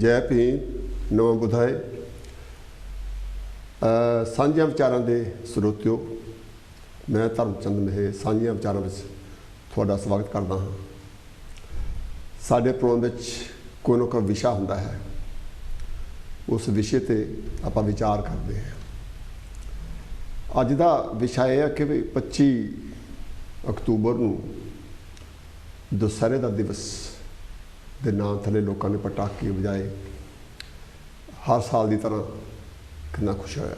जय भीम, नमो बुधाए। ਸਾਂਝੀਆਂ ਵਿਚਾਰਾਂ ਦੇ ਸਰੋਤਿਓ, ਮੈਂ ਧਰਮਚੰਦ ਮਹੇ ਸਾਂਝੀਆਂ ਵਿਚਾਰਾਂ ਵਿੱਚ ਤੁਹਾਡਾ ਸਵਾਗਤ ਕਰਦਾ ਹਾਂ। ਸਾਡੇ ਪ੍ਰੋਗਰਾਮ ਵਿੱਚ ਕੋਈ ਨਾ ਕੋਈ ਵਿਸ਼ਾ ਹੁੰਦਾ ਹੈ, ਉਸ ਵਿਸ਼ੇ 'ਤੇ ਆਪਾਂ ਵਿਚਾਰ ਕਰਦੇ ਹਾਂ। ਅੱਜ ਦਾ ਵਿਸ਼ਾ ਇਹ ਹੈ ਕਿ 25 ਅਕਤੂਬਰ ਨੂੰ ਦੁਸਹਿਰੇ ਦਾ ਦਿਵਸ ਦੇ ਨਾਂ ਥੱਲੇ ਲੋਕਾਂ ਨੇ ਪਟਾਕੇ ਵਜਾਏ। ਹਰ ਸਾਲ ਦੀ ਤਰ੍ਹਾਂ ਕਿੰਨਾ ਖੁਸ਼ ਹੋਇਆ।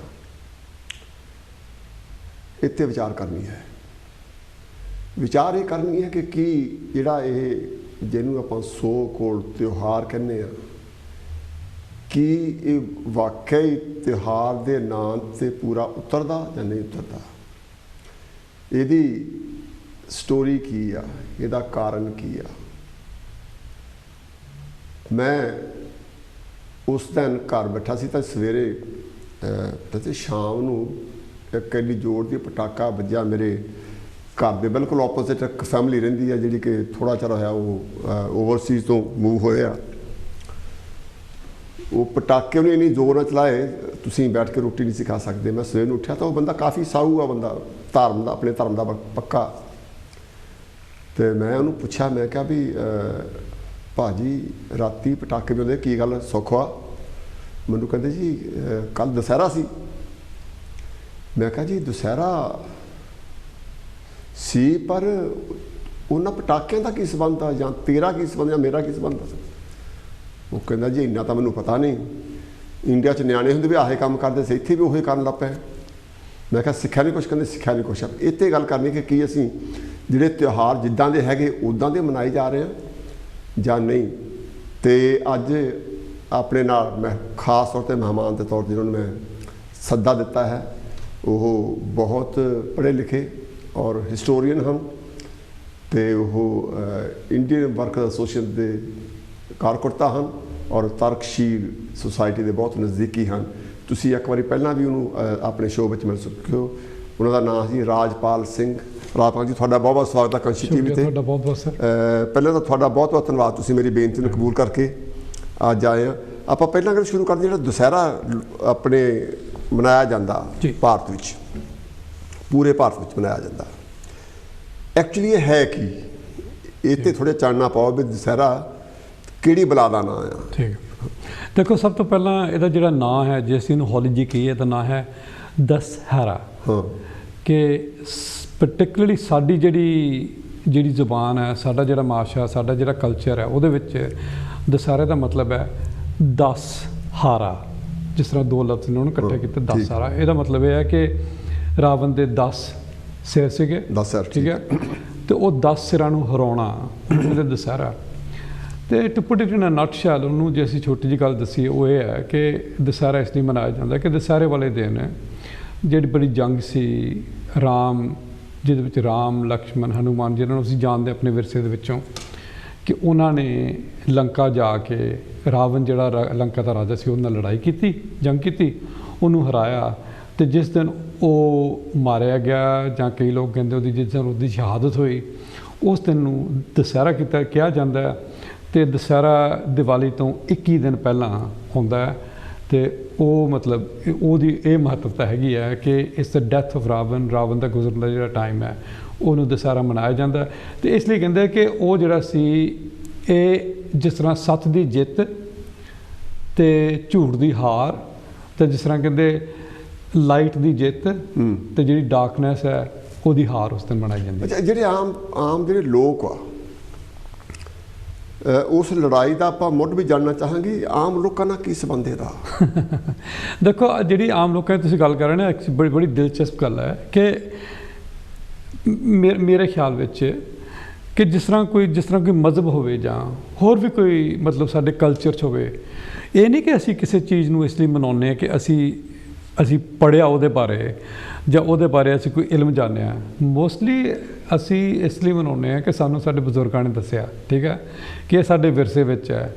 ਇੱਥੇ ਵਿਚਾਰ ਕਰਨੀ ਹੈ। ਵਿਚਾਰ ਇਹ ਕਰਨੀ ਹੈ ਕਿ ਕੀ ਜਿਹੜਾ ਇਹ ਜਿਹਨੂੰ ਆਪਾਂ ਸੋ ਕੋਲ ਤਿਉਹਾਰ ਕਹਿੰਦੇ ਆ, ਕੀ ਇਹ ਵਾਕਈ ਤਿਉਹਾਰ ਦੇ ਨਾਂ 'ਤੇ ਪੂਰਾ ਉਤਰਦਾ ਜਾਂ ਨਹੀਂ ਉਤਰਦਾ? ਇਹਦੀ ਸਟੋਰੀ ਕੀ ਆ, ਇਹਦਾ ਕਾਰਨ ਕੀ ਆ? ਮੈਂ ਉਸ ਦਿਨ ਘਰ ਬੈਠਾ ਸੀ ਤਾਂ ਸਵੇਰੇ ਤੇ ਸ਼ਾਮ ਨੂੰ ਇੱਕ ਐਡੀ ਜ਼ੋਰ ਦੀ ਪਟਾਕਾ ਵੱਜਿਆ। ਮੇਰੇ ਘਰ ਦੇ ਬਿਲਕੁਲ ਆਪੋਜ਼ਿਟ ਇੱਕ ਫੈਮਿਲੀ ਰਹਿੰਦੀ ਹੈ ਜਿਹੜੀ ਕਿ ਥੋੜ੍ਹਾ ਚਿਰ ਹੋਇਆ ਉਹ ਓਵਰਸੀਜ਼ ਤੋਂ ਮੂਵ ਹੋਏ ਆ। ਉਹ ਪਟਾਕੇ ਉਹਨੇ ਇੰਨੀ ਜ਼ੋਰ ਨਾਲ ਚਲਾਏ, ਤੁਸੀਂ ਬੈਠ ਕੇ ਰੋਟੀ ਨਹੀਂ ਸੀ ਖਾ ਸਕਦੇ। ਮੈਂ ਸਵੇਰ ਨੂੰ ਉੱਠਿਆ ਤਾਂ ਉਹ ਬੰਦਾ ਕਾਫੀ ਸਾਊ ਆ, ਬੰਦਾ ਧਰਮ ਦਾ, ਆਪਣੇ ਧਰਮ ਦਾ ਪੱਕਾ। ਅਤੇ ਮੈਂ ਉਹਨੂੰ ਪੁੱਛਿਆ, ਮੈਂ ਕਿਹਾ ਵੀ ਭਾਜੀ ਰਾਤੀ ਪਟਾਕੇ ਵੀ ਹੁੰਦੇ, ਕੀ ਗੱਲ ਸੁੱਖ ਆ? ਮੈਨੂੰ ਕਹਿੰਦੇ ਜੀ ਕੱਲ੍ਹ ਦੁਸਹਿਰਾ ਸੀ। ਮੈਂ ਕਿਹਾ ਜੀ ਦੁਸਹਿਰਾ ਸੀ, ਪਰ ਉਹਨਾਂ ਪਟਾਕਿਆਂ ਦਾ ਕੀ ਸੰਬੰਧ ਆ, ਜਾਂ ਤੇਰਾ ਕੀ ਸੰਬੰਧ, ਜਾਂ ਮੇਰਾ ਕੀ ਸੰਬੰਧ ਆ? ਉਹ ਕਹਿੰਦਾ ਜੀ ਇੰਨਾ ਤਾਂ ਮੈਨੂੰ ਪਤਾ ਨਹੀਂ। ਇੰਡੀਆ 'ਚ ਨਿਆਣੇ ਹੁੰਦੇ ਵੀ ਆਹੇ ਕੰਮ ਕਰਦੇ ਸੀ, ਇੱਥੇ ਵੀ ਉਹੀ ਕਰਨ ਲੱਗ ਪਏ। ਮੈਂ ਕਿਹਾ ਸਿੱਖਿਆ ਨਹੀਂ ਕੁਛ? ਕਹਿੰਦੇ ਸਿੱਖਿਆ ਨਹੀਂ ਕੁਛ। ਇੱਥੇ ਗੱਲ ਕਰਨੀ ਕਿ ਕੀ ਅਸੀਂ ਜਿਹੜੇ ਤਿਉਹਾਰ ਜਿੱਦਾਂ ਦੇ ਹੈਗੇ ਉੱਦਾਂ ਦੇ ਮਨਾਏ ਜਾ ਰਹੇ ਹਾਂ ਜਾਂ ਨਹੀਂ। ਅਤੇ ਅੱਜ ਆਪਣੇ ਨਾਲ ਮੈਂ ਖਾਸ ਤੌਰ 'ਤੇ ਮਹਿਮਾਨ ਦੇ ਤੌਰ 'ਤੇ ਜਿਹਨਾਂ ਨੂੰ ਮੈਂ ਸੱਦਾ ਦਿੱਤਾ ਹੈ, ਉਹ ਬਹੁਤ ਪੜ੍ਹੇ ਲਿਖੇ ਔਰ ਹਿਸਟੋਰੀਅਨ ਹਨ ਅਤੇ ਉਹ ਇੰਡੀਅਨ ਵਰਕਰਜ਼ ਐਸੋਸੀਏਸ਼ਨ ਦੇ ਕਾਰਕੁਰਤਾ ਹਨ ਔਰ ਤਰਕਸ਼ੀਲ ਸੁਸਾਇਟੀ ਦੇ ਬਹੁਤ ਨਜ਼ਦੀਕੀ ਹਨ। ਤੁਸੀਂ ਇੱਕ ਵਾਰੀ ਪਹਿਲਾਂ ਵੀ ਉਹਨੂੰ ਆਪਣੇ ਸ਼ੋਅ ਵਿੱਚ ਮਿਲ ਸਕਦੇ ਹੋ। ਉਹਨਾਂ ਦਾ ਨਾਮ ਸੀ ਰਾਜਪਾਲ ਸਿੰਘ। ਰਾਜਪਾਲ ਜੀ, ਤੁਹਾਡਾ ਬਹੁਤ ਬਹੁਤ ਸਵਾਗਤ ਹੈ ਕੰਸ਼ੀ ਟੀਵੀ 'ਤੇ। ਤੁਹਾਡਾ ਬਹੁਤ ਬਹੁਤ ਸਰ। ਪਹਿਲਾਂ ਤਾਂ ਤੁਹਾਡਾ ਬਹੁਤ ਬਹੁਤ ਧੰਨਵਾਦ, ਤੁਸੀਂ ਮੇਰੀ ਬੇਨਤੀ ਨੂੰ ਕਬੂਲ ਕਰਕੇ ਅੱਜ ਆਏ ਆ। ਆਪਾਂ ਪਹਿਲਾਂ ਗੱਲ ਸ਼ੁਰੂ ਕਰਦੇ, ਜਿਹੜਾ ਦੁਸਹਿਰਾ ਆਪਣੇ ਮਨਾਇਆ ਜਾਂਦਾ ਭਾਰਤ ਵਿੱਚ, ਪੂਰੇ ਭਾਰਤ ਵਿੱਚ ਮਨਾਇਆ ਜਾਂਦਾ, ਐਕਚੁਅਲੀ ਇਹ ਹੈ ਕੀ? ਇਹ 'ਤੇ ਥੋੜ੍ਹਾ ਚਾਨਣਾ ਪਾਓ ਵੀ ਦੁਸਹਿਰਾ ਕਿਹੜੀ ਬਲਾ ਦਾ ਨਾਂ ਆ? ਠੀਕ ਹੈ, ਦੇਖੋ ਸਭ ਤੋਂ ਪਹਿਲਾਂ ਇਹਦਾ ਜਿਹੜਾ ਨਾਂ ਹੈ, ਜੇ ਅਸੀਂ ਇਹਨੂੰ ਹੌਲੀ ਜੀ ਕਹੀਏ ਤਾਂ ਨਾਂ ਹੈ ਦਸਹਿਰਾ। ਹਾਂ, ਕਿ ਪਰਟੀਕੂਲਰਲੀ ਸਾਡੀ ਜਿਹੜੀ ਜ਼ੁਬਾਨ ਹੈ, ਸਾਡਾ ਜਿਹੜਾ ਮਾਸ਼ਾ, ਸਾਡਾ ਜਿਹੜਾ ਕਲਚਰ ਹੈ, ਉਹਦੇ ਵਿੱਚ ਦਸਹਿਰੇ ਦਾ ਮਤਲਬ ਹੈ 10 ਹਾਰਾ। ਜਿਸ ਤਰ੍ਹਾਂ ਦੋ ਲਫ਼ਜ਼ ਨੇ ਉਹਨੂੰ ਇਕੱਠੇ ਕੀਤੇ 10 ਹਾਰਾ। ਇਹਦਾ ਮਤਲਬ ਇਹ ਹੈ ਕਿ ਰਾਵਣ ਦੇ 10 ਸਿਰ ਸੀਗੇ, 10 ਸਿਰ, ਠੀਕ ਹੈ, ਅਤੇ ਉਹ 10 ਸਿਰਾਂ ਨੂੰ ਹਰਾਉਣਾ ਉਹਦੇ ਦੁਸਹਿਰਾ। ਅਤੇ ਟੂ ਪੁੱਟ ਇਟ ਇਨ ਅ ਨਟਸ਼ੈਲ, ਉਹਨੂੰ ਜੇ ਅਸੀਂ ਛੋਟੀ ਜਿਹੀ ਗੱਲ ਦੱਸੀਏ, ਉਹ ਇਹ ਹੈ ਕਿ ਦੁਸਹਿਰਾ ਇਸ ਲਈ ਮਨਾਇਆ ਜਾਂਦਾ ਕਿ ਦੁਸਹਿਰੇ ਵਾਲੇ ਦਿਨ ਜਿਹੜੀ ਬੜੀ ਜੰਗ ਸੀ ਰਾਮ, ਜਿਹਦੇ ਵਿੱਚ ਰਾਮ, ਲਕਸ਼ਮਣ, ਹਨੂੰਮਾਨ, ਜਿਹਨਾਂ ਨੂੰ ਅਸੀਂ ਜਾਣਦੇ ਆਪਣੇ ਵਿਰਸੇ ਦੇ ਵਿੱਚੋਂ, ਕਿ ਉਹਨਾਂ ਨੇ ਲੰਕਾ ਜਾ ਕੇ ਰਾਵਣ ਜਿਹੜਾ ਲੰਕਾ ਦਾ ਰਾਜਾ ਸੀ, ਉਹਦੇ ਨਾਲ ਲੜਾਈ ਕੀਤੀ, ਜੰਗ ਕੀਤੀ, ਉਹਨੂੰ ਹਰਾਇਆ। ਅਤੇ ਜਿਸ ਦਿਨ ਉਹ ਮਾਰਿਆ ਗਿਆ, ਜਾਂ ਕਈ ਲੋਕ ਕਹਿੰਦੇ ਜਿਸ ਦਿਨ ਉਹਦੀ ਸ਼ਹਾਦਤ ਹੋਈ, ਉਸ ਦਿਨ ਨੂੰ ਦੁਸਹਿਰਾ ਕਿਹਾ ਜਾਂਦਾ ਹੈ। ਅਤੇ ਦੁਸਹਿਰਾ ਦੀਵਾਲੀ ਤੋਂ 21 ਦਿਨ ਪਹਿਲਾਂ ਹੁੰਦਾ ਹੈ। ਅਤੇ ਉਹ ਮਤਲਬ ਉਹਦੀ ਇਹ ਮਹੱਤਵਤਾ ਹੈਗੀ ਹੈ ਕਿ it's the death of Ravan, Ravan ਦਾ ਗੁਜ਼ਰਨ ਦਾ ਜਿਹੜਾ ਟਾਈਮ ਹੈ, ਉਹਨੂੰ ਦੁਸਹਿਰਾ ਮਨਾਇਆ ਜਾਂਦਾ। ਅਤੇ ਇਸ ਲਈ ਕਹਿੰਦੇ ਕਿ ਉਹ ਜਿਹੜਾ ਸੀ, ਇਹ ਜਿਸ ਤਰ੍ਹਾਂ ਸੱਚ ਦੀ ਜਿੱਤ ਅਤੇ ਝੂਠ ਦੀ ਹਾਰ, ਅਤੇ ਜਿਸ ਤਰ੍ਹਾਂ ਕਹਿੰਦੇ ਲਾਈਟ ਦੀ ਜਿੱਤ ਅਤੇ ਜਿਹੜੀ ਡਾਰਕਨੈਸ ਹੈ, ਉਹਦੀ ਹਾਰ ਉਸ ਦਿਨ ਮਨਾਈ ਜਾਂਦੀ। ਅੱਛਾ, ਜਿਹੜੇ ਆਮ ਜਿਹੜੇ ਲੋਕ ਆ, ਉਸ ਲੜਾਈ ਦਾ ਆਪਾਂ ਮੁੱਢ ਵੀ ਜਾਣਨਾ ਚਾਹਾਂਗੇ। ਆਮ ਲੋਕਾਂ ਨਾਲ ਕੀ ਸੰਬੰਧ ਇਹਦਾ? ਦੇਖੋ, ਜਿਹੜੀ ਆਮ ਲੋਕਾਂ ਦੀ ਤੁਸੀਂ ਗੱਲ ਕਰ ਰਹੇ ਨੇ, ਬੜੀ ਦਿਲਚਸਪ ਗੱਲ ਹੈ ਕਿ ਮੇਰੇ ਖਿਆਲ ਵਿੱਚ ਕਿ ਜਿਸ ਤਰ੍ਹਾਂ ਕੋਈ ਮਜ਼ਹਬ ਹੋਵੇ ਜਾਂ ਹੋਰ ਵੀ ਕੋਈ ਮਤਲਬ ਸਾਡੇ ਕਲਚਰ 'ਚ ਹੋਵੇ, ਇਹ ਨਹੀਂ ਕਿ ਅਸੀਂ ਕਿਸੇ ਚੀਜ਼ ਨੂੰ ਇਸ ਲਈ ਮਨਾਉਂਦੇ ਹਾਂ ਕਿ ਅਸੀਂ ਪੜ੍ਹਿਆ ਉਹਦੇ ਬਾਰੇ ਜਾਂ ਉਹਦੇ ਬਾਰੇ ਅਸੀਂ ਕੋਈ ਇਲਮ ਜਾਣਿਆ। ਮੋਸਟਲੀ ਅਸੀਂ ਇਸ ਲਈ ਮਨਾਉਂਦੇ ਹਾਂ ਕਿ ਸਾਨੂੰ ਸਾਡੇ ਬਜ਼ੁਰਗਾਂ ਨੇ ਦੱਸਿਆ, ਠੀਕ ਹੈ, ਕਿ ਇਹ ਸਾਡੇ ਵਿਰਸੇ ਵਿੱਚ ਹੈ।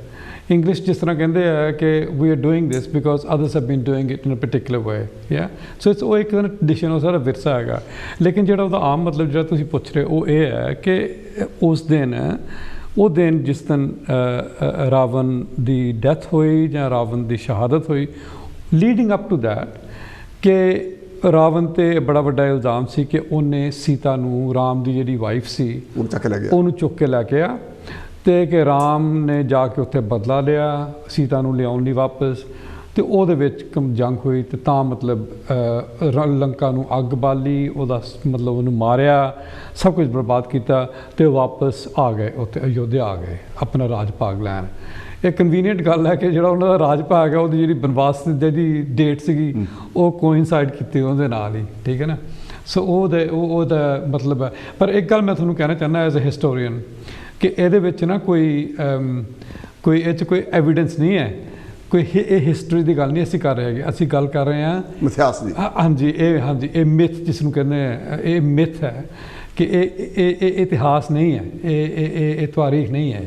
ਇੰਗਲਿਸ਼ ਜਿਸ ਤਰ੍ਹਾਂ ਕਹਿੰਦੇ ਆ ਕਿ we are doing this because others have been doing it in a particular way, yeah. So ਉਹ ਇੱਕ ਟ੍ਰੈਡੀਸ਼ਨ, ਉਹ ਸਾਰਾ ਵਿਰਸਾ ਹੈਗਾ। ਲੇਕਿਨ ਜਿਹੜਾ ਉਹਦਾ ਆਮ ਮਤਲਬ ਜਿਹੜਾ ਤੁਸੀਂ ਪੁੱਛ ਰਹੇ, ਉਹ ਇਹ ਹੈ ਕਿ ਉਸ ਦਿਨ ਉਹ ਦਿਨ ਜਿਸ ਦਿਨ ਰਾਵਣ ਦੀ ਡੈਥ ਹੋਈ ਜਾਂ ਰਾਵਣ ਦੀ ਸ਼ਹਾਦਤ ਹੋਈ, ਲੀਡਿੰਗ ਅਪ ਟੂ ਦੈਟ ਕਿ ਰਾਵਣ 'ਤੇ ਬੜਾ ਵੱਡਾ ਇਲਜ਼ਾਮ ਸੀ ਕਿ ਉਹਨੇ ਸੀਤਾ ਨੂੰ, ਰਾਮ ਦੀ ਜਿਹੜੀ ਵਾਈਫ ਸੀ, ਉਹਨੂੰ ਚੁੱਕ ਕੇ ਲੈ ਕੇ ਆ, ਅਤੇ ਕਿ ਰਾਮ ਨੇ ਜਾ ਕੇ ਉੱਥੇ ਬਦਲਾ ਲਿਆ ਸੀਤਾ ਨੂੰ ਲਿਆਉਣ ਲਈ ਵਾਪਸ, ਅਤੇ ਉਹਦੇ ਵਿੱਚ ਜੰਗ ਹੋਈ, ਅਤੇ ਤਾਂ ਮਤਲਬ ਲੰਕਾ ਨੂੰ ਅੱਗ ਬਾਲੀ, ਉਹਦਾ ਮਤਲਬ ਉਹਨੂੰ ਮਾਰਿਆ, ਸਭ ਕੁਝ ਬਰਬਾਦ ਕੀਤਾ, ਅਤੇ ਵਾਪਸ ਆ ਗਏ ਉੱਥੇ ਅਯੋਧਿਆ ਆ ਗਏ ਆਪਣਾ ਰਾਜ ਭਾਗ ਲੈਣ। ਇਹ ਕਨਵੀਨੀਅੰਟ ਗੱਲ ਹੈ ਕਿ ਜਿਹੜਾ ਉਹਨਾਂ ਦਾ ਰਾਜ ਭਾਗ ਹੈ ਉਹਦੀ ਜਿਹੜੀ ਬਨਵਾਸ ਦੀ ਜਿਹੜੀ ਡੇਟ ਸੀਗੀ ਉਹ ਕੋਇਨਸਾਈਡ ਕੀਤੀ ਉਹਦੇ ਨਾਲ ਹੀ, ਠੀਕ ਹੈ ਨਾ। ਸੋ ਉਹਦਾ ਮਤਲਬ ਹੈ। ਪਰ ਇੱਕ ਗੱਲ ਮੈਂ ਤੁਹਾਨੂੰ ਕਹਿਣਾ ਚਾਹੁੰਦਾ ਐਜ਼ ਅ ਹਿਸਟੋਰੀਅਨ ਕਿ ਇਹਦੇ ਵਿੱਚ ਨਾ ਕੋਈ ਇਹ 'ਚ ਕੋਈ ਐਵੀਡੈਂਸ ਨਹੀਂ ਹੈ, ਕੋਈ ਇਹ ਹਿਸਟਰੀ ਦੀ ਗੱਲ ਨਹੀਂ ਅਸੀਂ ਕਰ ਰਹੇ ਹੈਗੇ, ਅਸੀਂ ਗੱਲ ਕਰ ਰਹੇ ਹਾਂ ਮਿਥਿਹਾਸ ਦੀ। ਹਾਂਜੀ ਇਹ ਮਿਥ ਜਿਸ ਨੂੰ ਕਹਿੰਦੇ ਆ, ਇਹ ਮਿਥ ਹੈ ਕਿ ਇਹ ਇਤਿਹਾਸ ਨਹੀਂ ਹੈ, ਇਹ ਤਾਰੀਖ ਨਹੀਂ ਹੈ।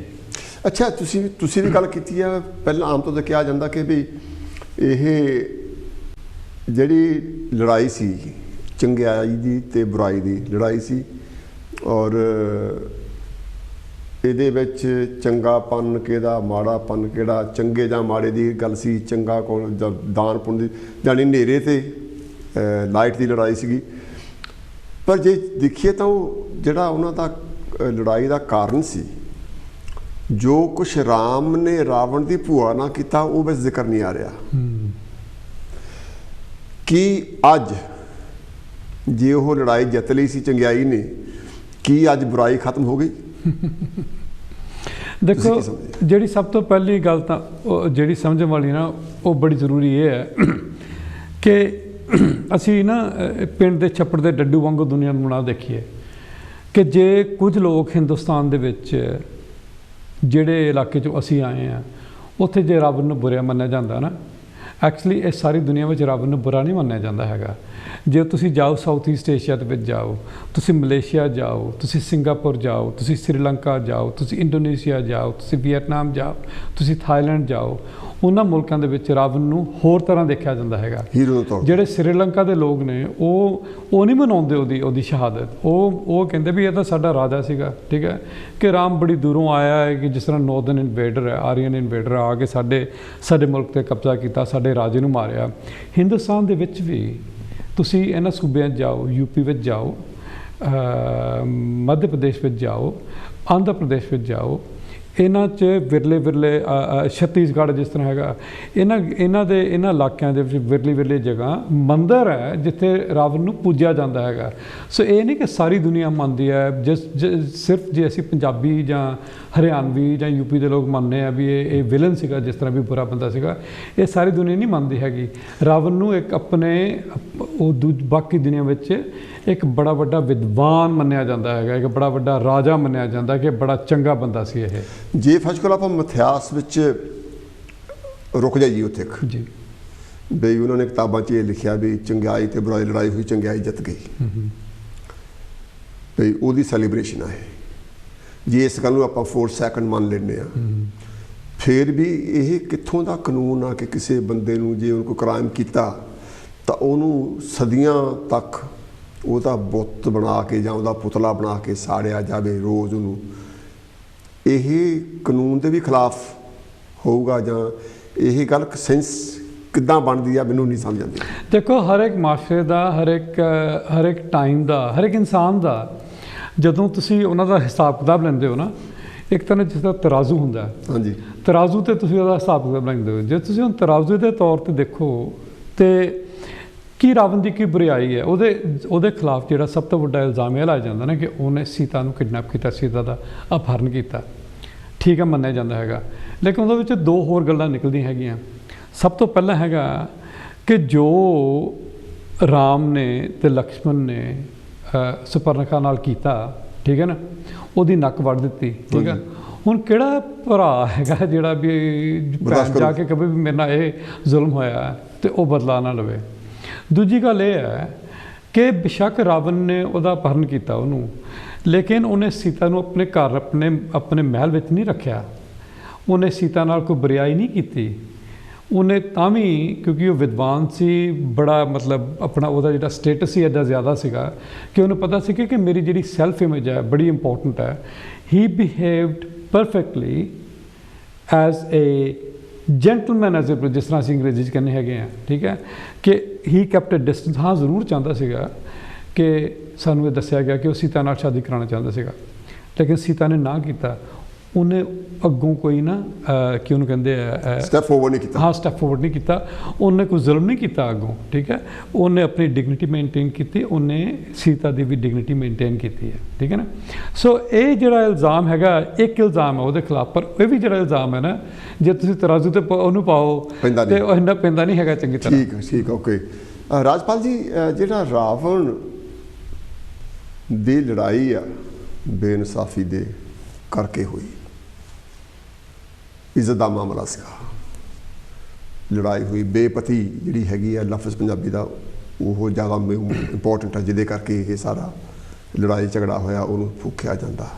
ਅੱਛਾ, ਤੁਸੀਂ ਵੀ ਗੱਲ ਕੀਤੀ ਹੈ, ਪਹਿਲਾਂ ਆਮ ਤੌਰ 'ਤੇ ਕਿਹਾ ਜਾਂਦਾ ਕਿ ਵੀ ਇਹ ਜਿਹੜੀ ਲੜਾਈ ਸੀ ਚੰਗਿਆਈ ਦੀ ਅਤੇ ਬੁਰਾਈ ਦੀ ਲੜਾਈ ਸੀ, ਔਰ ਇਹਦੇ ਵਿੱਚ ਚੰਗਾਪਨ ਕਿਹਦਾ, ਮਾੜਾਪਨ ਕਿਹੜਾ, ਚੰਗੇ ਜਾਂ ਮਾੜੇ ਦੀ ਗੱਲ ਸੀ, ਚੰਗਾ ਕੋਲ ਜਾਂ ਦਾਨ ਪੁੰਨ ਦੀ, ਜਾਣੀ ਹਨੇਰੇ ਅਤੇ ਲਾਈਟ ਦੀ ਲੜਾਈ ਸੀਗੀ। ਪਰ ਜੇ ਦੇਖੀਏ ਤਾਂ ਉਹ ਜਿਹੜਾ ਉਹਨਾਂ ਦਾ ਲੜਾਈ ਦਾ ਕਾਰਨ ਸੀ, ਜੋ ਕੁਛ ਰਾਮ ਨੇ ਰਾਵਣ ਦੀ ਭੂਆ ਨਾਲ ਕੀਤਾ ਉਹ ਬਸ ਜ਼ਿਕਰ ਨਹੀਂ ਆ ਰਿਹਾ। ਕਿ ਅੱਜ ਜੇ ਉਹ ਲੜਾਈ ਜਿੱਤ ਲਈ ਸੀ ਚੰਗਿਆਈ ਨੇ, ਕੀ ਅੱਜ ਬੁਰਾਈ ਖਤਮ ਹੋ ਗਈ? ਦੇਖੋ, ਜਿਹੜੀ ਸਭ ਤੋਂ ਪਹਿਲੀ ਗੱਲ ਤਾਂ ਜਿਹੜੀ ਸਮਝਣ ਵਾਲੀ ਨਾ ਉਹ ਬੜੀ ਜ਼ਰੂਰੀ ਇਹ ਹੈ ਕਿ ਅਸੀਂ ਨਾ ਪਿੰਡ ਦੇ ਛੱਪੜ ਦੇ ਡੱਡੂ ਵਾਂਗੂ ਦੁਨੀਆ ਨੂੰ ਨਾ ਦੇਖੀਏ ਕਿ ਜੇ ਕੁਝ ਲੋਕ ਹਿੰਦੁਸਤਾਨ ਦੇ ਵਿੱਚ ਜਿਹੜੇ ਇਲਾਕੇ 'ਚੋਂ ਅਸੀਂ ਆਏ ਹਾਂ ਉੱਥੇ ਜੇ ਰੱਬ ਨੂੰ ਬੁਰਾ ਮੰਨਿਆ ਜਾਂਦਾ ਨਾ, ਐਕਚੁਅਲੀ ਇਹ ਸਾਰੀ ਦੁਨੀਆ ਵਿੱਚ ਰੱਬ ਨੂੰ ਬੁਰਾ ਨਹੀਂ ਮੰਨਿਆ ਜਾਂਦਾ ਹੈਗਾ। ਜੇ ਤੁਸੀਂ ਜਾਓ ਸਾਊਥ ਈਸਟ ਏਸ਼ੀਆ ਦੇ ਵਿੱਚ ਜਾਓ, ਤੁਸੀਂ ਮਲੇਸ਼ੀਆ ਜਾਓ, ਤੁਸੀਂ ਸਿੰਗਾਪੁਰ ਜਾਓ, ਤੁਸੀਂ ਸ੍ਰੀਲੰਕਾ ਜਾਓ, ਤੁਸੀਂ ਇੰਡੋਨੇਸ਼ੀਆ ਜਾਓ, ਤੁਸੀਂ ਵੀਅਤਨਾਮ ਜਾਓ, ਤੁਸੀਂ ਥਾਈਲੈਂਡ ਜਾਓ, ਉਹਨਾਂ ਮੁਲਕਾਂ ਦੇ ਵਿੱਚ ਰੱਬ ਨੂੰ ਹੋਰ ਤਰ੍ਹਾਂ ਦੇਖਿਆ ਜਾਂਦਾ ਹੈਗਾ। ਜਿਹੜੇ ਸ੍ਰੀਲੰਕਾ ਦੇ ਲੋਕ ਨੇ ਉਹ ਨਹੀਂ ਮਨਾਉਂਦੇ ਉਹਦੀ ਸ਼ਹਾਦਤ, ਉਹ ਕਹਿੰਦੇ ਵੀ ਇਹ ਤਾਂ ਸਾਡਾ ਰਾਜਾ ਸੀਗਾ, ਠੀਕ ਹੈ, ਕਿ ਰਾਮ ਬੜੀ ਦੂਰੋਂ ਆਇਆ ਹੈ, ਕਿ ਜਿਸ ਤਰ੍ਹਾਂ ਨੌਰਦਰਨ ਇਨਵੇਡਰ ਹੈ, ਆਰੀਅਨ ਇਨਵੇਡਰ ਆ ਕੇ ਸਾਡੇ ਮੁਲਕ 'ਤੇ ਕਬਜ਼ਾ ਕੀਤਾ, ਸਾਡੇ ਰਾਜੇ ਨੂੰ ਮਾਰਿਆ। ਹਿੰਦੁਸਤਾਨ ਦੇ ਵਿੱਚ ਵੀ ਤੁਸੀਂ ਇਹਨਾਂ ਸੂਬਿਆਂ 'ਚ ਜਾਓ, ਯੂਪੀ ਵਿੱਚ ਜਾਓ, ਮੱਧ ਪ੍ਰਦੇਸ਼ ਵਿੱਚ ਜਾਓ, ਆਂਧਰਾ ਪ੍ਰਦੇਸ਼ ਵਿੱਚ ਜਾਓ, ਇਹਨਾਂ 'ਚ ਵਿਰਲੇ ਛੱਤੀਸਗੜ੍ਹ ਜਿਸ ਤਰ੍ਹਾਂ ਹੈਗਾ, ਇਹਨਾਂ ਇਲਾਕਿਆਂ ਦੇ ਵਿੱਚ ਵਿਰਲੀ ਜਗ੍ਹਾ ਮੰਦਿਰ ਹੈ ਜਿੱਥੇ ਰਾਵਣ ਨੂੰ ਪੂਜਿਆ ਜਾਂਦਾ ਹੈਗਾ। ਸੋ ਇਹ ਨਹੀਂ ਕਿ ਸਾਰੀ ਦੁਨੀਆ ਮੰਨਦੀ ਹੈ, ਸਿਰਫ ਜੇ ਅਸੀਂ ਪੰਜਾਬੀ ਜਾਂ ਹਰਿਆਣਵੀ ਜਾਂ ਯੂਪੀ ਦੇ ਲੋਕ ਮੰਨਦੇ ਆ ਵੀ ਇਹ ਵਿਲਨ ਸੀਗਾ, ਜਿਸ ਤਰ੍ਹਾਂ ਵੀ ਬੁਰਾ ਬੰਦਾ ਸੀਗਾ, ਇਹ ਸਾਰੀ ਦੁਨੀਆ ਨਹੀਂ ਮੰਨਦੀ ਹੈਗੀ। ਰਾਵਣ ਨੂੰ ਇੱਕ ਬਾਕੀ ਦੁਨੀਆ ਵਿੱਚ ਇੱਕ ਬੜਾ ਵੱਡਾ ਵਿਦਵਾਨ ਮੰਨਿਆ ਜਾਂਦਾ ਹੈਗਾ, ਇੱਕ ਬੜਾ ਵੱਡਾ ਰਾਜਾ ਮੰਨਿਆ ਜਾਂਦਾ ਕਿ ਬੜਾ ਚੰਗਾ ਬੰਦਾ ਸੀ ਇਹ। ਜੇ ਫਸਕਲ ਆਪਾਂ ਮਿਥਿਹਾਸ ਵਿੱਚ ਰੁਕ ਜਾਈਏ ਉੱਥੇ ਜੀ, ਬਈ ਉਹਨਾਂ ਨੇ ਕਿਤਾਬਾਂ 'ਚ ਇਹ ਲਿਖਿਆ ਵੀ ਚੰਗਿਆਈ ਤੇ ਬੁਰਾਈ ਲੜਾਈ ਹੋਈ, ਚੰਗਿਆਈ ਜਿੱਤ ਗਈ, ਬਈ ਉਹਦੀ ਸੈਲੀਬ੍ਰੇਸ਼ਨ ਹੈ। ਜੇ ਇਸ ਗੱਲ ਨੂੰ ਆਪਾਂ 4 ਸੈਕਿੰਡ ਮੰਨ ਲੈਂਦੇ ਹਾਂ, ਫਿਰ ਵੀ ਇਹ ਕਿੱਥੋਂ ਦਾ ਕਾਨੂੰਨ ਆ ਕਿ ਕਿਸੇ ਬੰਦੇ ਨੂੰ ਜੇ ਉਹਨੂੰ ਕੋਈ ਕ੍ਰਾਈਮ ਕੀਤਾ ਤਾਂ ਉਹਨੂੰ ਸਦੀਆਂ ਤੱਕ ਉਹਦਾ ਬੁੱਤ ਬਣਾ ਕੇ ਜਾਂ ਉਹਦਾ ਪੁਤਲਾ ਬਣਾ ਕੇ ਸਾੜਿਆ ਜਾਵੇ ਰੋਜ਼ ਉਹਨੂੰ? ਇਹ ਕਾਨੂੰਨ ਦੇ ਵੀ ਖਿਲਾਫ ਹੋਊਗਾ ਜਾਂ ਇਹ ਗੱਲ ਸੈਂਸ ਕਿੱਦਾਂ ਬਣਦੀ ਆ, ਮੈਨੂੰ ਨਹੀਂ ਸਮਝ ਆਉਂਦੀ। ਦੇਖੋ, ਹਰ ਇੱਕ ਮਾਸ਼ਰੇ ਦਾ, ਹਰ ਇੱਕ ਟਾਈਮ ਦਾ, ਹਰ ਇੱਕ ਇਨਸਾਨ ਦਾ, ਜਦੋਂ ਤੁਸੀਂ ਉਹਨਾਂ ਦਾ ਹਿਸਾਬ ਕਿਤਾਬ ਲੈਂਦੇ ਹੋ ਨਾ, ਇੱਕ ਤਰ੍ਹਾਂ ਜਿਸ ਦਾ ਤਰਾਜ਼ੂ ਹੁੰਦਾ, ਹਾਂਜੀ, ਤਰਾਜ਼ੂ 'ਤੇ ਤੁਸੀਂ ਉਹਦਾ ਹਿਸਾਬ ਕਿਤਾਬ ਲੈਂਦੇ ਹੋ। ਜੇ ਤੁਸੀਂ ਹੁਣ ਤਰਾਜ਼ੂ ਦੇ ਤੌਰ 'ਤੇ ਦੇਖੋ ਤੇ ਕੀ ਰਾਵਣ ਦੀ ਕੀ ਬੁਰਾਈ ਹੈ, ਉਹਦੇ ਖਿਲਾਫ ਜਿਹੜਾ ਸਭ ਤੋਂ ਵੱਡਾ ਇਲਜ਼ਾਮ ਇਹ ਲਾਇਆ ਜਾਂਦਾ ਨਾ ਕਿ ਉਹਨੇ ਸੀਤਾ ਨੂੰ ਕਿਡਨੈਪ ਕੀਤਾ, ਸੀਤਾ ਦਾ ਅਪਹਰਨ ਕੀਤਾ, ਠੀਕ ਹੈ, ਮੰਨਿਆ ਜਾਂਦਾ ਹੈਗਾ। ਲੇਕਿਨ ਉਹਦੇ ਵਿੱਚ 2 ਹੋਰ ਗੱਲਾਂ ਨਿਕਲਦੀਆਂ ਹੈਗੀਆਂ। ਸਭ ਤੋਂ ਪਹਿਲਾਂ ਹੈਗਾ ਕਿ ਜੋ ਰਾਮ ਨੇ ਤੇ ਲਕਸ਼ਮਣ ਨੇ ਸੁਪਰਨਖਾ ਨਾਲ ਕੀਤਾ, ਠੀਕ ਹੈ ਨਾ, ਉਹਦੀ ਨੱਕ ਵੱਢ ਦਿੱਤੀ, ਠੀਕ ਹੈ। ਹੁਣ ਕਿਹੜਾ ਭਰਾ ਹੈਗਾ ਜਿਹੜਾ ਵੀ ਭੈਣ ਜਾ ਕੇ ਕਦੇ ਵੀ ਮੇਰੇ ਨਾਲ ਇਹ ਜ਼ੁਲਮ ਹੋਇਆ ਅਤੇ ਉਹ ਬਦਲਾ ਨਾ ਲਵੇ? ਦੂਜੀ ਗੱਲ ਇਹ ਹੈ ਕਿ ਬੇਸ਼ੱਕ ਰਾਵਣ ਨੇ ਉਹਦਾ ਅਪਹਰਨ ਕੀਤਾ ਉਹਨੂੰ, ਲੇਕਿਨ ਉਹਨੇ ਸੀਤਾ ਨੂੰ ਆਪਣੇ ਘਰ, ਆਪਣੇ ਮਹਿਲ ਵਿੱਚ ਨਹੀਂ ਰੱਖਿਆ। ਉਹਨੇ ਸੀਤਾ ਨਾਲ ਕੋਈ ਬੁਰਾਈ ਨਹੀਂ ਕੀਤੀ। ਉਹਨੇ ਤਾਂ ਵੀ, ਕਿਉਂਕਿ ਉਹ ਵਿਦਵਾਨ ਸੀ, ਬੜਾ ਮਤਲਬ ਆਪਣਾ ਉਹਦਾ ਜਿਹੜਾ ਸਟੇਟਸ ਸੀ ਐਡਾ ਜ਼ਿਆਦਾ ਸੀਗਾ ਕਿ ਉਹਨੂੰ ਪਤਾ ਸੀ ਕਿ ਮੇਰੀ ਜਿਹੜੀ ਸੈਲਫ ਇਮੇਜ ਹੈ ਬੜੀ ਇੰਪੋਰਟੈਂਟ ਹੈ। ਹੀ ਬਿਹੇਵਡ perfectly as a gentleman, as a ਜਿਸ ਤਰ੍ਹਾਂ ਅਸੀਂ ਅੰਗਰੇਜ਼ੀ 'ਚ ਕਹਿੰਦੇ ਹੈਗੇ ਆ, ਠੀਕ ਹੈ, ਕਿ ਹੀ ਕੈਪਟ ਅ ਡਿਸਟੈਂਸ। ਹਾਂ ਜ਼ਰੂਰ ਚਾਹੁੰਦਾ ਸੀਗਾ ਕਿ ਸਾਨੂੰ ਇਹ ਦੱਸਿਆ ਗਿਆ ਕਿ ਉਹ ਸੀਤਾ ਨਾਲ ਸ਼ਾਦੀ ਕਰਾਉਣਾ ਚਾਹੁੰਦਾ ਸੀਗਾ, ਲੇਕਿਨ ਸੀਤਾ ਨੇ ਨਾ ਕੀਤਾ। ਉਹਨੇ ਅੱਗੋਂ ਕੋਈ ਨਾ ਕੀ ਉਹਨੂੰ ਕਹਿੰਦੇ ਆ, ਸਟੈਪ ਫੋਰਵਰਡ ਨਹੀਂ ਕੀਤਾ। ਹਾਂ, ਸਟੈਪ ਫੋਰਵਰਡ ਨਹੀਂ ਕੀਤਾ। ਉਹਨੇ ਕੋਈ ਜ਼ੁਲਮ ਨਹੀਂ ਕੀਤਾ ਅੱਗੋਂ, ਠੀਕ ਹੈ। ਉਹਨੇ ਆਪਣੀ ਡਿਗਨਿਟੀ ਮੇਨਟੇਨ ਕੀਤੀ, ਉਹਨੇ ਸੀਤਾ ਦੀ ਵੀ ਡਿਗਨਿਟੀ ਮੇਨਟੇਨ ਕੀਤੀ ਹੈ, ਠੀਕ ਹੈ ਨਾ। ਸੋ ਇਹ ਜਿਹੜਾ ਇਲਜ਼ਾਮ ਹੈਗਾ, ਇੱਕ ਇਲਜ਼ਾਮ ਹੈ ਉਹਦੇ ਖਿਲਾਫ, ਪਰ ਇਹ ਵੀ ਜਿਹੜਾ ਇਲਜ਼ਾਮ ਹੈ ਨਾ, ਜੇ ਤੁਸੀਂ ਤਰਾਜ਼ੂ ਤੇ ਉਹਨੂੰ ਪਾਓ ਤੇ ਉਹ ਇੰਨਾ ਪੈਂਦਾ ਨਹੀਂ ਹੈਗਾ ਚੰਗੀ ਤਰ੍ਹਾਂ। ਠੀਕ ਠੀਕ, ਓਕੇ। ਰਾਜਪਾਲ ਜੀ, ਜਿਹੜਾ ਰਾਵਣ ਦੀ ਲੜਾਈ ਆ ਬੇਇਨਸਾਫੀ ਦੇ ਕਰਕੇ ਹੋਈ, ਇੱਜ਼ਤ ਦਾ ਮਾਮਲਾ ਸੀਗਾ, ਲੜਾਈ ਹੋਈ, ਬੇਪਤੀ ਜਿਹੜੀ ਹੈਗੀ ਆ, ਲਫ਼ਜ਼ ਪੰਜਾਬੀ ਦਾ ਉਹ ਜ਼ਿਆਦਾ ਇੰਪੋਰਟੈਂਟ ਹੈ, ਜਿਹਦੇ ਕਰਕੇ ਇਹ ਸਾਰਾ ਲੜਾਈ ਝਗੜਾ ਹੋਇਆ, ਉਹਨੂੰ ਫੂਕਿਆ ਜਾਂਦਾ।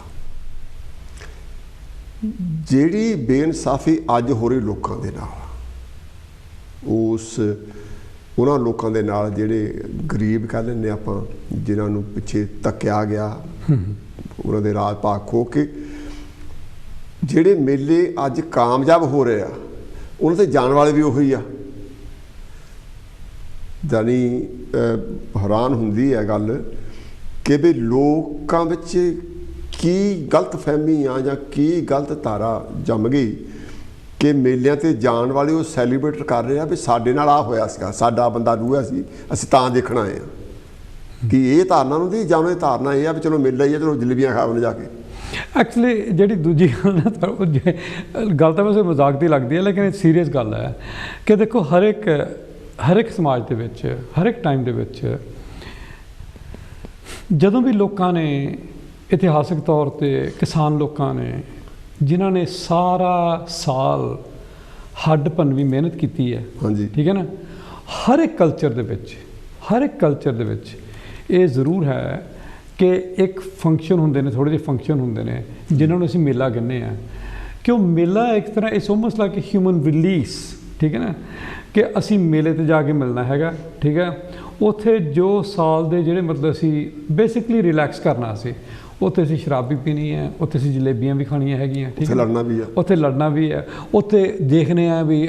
ਜਿਹੜੀ ਬੇਇਨਸਾਫੀ ਅੱਜ ਹੋ ਰਹੀ ਲੋਕਾਂ ਦੇ ਨਾਲ, ਉਹਨਾਂ ਲੋਕਾਂ ਦੇ ਨਾਲ ਜਿਹੜੇ ਗਰੀਬ ਕਹਿ ਲੈਂਦੇ ਆਪਾਂ, ਜਿਨ੍ਹਾਂ ਨੂੰ ਪਿੱਛੇ ਧੱਕਿਆ ਗਿਆ, ਉਹਨਾਂ ਦੇ ਰਾਜ ਭਾਗ ਖੋ ਕੇ ਜਿਹੜੇ ਮੇਲੇ ਅੱਜ ਕਾਮਯਾਬ ਹੋ ਰਹੇ ਆ, ਉਹਨਾਂ 'ਤੇ ਜਾਣ ਵਾਲੇ ਵੀ ਉਹੀ ਆ। ਜਾਨੀ ਹੈਰਾਨ ਹੁੰਦੀ ਹੈ ਗੱਲ ਕਿ ਵੀ ਲੋਕਾਂ ਵਿੱਚ ਕੀ ਗਲਤ ਫਹਿਮੀ ਆ ਜਾਂ ਕੀ ਗਲਤ ਧਾਰਾ ਜੰਮ ਗਈ ਕਿ ਮੇਲਿਆਂ 'ਤੇ ਜਾਣ ਵਾਲੇ ਉਹ ਸੈਲੀਬ੍ਰੇਟ ਕਰ ਰਹੇ ਆ ਵੀ ਸਾਡੇ ਨਾਲ ਆ ਹੋਇਆ ਸੀਗਾ, ਸਾਡਾ ਬੰਦਾ ਰੂਹਿਆ ਸੀ, ਅਸੀਂ ਤਾਂ ਦੇਖਣ ਆਏ ਹਾਂ। ਕਿ ਇਹ ਧਾਰਨਾ ਨੂੰ ਦੀ ਜਾਂ ਇਹ ਧਾਰਨਾ ਇਹ ਆ ਵੀ ਚਲੋ ਮੇਲਾ ਹੀ ਆ, ਚਲੋ ਜਲੇਬੀਆਂ ਖਾਵਣ ਜਾ ਕੇ। ਐਕਚੁਅਲੀ ਜਿਹੜੀ ਦੂਜੀ ਗੱਲ ਤਾਂ ਵੈਸੇ ਮਜ਼ਾਕ ਦੀ ਲੱਗਦੀ ਹੈ, ਲੇਕਿਨ ਇਹ ਸੀਰੀਅਸ ਗੱਲ ਹੈ ਕਿ ਦੇਖੋ ਹਰ ਇੱਕ ਸਮਾਜ ਦੇ ਵਿੱਚ, ਹਰ ਇੱਕ ਟਾਈਮ ਦੇ ਵਿੱਚ ਜਦੋਂ ਵੀ ਲੋਕਾਂ ਨੇ, ਇਤਿਹਾਸਕ ਤੌਰ 'ਤੇ ਕਿਸਾਨ ਲੋਕਾਂ ਨੇ, ਜਿਨ੍ਹਾਂ ਨੇ ਸਾਰਾ ਸਾਲ ਹੱਡ ਭੰਨਵੀਂ ਮਿਹਨਤ ਕੀਤੀ ਹੈ, ਹਾਂਜੀ, ਠੀਕ ਹੈ ਨਾ, ਹਰ ਇੱਕ ਕਲਚਰ ਦੇ ਵਿੱਚ ਇਹ ਜ਼ਰੂਰ ਹੈ ਕਿ ਇੱਕ ਫੰਕਸ਼ਨ ਹੁੰਦੇ ਨੇ, ਥੋੜ੍ਹੇ ਜਿਹੇ ਫੰਕਸ਼ਨ ਹੁੰਦੇ ਨੇ ਜਿਨ੍ਹਾਂ ਨੂੰ ਅਸੀਂ ਮੇਲਾ ਕਹਿੰਦੇ ਹਾਂ, ਕਿ ਉਹ ਮੇਲਾ ਇੱਕ ਤਰ੍ਹਾਂ it's almost like human release, ਠੀਕ ਹੈ ਨਾ, ਕਿ ਅਸੀਂ ਮੇਲੇ 'ਤੇ ਜਾ ਕੇ ਮਿਲਣਾ ਹੈਗਾ, ਠੀਕ ਹੈ। ਉੱਥੇ ਜੋ ਸਾਲ ਦੇ ਜਿਹੜੇ ਮਤਲਬ ਅਸੀਂ ਬੇਸਿਕਲੀ ਰਿਲੈਕਸ ਕਰਨਾ ਸੀ, ਉੱਥੇ ਅਸੀਂ ਸ਼ਰਾਬ ਵੀ ਪੀਣੀ ਹੈ, ਉੱਥੇ ਅਸੀਂ ਜਲੇਬੀਆਂ ਵੀ ਖਾਣੀਆਂ ਹੈਗੀਆਂ, ਠੀਕ ਹੈ, ਉੱਥੇ ਲੜਨਾ ਵੀ ਹੈ, ਉੱਥੇ ਦੇਖਣੇ ਆ ਵੀ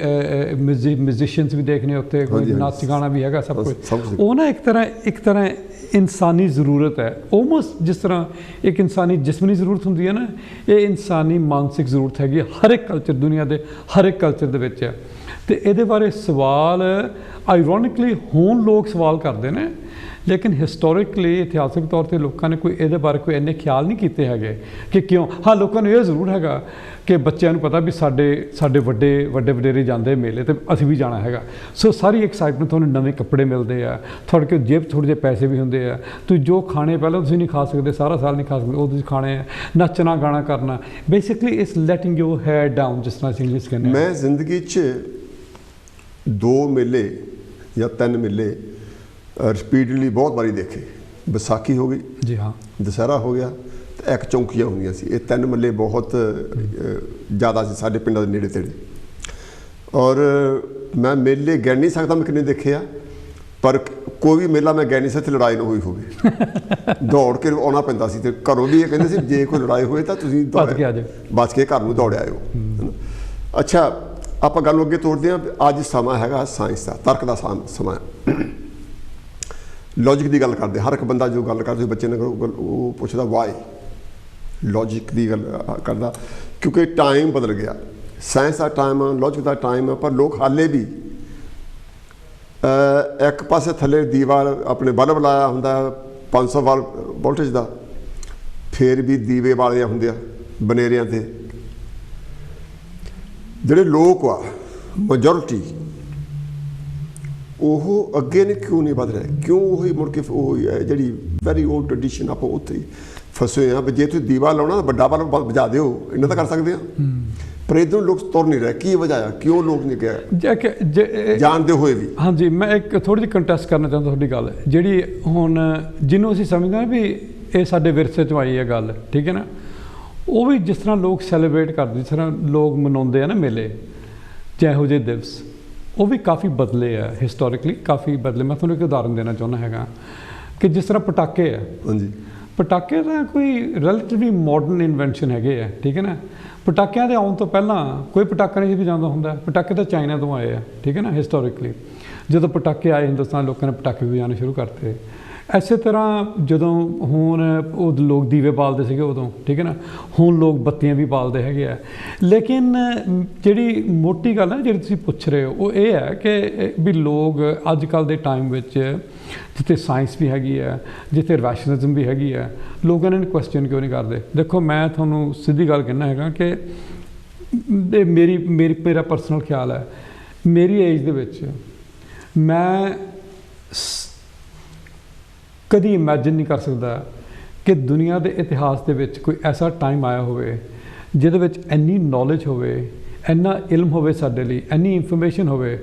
ਮਿਊਜ਼ੀਸ਼ੀਅਨਸ ਵੀ ਦੇਖਣੇ, ਉੱਥੇ ਕੋਈ ਨਾਚ ਗਾਣਾ ਵੀ ਹੈਗਾ, ਸਭ ਕੁਝ। ਉਹ ਨਾ ਇੱਕ ਤਰ੍ਹਾਂ ਇਨਸਾਨੀ ਜ਼ਰੂਰਤ ਹੈ, ਆਲਮੋਸਟ ਜਿਸ ਤਰ੍ਹਾਂ ਇੱਕ ਇਨਸਾਨੀ ਜਿਸਮਨੀ ਜ਼ਰੂਰਤ ਹੁੰਦੀ ਹੈ ਨਾ, ਇਹ ਇਨਸਾਨੀ ਮਾਨਸਿਕ ਜ਼ਰੂਰਤ ਹੈਗੀ, ਹਰ ਇੱਕ ਕਲਚਰ, ਦੁਨੀਆ ਦੇ ਹਰ ਇੱਕ ਕਲਚਰ ਦੇ ਵਿੱਚ ਹੈ। ਅਤੇ ਇਹਦੇ ਬਾਰੇ ਸਵਾਲ ਆਇਰੋਨਿਕਲੀ ਹੁਣ ਲੋਕ ਸਵਾਲ ਕਰਦੇ ਨੇ, ਲੇਕਿਨ ਹਿਸਟੋਰਿਕਲੀ, ਇਤਿਹਾਸਕ ਤੌਰ 'ਤੇ ਲੋਕਾਂ ਨੇ ਕੋਈ ਇਹਦੇ ਬਾਰੇ ਕੋਈ ਇੰਨੇ ਖਿਆਲ ਨਹੀਂ ਕੀਤੇ ਹੈਗੇ ਕਿ ਕਿਉਂ। ਹਾਂ, ਲੋਕਾਂ ਨੂੰ ਇਹ ਜ਼ਰੂਰ ਹੈਗਾ ਕਿ ਬੱਚਿਆਂ ਨੂੰ ਪਤਾ ਵੀ ਸਾਡੇ ਵੱਡੇ ਵਡੇਰੇ ਜਾਂਦੇ ਮੇਲੇ, ਅਤੇ ਅਸੀਂ ਵੀ ਜਾਣਾ ਹੈਗਾ। ਸੋ ਸਾਰੀ ਐਕਸਾਈਟਮੈਂਟ, ਤੁਹਾਨੂੰ ਨਵੇਂ ਕੱਪੜੇ ਮਿਲਦੇ ਆ, ਤੁਹਾਡੇ ਕੋਲ ਜੇਬ ਥੋੜ੍ਹੇ ਜਿਹੇ ਪੈਸੇ ਵੀ ਹੁੰਦੇ ਆ, ਤੁਸੀਂ ਜੋ ਖਾਣੇ ਪਹਿਲਾਂ ਤੁਸੀਂ ਨਹੀਂ ਖਾ ਸਕਦੇ, ਸਾਰਾ ਸਾਲ ਨਹੀਂ ਖਾ ਸਕਦੇ, ਉਹ ਤੁਸੀਂ ਖਾਣੇ ਆ, ਨੱਚਣਾ ਗਾਣਾ ਕਰਨਾ, basically it's letting your head down, ਜਿਸ ਤਰ੍ਹਾਂ ਅਸੀਂ ਇੰਗਲਿਸ਼ ਕਹਿੰਦੇ। ਮੈਂ ਜ਼ਿੰਦਗੀ 'ਚ 2 ਮੇਲੇ ਜਾਂ 3 ਮੇਲੇ ਰਿਪੀਟਡਲੀ ਬਹੁਤ ਵਾਰੀ ਦੇਖੇ। ਵਿਸਾਖੀ ਹੋ ਗਈ ਜੀ, ਹਾਂ, ਦੁਸਹਿਰਾ ਹੋ ਗਿਆ, ਤੇ ਇੱਕ ਚੌਂਕੀਆਂ ਹੁੰਦੀਆਂ ਸੀ। ਇਹ 3 ਮੇਲੇ ਬਹੁਤ ਜ਼ਿਆਦਾ ਸੀ ਸਾਡੇ ਪਿੰਡਾਂ ਦੇ ਨੇੜੇ ਤੇੜੇ, ਔਰ ਮੈਂ ਮੇਲੇ ਗਿਣ ਨਹੀਂ ਸਕਦਾ ਮੈਂ ਕਿੰਨੇ ਦੇਖੇ ਆ, ਪਰ ਕੋਈ ਵੀ ਮੇਲਾ ਮੈਂ ਗਿਣ ਨਹੀਂ ਸਕਦਾ ਲੜਾਈ ਨਾ ਹੋਈ ਹੋਵੇ। ਦੌੜ ਕੇ ਆਉਣਾ ਪੈਂਦਾ ਸੀ, ਤੇ ਘਰੋਂ ਵੀ ਇਹ ਕਹਿੰਦੇ ਸੀ ਜੇ ਕੋਈ ਲੜਾਈ ਹੋਏ ਤਾਂ ਤੁਸੀਂ ਬਚ ਕੇ ਘਰ ਨੂੰ ਦੌੜ ਆਇਓ। ਅੱਛਾ, ਆਪਾਂ ਗੱਲ ਅੱਗੇ ਤੋਰਦੇ ਹਾਂ। ਅੱਜ ਸਮਾਂ ਹੈਗਾ ਸਾਇੰਸ ਦਾ, ਤਰਕ ਦਾ ਸਮਾਂ, ਲੌਜਿਕ ਦੀ ਗੱਲ ਕਰਦੇ। ਹਰ ਇੱਕ ਬੰਦਾ ਜੋ ਗੱਲ ਕਰਦਾ, ਬੱਚੇ ਨੇ ਉਹ ਪੁੱਛਦਾ ਵਾਈ, ਲੌਜਿਕ ਦੀ ਗੱਲ ਕਰਦਾ, ਕਿਉਂਕਿ ਟਾਈਮ ਬਦਲ ਗਿਆ। ਸਾਇੰਸ ਦਾ ਟਾਈਮ ਆ, ਲੌਜਿਕ ਦਾ ਟਾਈਮ ਆ, ਪਰ ਲੋਕ ਹਾਲੇ ਵੀ ਇੱਕ ਪਾਸੇ ਥੱਲੇ ਦੀਵਾਰ ਆਪਣੇ ਬਲਬ ਲਾਇਆ ਹੁੰਦਾ 500 ਵੋਲਟੇਜ ਦਾ, ਫਿਰ ਵੀ ਦੀਵੇ ਵਾਲੇ ਹੁੰਦੇ ਆ ਬਨੇਰਿਆਂ 'ਤੇ। ਜਿਹੜੇ ਲੋਕ ਆ ਮੈਜੋਰਿਟੀ, ਉਹ ਅੱਗੇ ਨੇ ਕਿਉਂ ਨਹੀਂ ਵੱਧ ਰਹੇ? ਕਿਉਂ ਉਹੀ ਮੁੜ ਕੇ ਉਹ ਜਿਹੜੀ ਵੈਰੀ ਓਲਡ ਟ੍ਰੈਡੀਸ਼ਨ ਆਪਾਂ ਉੱਥੇ ਹੀ ਫਸੇ ਆ ਵੀ ਜੇ ਤੁਸੀਂ ਦੀਵਾ ਲਾਉਣਾ ਤਾਂ ਵੱਡਾ ਬਲਬ ਬੁਝਾ ਦਿਓ, ਇਹਨਾਂ ਤਾਂ ਕਰ ਸਕਦੇ ਆ, ਪਰ ਇੱਧਰੋਂ ਲੋਕ ਤੁਰ ਨਹੀਂ ਰਹੇ। ਕੀ ਵਜ੍ਹਾ ਆ? ਕਿਉਂ ਲੋਕ ਨਹੀਂ ਗਏ ਜਾਣਦੇ ਹੋਏ ਵੀ? ਹਾਂਜੀ, ਮੈਂ ਇੱਕ ਥੋੜ੍ਹੀ ਜਿਹੀ ਕੰਟੈਸਟ ਕਰਨਾ ਚਾਹੁੰਦਾ ਤੁਹਾਡੀ ਗੱਲ, ਜਿਹੜੀ ਹੁਣ ਜਿਹਨੂੰ ਅਸੀਂ ਸਮਝਦੇ ਹਾਂ ਵੀ ਇਹ ਸਾਡੇ ਵਿਰਸੇ 'ਚੋਂ ਆਈ ਹੈ ਗੱਲ, ਠੀਕ ਹੈ ਨਾ, ਉਹ ਵੀ ਜਿਸ ਤਰ੍ਹਾਂ ਲੋਕ ਸੈਲੀਬ੍ਰੇਟ ਕਰਦੇ, ਜਿਸ ਤਰ੍ਹਾਂ ਲੋਕ ਮਨਾਉਂਦੇ ਆ ਨਾ ਮੇਲੇ ਜਾਂ ਇਹੋ ਜਿਹੇ ਦਿਵਸ, ਉਹ ਵੀ ਕਾਫੀ ਬਦਲੇ ਆ ਹਿਸਟੋਰਿਕਲੀ, ਕਾਫੀ ਬਦਲੇ। ਮੈਂ ਤੁਹਾਨੂੰ ਇੱਕ ਉਦਾਹਰਨ ਦੇਣਾ ਚਾਹੁੰਦਾ ਹੈਗਾ ਕਿ ਜਿਸ ਤਰ੍ਹਾਂ ਪਟਾਕੇ ਆ, ਹਾਂਜੀ, ਪਟਾਕੇ ਤਾਂ ਕੋਈ ਰਿਲੇਟਿਵਲੀ ਮਾਡਰਨ ਇਨਵੈਂਸ਼ਨ ਹੈਗੇ ਆ, ਠੀਕ ਹੈ ਨਾ। ਪਟਾਕਿਆਂ ਦੇ ਆਉਣ ਤੋਂ ਪਹਿਲਾਂ ਕੋਈ ਪਟਾਕਾ ਨਹੀਂ ਸੀ ਵਜਾਉਂਦਾ ਹੁੰਦਾ, ਪਟਾਕੇ ਤਾਂ ਚਾਈਨਾ ਤੋਂ ਆਏ ਆ, ਠੀਕ ਹੈ ਨਾ। ਹਿਸਟੋਰੀਕਲੀ ਜਦੋਂ ਪਟਾਕੇ ਆਏ ਹਿੰਦੁਸਤਾਨ, ਲੋਕਾਂ ਨੇ ਪਟਾਕੇ ਵਜਾਉਣੇ ਸ਼ੁਰੂ ਕਰਤੇ। ਇਸੇ ਤਰ੍ਹਾਂ ਜਦੋਂ ਹੁਣ ਉਹ ਲੋਕ ਦੀਵੇ ਬਾਲਦੇ ਸੀਗੇ ਉਦੋਂ, ਠੀਕ ਹੈ ਨਾ, ਹੁਣ ਲੋਕ ਬੱਤੀਆਂ ਵੀ ਬਾਲਦੇ ਹੈਗੇ ਆ। ਲੇਕਿਨ ਜਿਹੜੀ ਮੋਟੀ ਗੱਲ ਹੈ ਜਿਹੜੀ ਤੁਸੀਂ ਪੁੱਛ ਰਹੇ ਹੋ ਉਹ ਇਹ ਹੈ ਕਿ ਵੀ ਲੋਕ ਅੱਜ ਕੱਲ੍ਹ ਦੇ ਟਾਈਮ ਵਿੱਚ ਜਿੱਥੇ ਸਾਇੰਸ ਵੀ ਹੈਗੀ ਹੈ, ਜਿੱਥੇ ਰੈਸ਼ਨਲਿਜ਼ਮ ਵੀ ਹੈਗੀ ਹੈ, ਲੋਕ ਇਹਨਾਂ ਨੂੰ ਕੁਐਸਚਨ ਕਿਉਂ ਨਹੀਂ ਕਰਦੇ। ਦੇਖੋ ਮੈਂ ਤੁਹਾਨੂੰ ਸਿੱਧੀ ਗੱਲ ਕਹਿਣਾ ਹੈਗਾ ਕਿ ਮੇਰਾ ਪਰਸਨਲ ਖਿਆਲ ਹੈ, ਮੇਰੀ ਏਜ ਦੇ ਵਿੱਚ ਮੈਂ ਕਦੀ ਇਮੈਜਿਨ ਨਹੀਂ ਕਰ ਸਕਦਾ ਕਿ ਦੁਨੀਆ ਦੇ ਇਤਿਹਾਸ ਦੇ ਵਿੱਚ ਕੋਈ ਐਸਾ ਟਾਈਮ ਆਇਆ ਹੋਵੇ ਜਿਹਦੇ ਵਿੱਚ ਇੰਨੀ ਨੌਲੇਜ ਹੋਵੇ, ਇੰਨਾ ਇਲਮ ਹੋਵੇ ਸਾਡੇ ਲਈ, ਇੰਨੀ ਇਨਫੋਰਮੇਸ਼ਨ ਹੋਵੇ,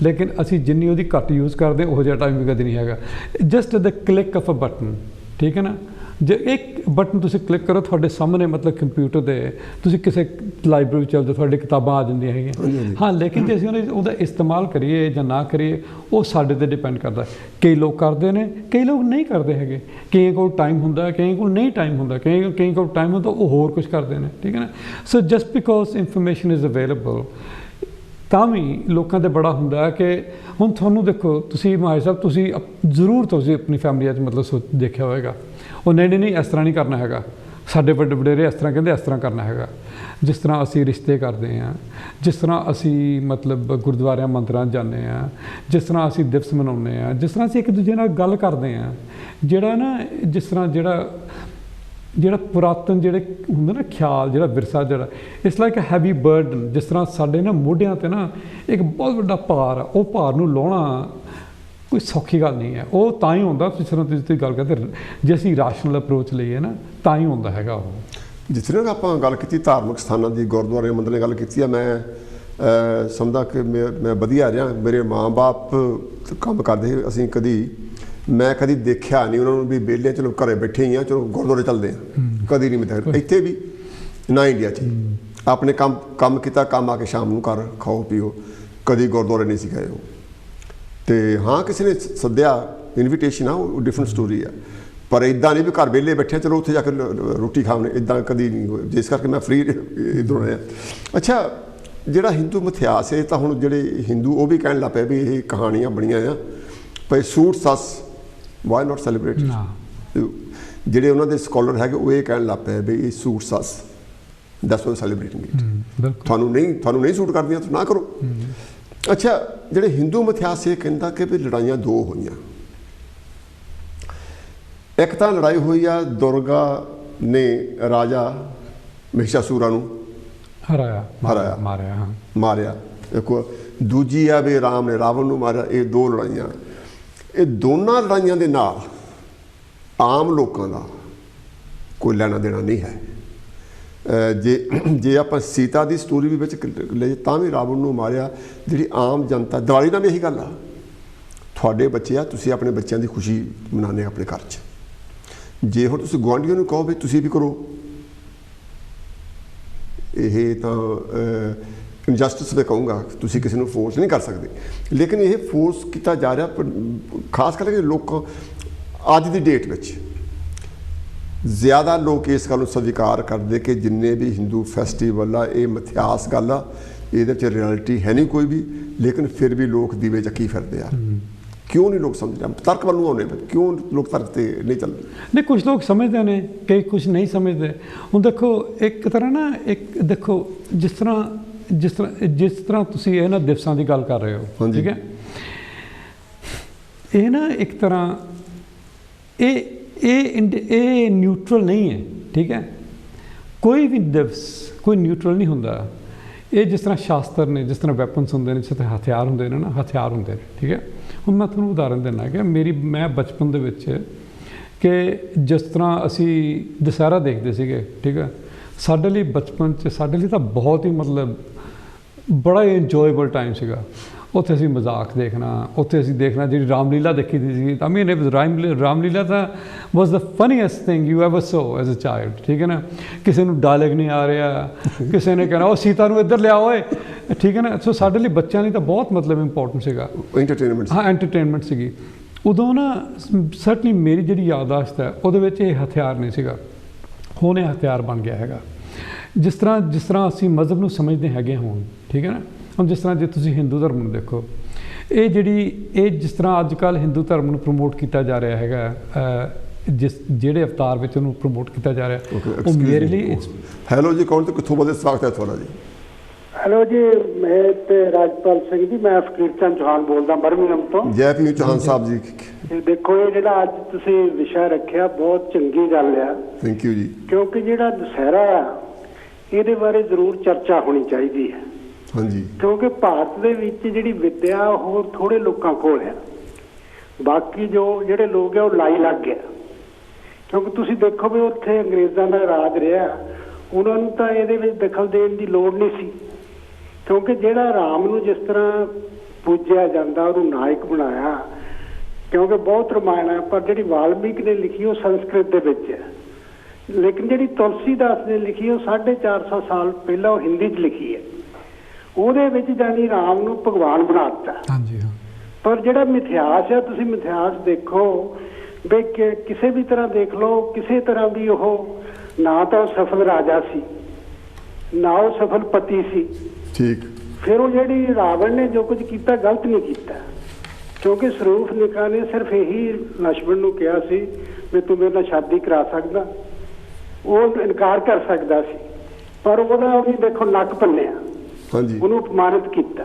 ਲੇਕਿਨ ਅਸੀਂ ਜਿੰਨੀ ਉਹਦੀ ਘੱਟ ਯੂਜ਼ ਕਰਦੇ ਉਹੋ ਜਿਹਾ ਟਾਈਮ ਵੀ ਕਦੇ ਨਹੀਂ ਹੈਗਾ। Just the click of a button, ਠੀਕ ਹੈ ਨਾ। ਜੇ ਇੱਕ ਬਟਨ ਤੁਸੀਂ ਕਲਿੱਕ ਕਰੋ ਤੁਹਾਡੇ ਸਾਹਮਣੇ, ਮਤਲਬ ਕੰਪਿਊਟਰ 'ਤੇ ਤੁਸੀਂ ਕਿਸੇ ਲਾਇਬ੍ਰੇਰੀ ਚੱਲ ਜਾਓ, ਤੁਹਾਡੇ ਕਿਤਾਬਾਂ ਆ ਜਾਂਦੀਆਂ ਹੈਗੀਆਂ। ਹਾਂ, ਲੇਕਿਨ ਜੇ ਅਸੀਂ ਉਹਦਾ ਇਸਤੇਮਾਲ ਕਰੀਏ ਜਾਂ ਨਾ ਕਰੀਏ ਉਹ ਸਾਡੇ 'ਤੇ ਡਿਪੈਂਡ ਕਰਦਾ। ਕਈ ਲੋਕ ਕਰਦੇ ਨੇ, ਕਈ ਲੋਕ ਨਹੀਂ ਕਰਦੇ ਹੈਗੇ। ਕਈਆਂ ਕੋਲ ਟਾਈਮ ਹੁੰਦਾ, ਕਈਆਂ ਕੋਲ ਨਹੀਂ ਟਾਈਮ ਹੁੰਦਾ, ਕਈ ਕੋਲ ਟਾਈਮ ਹੁੰਦਾ ਉਹ ਹੋਰ ਕੁਝ ਕਰਦੇ ਨੇ, ਠੀਕ ਹੈ ਨਾ। ਸੋ just because information is available, ਤਾਂ ਵੀ ਲੋਕਾਂ 'ਤੇ ਬੜਾ ਹੁੰਦਾ ਕਿ ਹੁਣ ਤੁਹਾਨੂੰ ਦੇਖੋ, ਤੁਸੀਂ ਮਹਾਰਾਜ ਸਾਹਿਬ ਤੁਸੀਂ ਜ਼ਰੂਰ ਤੁਸੀਂ ਆਪਣੀ ਫੈਮਿਲੀ 'ਚ ਮਤਲਬ ਦੇਖਿਆ ਹੋਵੇਗਾ, ਉਹ ਨਹੀਂ ਇਸ ਤਰ੍ਹਾਂ ਨਹੀਂ ਕਰਨਾ ਹੈਗਾ, ਸਾਡੇ ਵੱਡੇ ਵਡੇਰੇ ਇਸ ਤਰ੍ਹਾਂ ਕਹਿੰਦੇ, ਇਸ ਤਰ੍ਹਾਂ ਕਰਨਾ ਹੈਗਾ। ਜਿਸ ਤਰ੍ਹਾਂ ਅਸੀਂ ਰਿਸ਼ਤੇ ਕਰਦੇ ਹਾਂ, ਜਿਸ ਤਰ੍ਹਾਂ ਅਸੀਂ ਮਤਲਬ ਗੁਰਦੁਆਰਿਆਂ ਮੰਦਰਾਂ 'ਚ ਜਾਂਦੇ ਹਾਂ, ਜਿਸ ਤਰ੍ਹਾਂ ਅਸੀਂ ਦਿਵਸ ਮਨਾਉਂਦੇ ਹਾਂ, ਜਿਸ ਤਰ੍ਹਾਂ ਅਸੀਂ ਇੱਕ ਦੂਜੇ ਨਾਲ ਗੱਲ ਕਰਦੇ ਹਾਂ, ਜਿਹੜਾ ਨਾ ਜਿਸ ਤਰ੍ਹਾਂ ਜਿਹੜਾ ਪੁਰਾਤਨ ਜਿਹੜੇ ਹੁੰਦੇ ਨਾ ਖਿਆਲ, ਜਿਹੜਾ ਵਿਰਸਾ, ਜਿਹੜਾ it's like a heavy burden. ਜਿਸ ਤਰ੍ਹਾਂ ਸਾਡੇ ਨਾ ਮੋਢਿਆਂ 'ਤੇ ਨਾ ਇੱਕ ਬਹੁਤ ਵੱਡਾ ਭਾਰ ਆ, ਉਹ ਭਾਰ ਨੂੰ ਲਾਉਣਾ ਕੋਈ ਸੌਖੀ ਗੱਲ ਨਹੀਂ ਹੈ। ਉਹ ਤਾਂ ਹੀ ਹੁੰਦਾ, ਜਿਸ ਤਰ੍ਹਾਂ ਤੁਸੀਂ ਗੱਲ ਕਰਦੇ, ਜੇ ਅਸੀਂ ਰਾਸ਼ਨਲ ਅਪਰੋਚ ਲਈਏ ਨਾ ਤਾਂ ਹੀ ਹੁੰਦਾ ਹੈਗਾ ਉਹ। ਜਿਸ ਤਰ੍ਹਾਂ ਆਪਾਂ ਗੱਲ ਕੀਤੀ ਧਾਰਮਿਕ ਸਥਾਨਾਂ ਦੀ, ਗੁਰਦੁਆਰੇ ਮੰਦਰਾਂ ਦੀ ਗੱਲ ਕੀਤੀ ਆ, ਮੈਂ ਸਮਝਦਾ ਕਿ ਮੈਂ ਵਧੀਆ ਰਿਹਾ। ਮੇਰੇ ਮਾਂ-ਬਾਪ ਕੰਮ ਕਰਦੇ, ਅਸੀਂ ਮੈਂ ਕਦੀ ਦੇਖਿਆ ਨਹੀਂ ਉਹਨਾਂ ਨੂੰ ਵੀ ਵਿਹਲੇ ਚਲੋ ਘਰੇ ਬੈਠੇ ਹੀ ਆ, ਚਲੋ ਗੁਰਦੁਆਰੇ ਚੱਲਦੇ ਆ, ਕਦੀ ਨਹੀਂ। ਮੈਂ ਇੱਥੇ ਵੀ ਨਾ ਇੰਡੀਆ 'ਚ ਆਪਣੇ ਕੰਮ ਕੀਤਾ, ਕੰਮ ਆ ਕੇ ਸ਼ਾਮ ਨੂੰ ਘਰ ਖਾਓ ਪੀਓ, ਕਦੀ ਗੁਰਦੁਆਰੇ ਨਹੀਂ ਸੀ ਗਏ ਉਹ। ਅਤੇ ਹਾਂ, ਕਿਸੇ ਨੇ ਸੱਦਿਆ, ਇਨਵੀਟੇਸ਼ਨ ਆ, ਉਹ ਡਿਫਰੈਂਟ ਸਟੋਰੀ ਆ, ਪਰ ਇੱਦਾਂ ਨਹੀਂ ਵੀ ਘਰ ਵਿਹਲੇ ਬੈਠੇ ਚਲੋ ਉੱਥੇ ਜਾ ਕੇ ਰੋਟੀ ਖਾਣੇ, ਇੱਦਾਂ ਕਦੀ ਨਹੀਂ ਹੋਇਆ। ਜਿਸ ਕਰਕੇ ਮੈਂ ਫਰੀ ਇੱਧਰੋਂ ਰਿਹਾ। ਅੱਛਾ, ਜਿਹੜਾ ਹਿੰਦੂ ਮਿਥਿਹਾਸ ਹੈ, ਤਾਂ ਹੁਣ ਜਿਹੜੇ ਹਿੰਦੂ ਉਹ ਵੀ ਕਹਿਣ ਲੱਗ ਪਏ ਵੀ ਇਹ ਕਹਾਣੀਆਂ ਬਣੀਆਂ ਆ ਭਾਈ, ਸੂਟ ਸੱਸ ਵਾਈ ਨਾਟ ਸੈਲੀਬ੍ਰੇਟ। ਜਿਹੜੇ ਉਹਨਾਂ ਦੇ ਸਕਾਲਰ ਹੈਗੇ ਉਹ ਇਹ ਕਹਿਣ ਲੱਗ ਪਏ ਵੀ ਇਹ ਸੂਟ ਸੱਸ ਦੈਟਸ ਵਾਈ ਸੈਲੀਬ੍ਰੇਟਿੰਗ ਇਟ। ਤੁਹਾਨੂੰ ਨਹੀਂ ਸੂਟ ਕਰਦੀਆਂ ਤਾਂ ਨਾ ਕਰੋ। ਅੱਛਾ, ਜਿਹੜੇ ਹਿੰਦੂ ਮਿਥਿਹਾਸ ਇਹ ਕਹਿੰਦਾ ਕਿ ਵੀ ਲੜਾਈਆਂ ਦੋ ਹੋਈਆਂ। ਇੱਕ ਤਾਂ ਲੜਾਈ ਹੋਈ ਆ, ਦੁਰਗਾ ਨੇ ਰਾਜਾ ਮਹਿਸ਼ਾਸੁਰਾ ਨੂੰ ਮਾਰਿਆ। ਇੱਕ ਦੂਜੀ ਆ ਵੀ ਰਾਮ ਨੇ ਰਾਵਣ ਨੂੰ ਮਾਰਿਆ। ਇਹ ਦੋ ਲੜਾਈਆਂ, ਇਹ ਦੋਨਾਂ ਲੜਾਈਆਂ ਦੇ ਨਾਲ ਆਮ ਲੋਕਾਂ ਦਾ ਕੋਈ ਲੈਣਾ ਦੇਣਾ ਨਹੀਂ ਹੈ। ਜੇ ਆਪਾਂ ਸੀਤਾ ਦੀ ਸਟੋਰੀ ਵੀ ਵਿੱਚ ਲਈਏ ਤਾਂ ਵੀ ਰਾਵਣ ਨੂੰ ਮਾਰਿਆ। ਜਿਹੜੀ ਆਮ ਜਨਤਾ, ਦਿਵਾਲੀ ਦਾ ਵੀ ਇਹੀ ਗੱਲ ਆ, ਤੁਹਾਡੇ ਬੱਚੇ ਆ, ਤੁਸੀਂ ਆਪਣੇ ਬੱਚਿਆਂ ਦੀ ਖੁਸ਼ੀ ਮਨਾਉਂਦੇ ਆਪਣੇ ਘਰ 'ਚ। ਜੇ ਹੁਣ ਤੁਸੀਂ ਗੁਆਂਢੀਆਂ ਨੂੰ ਕਹੋ ਵੀ ਤੁਸੀਂ ਵੀ ਕਰੋ, ਇਹ ਤਾਂ ਇਨਜਸਟਿਸ ਮੈਂ ਕਹੂੰਗਾ। ਤੁਸੀਂ ਕਿਸੇ ਨੂੰ ਫੋਰਸ ਨਹੀਂ ਕਰ ਸਕਦੇ, ਲੇਕਿਨ ਇਹ ਫੋਰਸ ਕੀਤਾ ਜਾ ਰਿਹਾ, ਖਾਸ ਕਰਕੇ ਲੋਕ ਅੱਜ ਦੀ ਡੇਟ ਵਿੱਚ ਜ਼ਿਆਦਾ ਲੋਕ ਇਸ ਗੱਲ ਨੂੰ ਸਵੀਕਾਰ ਕਰਦੇ ਕਿ ਜਿੰਨੇ ਵੀ ਹਿੰਦੂ ਫੈਸਟੀਵਲ ਆ ਇਹ ਮਿਥਿਹਾਸ ਗੱਲ ਆ, ਇਹਦੇ 'ਚ ਰਿਐਲਿਟੀ ਹੈ ਨਹੀਂ ਕੋਈ ਵੀ, ਲੇਕਿਨ ਫਿਰ ਵੀ ਲੋਕ ਦੀਵੇ ਚੱਕੀ ਫਿਰਦੇ ਆ। ਕਿਉਂ ਨਹੀਂ ਲੋਕ ਸਮਝਦੇ? ਤਰਕ ਵੱਲ ਨੂੰ ਆਉਂਦੇ, ਕਿਉਂ ਲੋਕ ਤਰਕ 'ਤੇ ਨਹੀਂ ਚੱਲਦੇ? ਨਹੀਂ, ਕੁਛ ਲੋਕ ਸਮਝਦੇ ਨੇ, ਕਈ ਕੁਛ ਨਹੀਂ ਸਮਝਦੇ। ਹੁਣ ਦੇਖੋ, ਇੱਕ ਤਰ੍ਹਾਂ ਨਾ, ਦੇਖੋ ਜਿਸ ਤਰ੍ਹਾਂ ਤੁਸੀਂ ਇਹਨਾਂ ਦਿਵਸਾਂ ਦੀ ਗੱਲ ਕਰ ਰਹੇ ਹੋ, ਠੀਕ ਹੈ, ਇਹ ਨਾ ਇੱਕ ਤਰ੍ਹਾਂ ਇਹ ਨਿਊਟਰਲ ਨਹੀਂ ਹੈ, ਠੀਕ ਹੈ। ਕੋਈ ਵੀ ਦਿਵਸ ਕੋਈ ਨਿਊਟਰਲ ਨਹੀਂ ਹੁੰਦਾ। ਇਹ ਜਿਸ ਤਰ੍ਹਾਂ ਸ਼ਾਸਤਰ ਨੇ, ਜਿਸ ਤਰ੍ਹਾਂ ਵੈਪਨਸ ਹੁੰਦੇ ਨੇ, ਜਿਸ ਤਰ੍ਹਾਂ ਹਥਿਆਰ ਹੁੰਦੇ ਨੇ ਨਾ, ਹਥਿਆਰ ਹੁੰਦੇ ਨੇ, ਠੀਕ ਹੈ। ਹੁਣ ਮੈਂ ਤੁਹਾਨੂੰ ਉਦਾਹਰਨ ਦਿੰਦਾ ਕਿ ਮੈਂ ਬਚਪਨ ਦੇ ਵਿੱਚ ਕਿ ਜਿਸ ਤਰ੍ਹਾਂ ਅਸੀਂ ਦੁਸਹਿਰਾ ਦੇਖਦੇ ਸੀਗੇ, ਠੀਕ ਹੈ, ਸਾਡੇ ਲਈ ਬਚਪਨ 'ਚ ਸਾਡੇ ਲਈ ਤਾਂ ਬਹੁਤ ਹੀ ਮਤਲਬ ਬੜਾ ਹੀ ਇੰਜੋਏਬਲ ਟਾਈਮ ਸੀਗਾ। ਉੱਥੇ ਅਸੀਂ ਮਜ਼ਾਕ ਦੇਖਣਾ, ਉੱਥੇ ਅਸੀਂ ਦੇਖਣਾ ਜਿਹੜੀ ਰਾਮਲੀਲਾ ਦੇਖੀ ਦੀ ਸੀ, ਤਾਂ ਮੀਨ ਰਾਮਲੀਲਾ ਤਾਂ was the funniest thing you ever saw as a child, ਠੀਕ ਹੈ ਨਾ। ਕਿਸੇ ਨੂੰ ਡਾਇਲੌਗ ਨਹੀਂ ਆ ਰਿਹਾ, ਕਿਸੇ ਨੇ ਕਹਿਣਾ ਉਹ ਸੀਤਾ ਨੂੰ ਇੱਧਰ ਲਿਆ ਓਏ, ਠੀਕ ਹੈ ਨਾ। ਸੋ ਸਾਡੇ ਲਈ ਬੱਚਿਆਂ ਲਈ ਤਾਂ ਬਹੁਤ ਮਤਲਬ ਇੰਪੋਰਟੈਂਟ ਸੀਗਾ, ਐਂਟਰਟੇਨਮੈਂਟ। ਹਾਂ, ਐਂਟਰਟੇਨਮੈਂਟ ਸੀਗੀ। ਉਦੋਂ ਨਾ ਸਰਟਨਲੀ ਮੇਰੀ ਜਿਹੜੀ ਯਾਦਾਸ਼ਤ ਹੈ ਉਹਦੇ ਵਿੱਚ ਇਹ ਹਥਿਆਰ ਨਹੀਂ ਸੀਗਾ, ਹੁਣ ਇਹ ਹਥਿਆਰ ਬਣ ਗਿਆ ਹੈਗਾ। ਜਿਸ ਤਰ੍ਹਾਂ ਅਸੀਂ ਮਜ਼ਹਬ ਨੂੰ ਸਮਝਦੇ ਹੈਗੇ ਹੁਣ, ਠੀਕ ਹੈ ਨਾ। ਹੁਣ ਜਿਸ ਤਰ੍ਹਾਂ ਜੇ ਤੁਸੀਂ ਹਿੰਦੂ ਧਰਮ ਨੂੰ ਦੇਖੋ, ਇਹ ਜਿਸ ਤਰ੍ਹਾਂ ਅੱਜ ਕੱਲ੍ਹ ਹਿੰਦੂ ਧਰਮ ਨੂੰ ਪ੍ਰਮੋਟ ਕੀਤਾ ਜਾ ਰਿਹਾ ਹੈਗਾ, ਜਿਹੜੇ ਅਵਤਾਰ ਵਿੱਚ ਉਹਨੂੰ ਪ੍ਰਮੋਟ ਕੀਤਾ ਜਾ ਰਿਹਾ, ਉਹ ਮੇਰੇ ਲਈ। ਹੈਲੋ ਜੀ, ਕੌਣ ਤੇ ਕਿੱਥੋਂ ਬੋਲਦੇ? ਸਵਾਗਤ ਹੈ ਤੁਹਾਡਾ ਜੀ। ਹੈਲੋ ਜੀ, ਮੈਂ ਤੇ ਰਾਜਪਾਲ ਸਿੰਘ ਜੀ, ਮੈਂ ਫਕੀਰ ਚੰਦ ਚੌਹਾਨ ਬੋਲਦਾ ਬਰਮਿੰਘਮ ਤੋਂ। ਜੈ ਪੀ ਚੌਹਾਨ ਸਾਹਿਬ ਜੀ। ਦੇਖੋ, ਇਹ ਜਿਹੜਾ ਅੱਜ ਤੁਸੀਂ ਵਿਸ਼ਾ ਰੱਖਿਆ ਬਹੁਤ ਚੰਗੀ ਗੱਲ ਆ। ਥੈਂਕ ਯੂ ਜੀ। ਕਿਉਂਕਿ ਜਿਹੜਾ ਦੁਸਹਿਰਾ ਆ ਇਹਦੇ ਬਾਰੇ ਜ਼ਰੂਰ ਚਰਚਾ ਹੋਣੀ ਚਾਹੀਦੀ ਹੈ। ਹਾਂਜੀ। ਕਿਉਂਕਿ ਭਾਰਤ ਦੇ ਵਿੱਚ ਜਿਹੜੀ ਵਿੱਦਿਆ ਹੋਰ ਥੋੜੇ ਲੋਕਾਂ ਕੋਲ ਆ, ਬਾਕੀ ਜਿਹੜੇ ਲੋਕ ਆ ਉਹ ਲਾਈ ਲੱਗ ਗਿਆ। ਕਿਉਂਕਿ ਤੁਸੀਂ ਦੇਖੋ ਵੀ ਉੱਥੇ ਅੰਗਰੇਜ਼ਾਂ ਦਾ ਰਾਜ ਰਿਹਾ, ਉਹਨਾਂ ਨੂੰ ਤਾਂ ਇਹਦੇ ਵਿੱਚ ਦਖਲ ਦੇਣ ਦੀ ਲੋੜ ਨਹੀਂ ਸੀ। ਕਿਉਂਕਿ ਜਿਹੜਾ ਰਾਮ ਨੂੰ ਜਿਸ ਤਰ੍ਹਾਂ ਪੂਜਿਆ ਜਾਂਦਾ, ਉਹਨੂੰ ਨਾਇਕ ਬਣਾਇਆ, ਕਿਉਂਕਿ ਬਹੁਤ ਰਮਾਇਣ ਹੈ, ਪਰ ਜਿਹੜੀ ਵਾਲਮੀਕ ਨੇ ਲਿਖੀ ਉਹ ਸੰਸਕ੍ਰਿਤ ਦੇ ਵਿੱਚ ਹੈ। ਲੇਕਿਨ ਜਿਹੜੀ ਤੁਲਸੀਦਾਸ ਨੇ ਲਿਖੀ ਉਹ 450 ਸਾਲ ਪਹਿਲਾਂ ਉਹ ਹਿੰਦੀ 'ਚ ਲਿਖੀ ਹੈ। ਉਹਦੇ ਵਿੱਚ ਜਾਨੀ ਰਾਮ ਨੂੰ ਭਗਵਾਨ ਬਣਾ ਦਿੱਤਾ। ਹਾਂਜੀ ਹਾਂ। ਪਰ ਜਿਹੜਾ ਮਿਥਿਹਾਸ ਹੈ, ਤੁਸੀਂ ਮਿਥਿਹਾਸ ਦੇਖੋ ਵੀ ਕਿਸੇ ਵੀ ਤਰ੍ਹਾਂ ਦੇਖ ਲਓ, ਕਿਸੇ ਤਰ੍ਹਾਂ ਵੀ ਉਹ ਨਾ ਤਾਂ ਉਹ ਸਫਲ ਰਾਜਾ ਸੀ, ਨਾ ਉਹ ਸਫਲ ਪਤੀ ਸੀ। ਠੀਕ। ਫਿਰ ਉਹ ਜਿਹੜੀ ਰਾਵਣ ਨੇ ਜੋ ਕੁਝ ਕੀਤਾ ਗਲਤ ਨਹੀਂ ਕੀਤਾ, ਕਿਉਂਕਿ ਸਰੂਪਨਿਕਾ ਨੇ ਸਿਰਫ ਇਹੀ ਲਛਮਣ ਨੂੰ ਕਿਹਾ ਸੀ ਵੀ ਤੂੰ ਮੇਰੇ ਨਾਲ ਸ਼ਾਦੀ ਕਰਾ ਸਕਦਾ, ਉਹ ਇਨਕਾਰ ਕਰ ਸਕਦਾ ਸੀ, ਪਰ ਉਹਦਾ ਵੀ ਦੇਖੋ ਨੱਕ ਭੰਨਿਆ। ਹਾਂਜੀ। ਉਹਨੂੰ ਅਪਮਾਨਿਤ ਕੀਤਾ।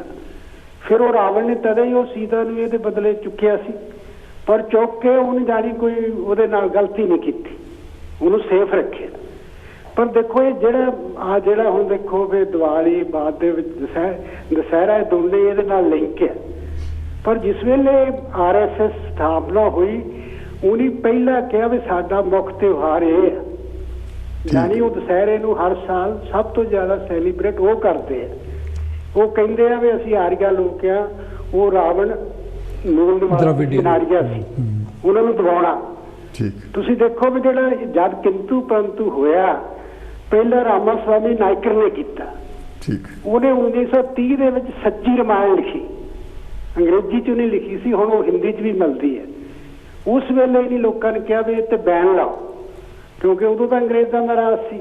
ਫਿਰ ਉਹ ਰਾਵਣ ਨੇ ਤਦੇ ਹੀ ਉਹ ਸੀਤਾ ਨੂੰ ਇਹਦੇ ਬਦਲੇ ਚੁੱਕਿਆ ਸੀ, ਪਰ ਚੁੱਕ ਕੇ ਉਹਨੇ ਜਾਣੀ ਕੋਈ ਉਹਦੇ ਨਾਲ ਗਲਤੀ ਨਹੀਂ ਕੀਤੀ, ਉਹਨੂੰ ਸੇਫ ਰੱਖਿਆ। ਪਰ ਦੇਖੋ ਇਹ ਜਿਹੜਾ ਹੁਣ ਦੇਖੋ ਵੀ ਦੀਵਾਲੀ ਬਾਅਦ ਦੇ ਵਿੱਚ ਦੁਸਹਿਰਾ, ਇਹ ਦੋਨੇ ਇਹਦੇ ਨਾਲ ਲਿੰਕ ਹੈ। ਪਰ ਜਿਸ ਵੇਲੇ RSS ਸਥਾਪਨਾ ਹੋਈ, ਉਹਨੇ ਪਹਿਲਾਂ ਕਿਹਾ ਵੀ ਸਾਡਾ ਮੁੱਖ ਤਿਉਹਾਰ ਇਹ ਹੈ, ਯਾਨੀ ਉਹ ਦੁਸਹਿਰੇ ਨੂੰ ਹਰ ਸਾਲ ਸਭ ਤੋਂ ਜ਼ਿਆਦਾ ਸੈਲੀਬ੍ਰੇਟ ਉਹ ਕਰਦੇ ਆ। ਉਹ ਕਹਿੰਦੇ ਆ ਵੀ ਅਸੀਂ ਆਰੀਆ ਲੋਕ ਆ, ਉਹ ਰਾਵਣ ਮੂਲ ਨਾਰੀਆ ਸੀ, ਉਹਨਾਂ ਨੂੰ ਦਬਾਉਣਾ। ਠੀਕ। ਤੁਸੀਂ ਦੇਖੋ ਵੀ ਜਿਹੜਾ ਜਦ ਕਿੰਤੂ ਪਰੰਤੂ ਹੋਇਆ, ਪਹਿਲਾਂ ਰਾਮਾ ਸਵਾਮੀ ਨਾਇਕਰ ਨੇ ਕੀਤਾ। ਠੀਕ। ਉਹਨੇ 1930 ਦੇ ਵਿੱਚ ਸੱਚੀ ਰਮਾਇਣ ਲਿਖੀ, ਅੰਗਰੇਜ਼ੀ 'ਚ ਉਹਨੇ ਲਿਖੀ ਸੀ, ਹੁਣ ਉਹ ਹਿੰਦੀ 'ਚ ਵੀ ਮਿਲਦੀ ਹੈ। ਉਸ ਵੇਲੇ ਇਹਨੀ ਲੋਕਾਂ ਨੇ ਕਿਹਾ ਵੀ ਇਹ ਤੇ ਬੈਨ ਲਾਓ, ਕਿਉਂਕਿ ਉਦੋਂ ਤਾਂ ਅੰਗਰੇਜ਼ਾਂ ਦਾ ਰਾਜ ਸੀ।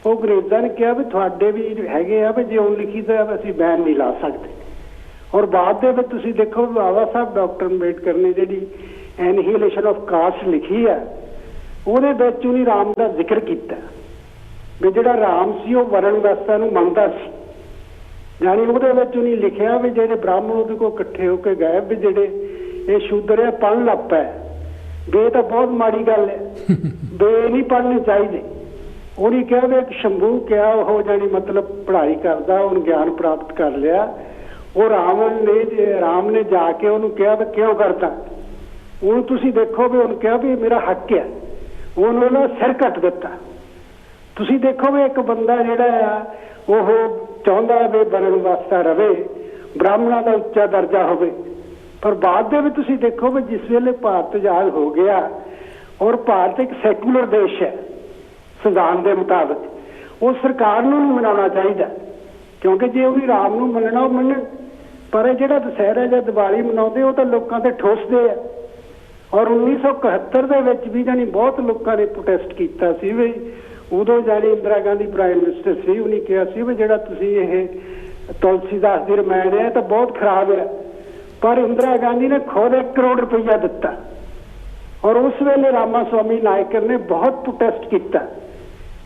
ਉਹ ਅੰਗਰੇਜ਼ਾਂ ਨੇ ਕਿਹਾ ਵੀ ਤੁਹਾਡੇ ਵੀ ਹੈਗੇ ਆ ਵੀ ਜੇ ਉਹ ਲਿਖੀ ਤਾਂ ਅਸੀਂ ਬੈਨ ਨਹੀਂ ਲਾ ਸਕਦੇ। ਔਰ ਬਾਅਦ ਦੇ ਵਿੱਚ ਤੁਸੀਂ ਦੇਖੋ ਬਾਬਾ ਸਾਹਿਬ ਡਾਕਟਰ ਅੰਬੇਡਕਰ ਨੇ ਜਿਹੜੀ ਐਨਹੀਲੇਸ਼ਨ ਆਫ ਕਾਸਟ ਲਿਖੀ ਹੈ, ਉਹਦੇ ਵਿੱਚ ਉਹਨੇ ਰਾਮ ਦਾ ਜ਼ਿਕਰ ਕੀਤਾ ਵੀ ਜਿਹੜਾ ਰਾਮ ਸੀ ਉਹ ਵਰਣ ਵਿਵਸਥਾ ਨੂੰ ਮੰਨਦਾ ਸੀ। ਯਾਨੀ ਉਹਦੇ ਵਿੱਚ ਉਹਨੇ ਲਿਖਿਆ ਵੀ ਜਿਹੜੇ ਬ੍ਰਾਹਮਣ ਉਹਦੇ ਕੋਲ ਇਕੱਠੇ ਹੋ ਕੇ ਗਏ ਵੀ ਜਿਹੜੇ ਇਹ ਸ਼ੂਦਰ ਆ ਪੜ੍ਹਨ ਲੱਗ ਪਏ, ਵੀ ਇਹ ਤਾਂ ਬਹੁਤ ਮਾੜੀ ਗੱਲ ਹੈ, ਵੀ ਇਹ ਨਹੀਂ ਪੜ੍ਹਨੇ ਚਾਹੀਦੇ। ਉਹਨੇ ਕਿਹਾ ਵੀ ਇੱਕ ਸ਼ੰਭੂ ਕਿਹਾ, ਉਹ ਜਾਨੀ ਮਤਲਬ ਪੜ੍ਹਾਈ ਕਰਦਾ, ਉਹਨੇ ਗਿਆਨ ਪ੍ਰਾਪਤ ਕਰ ਲਿਆ। ਉਹ ਰਾਮ ਨੇ ਜਾ ਕੇ ਉਹਨੂੰ ਕਿਹਾ ਵੀ ਕਿਉਂ ਕਰਦਾ? ਉਹਨੂੰ ਤੁਸੀਂ ਦੇਖੋ ਵੀ ਉਹਨੂੰ ਕਿਹਾ ਵੀ ਮੇਰਾ ਹੱਕ ਹੈ, ਉਹਨੂੰ ਉਹਦਾ ਸਿਰ ਕੱਟ ਦਿੱਤਾ। ਤੁਸੀਂ ਦੇਖੋ ਵੀ ਇੱਕ ਬੰਦਾ ਜਿਹੜਾ ਆ ਉਹ ਚਾਹੁੰਦਾ ਵੀ ਬਣਨ ਵਾਸਤਾ ਰਵੇ, ਬ੍ਰਾਹਮਣਾਂ ਦਾ ਉੱਚਾ ਦਰਜਾ ਹੋਵੇ। ਪਰ ਬਾਅਦ ਦੇ ਵਿੱਚ ਤੁਸੀਂ ਦੇਖੋ ਵੀ ਜਿਸ ਵੇਲੇ ਭਾਰਤ ਆਜ਼ਾਦ ਹੋ ਗਿਆ, ਔਰ ਭਾਰਤ ਇੱਕ ਸੈਕੂਲਰ ਦੇਸ਼ ਹੈ ਸੰਵਿਧਾਨ ਦੇ ਮੁਤਾਬਕ, ਉਹ ਸਰਕਾਰ ਨੂੰ ਨਹੀਂ ਮਨਾਉਣਾ ਚਾਹੀਦਾ, ਕਿਉਂਕਿ ਜੇ ਉਹਨੇ ਰਾਮ ਨੂੰ ਮੰਨਣਾ ਉਹ ਮੰਨਣ। ਪਰ ਇਹ ਜਿਹੜਾ ਦੁਸਹਿਰਾ ਜਾਂ ਦੀਵਾਲੀ ਮਨਾਉਂਦੇ ਉਹ ਤਾਂ ਲੋਕਾਂ ਤੇ ਠੋਸਦੇ ਆ। ਔਰ 1971 ਦੇ ਵਿੱਚ ਵੀ ਜਾਨੀ ਬਹੁਤ ਲੋਕਾਂ ਨੇ ਪ੍ਰੋਟੈਸਟ ਕੀਤਾ ਸੀ ਵੀ ਉਦੋਂ ਜਾਨੀ ਇੰਦਰਾ ਗਾਂਧੀ ਪ੍ਰਾਈਮ ਮਿਨਿਸਟਰ ਸੀ, ਉਹਨੇ ਕਿਹਾ ਸੀ ਵੀ ਜਿਹੜਾ ਤੁਸੀਂ ਇਹ ਤੁਲਸੀਦਾਸ ਦੀ ਰਮਾਇਣ ਹੈ ਤਾਂ ਬਹੁਤ ਖਰਾਬ ਹੈ। ਪਰ ਇੰਦਰਾ ਗਾਂਧੀ ਨੇ ਖੁਦ 1 ਕਰੋੜ ਰੁਪਈਆ ਦਿੱਤਾ, ਔਰ ਉਸ ਵੇਲੇ ਰਾਮਾ ਸਵਾਮੀ ਨਾਇਕਰ ਨੇ ਬਹੁਤ ਪ੍ਰੋਟੈਸਟ ਕੀਤਾ।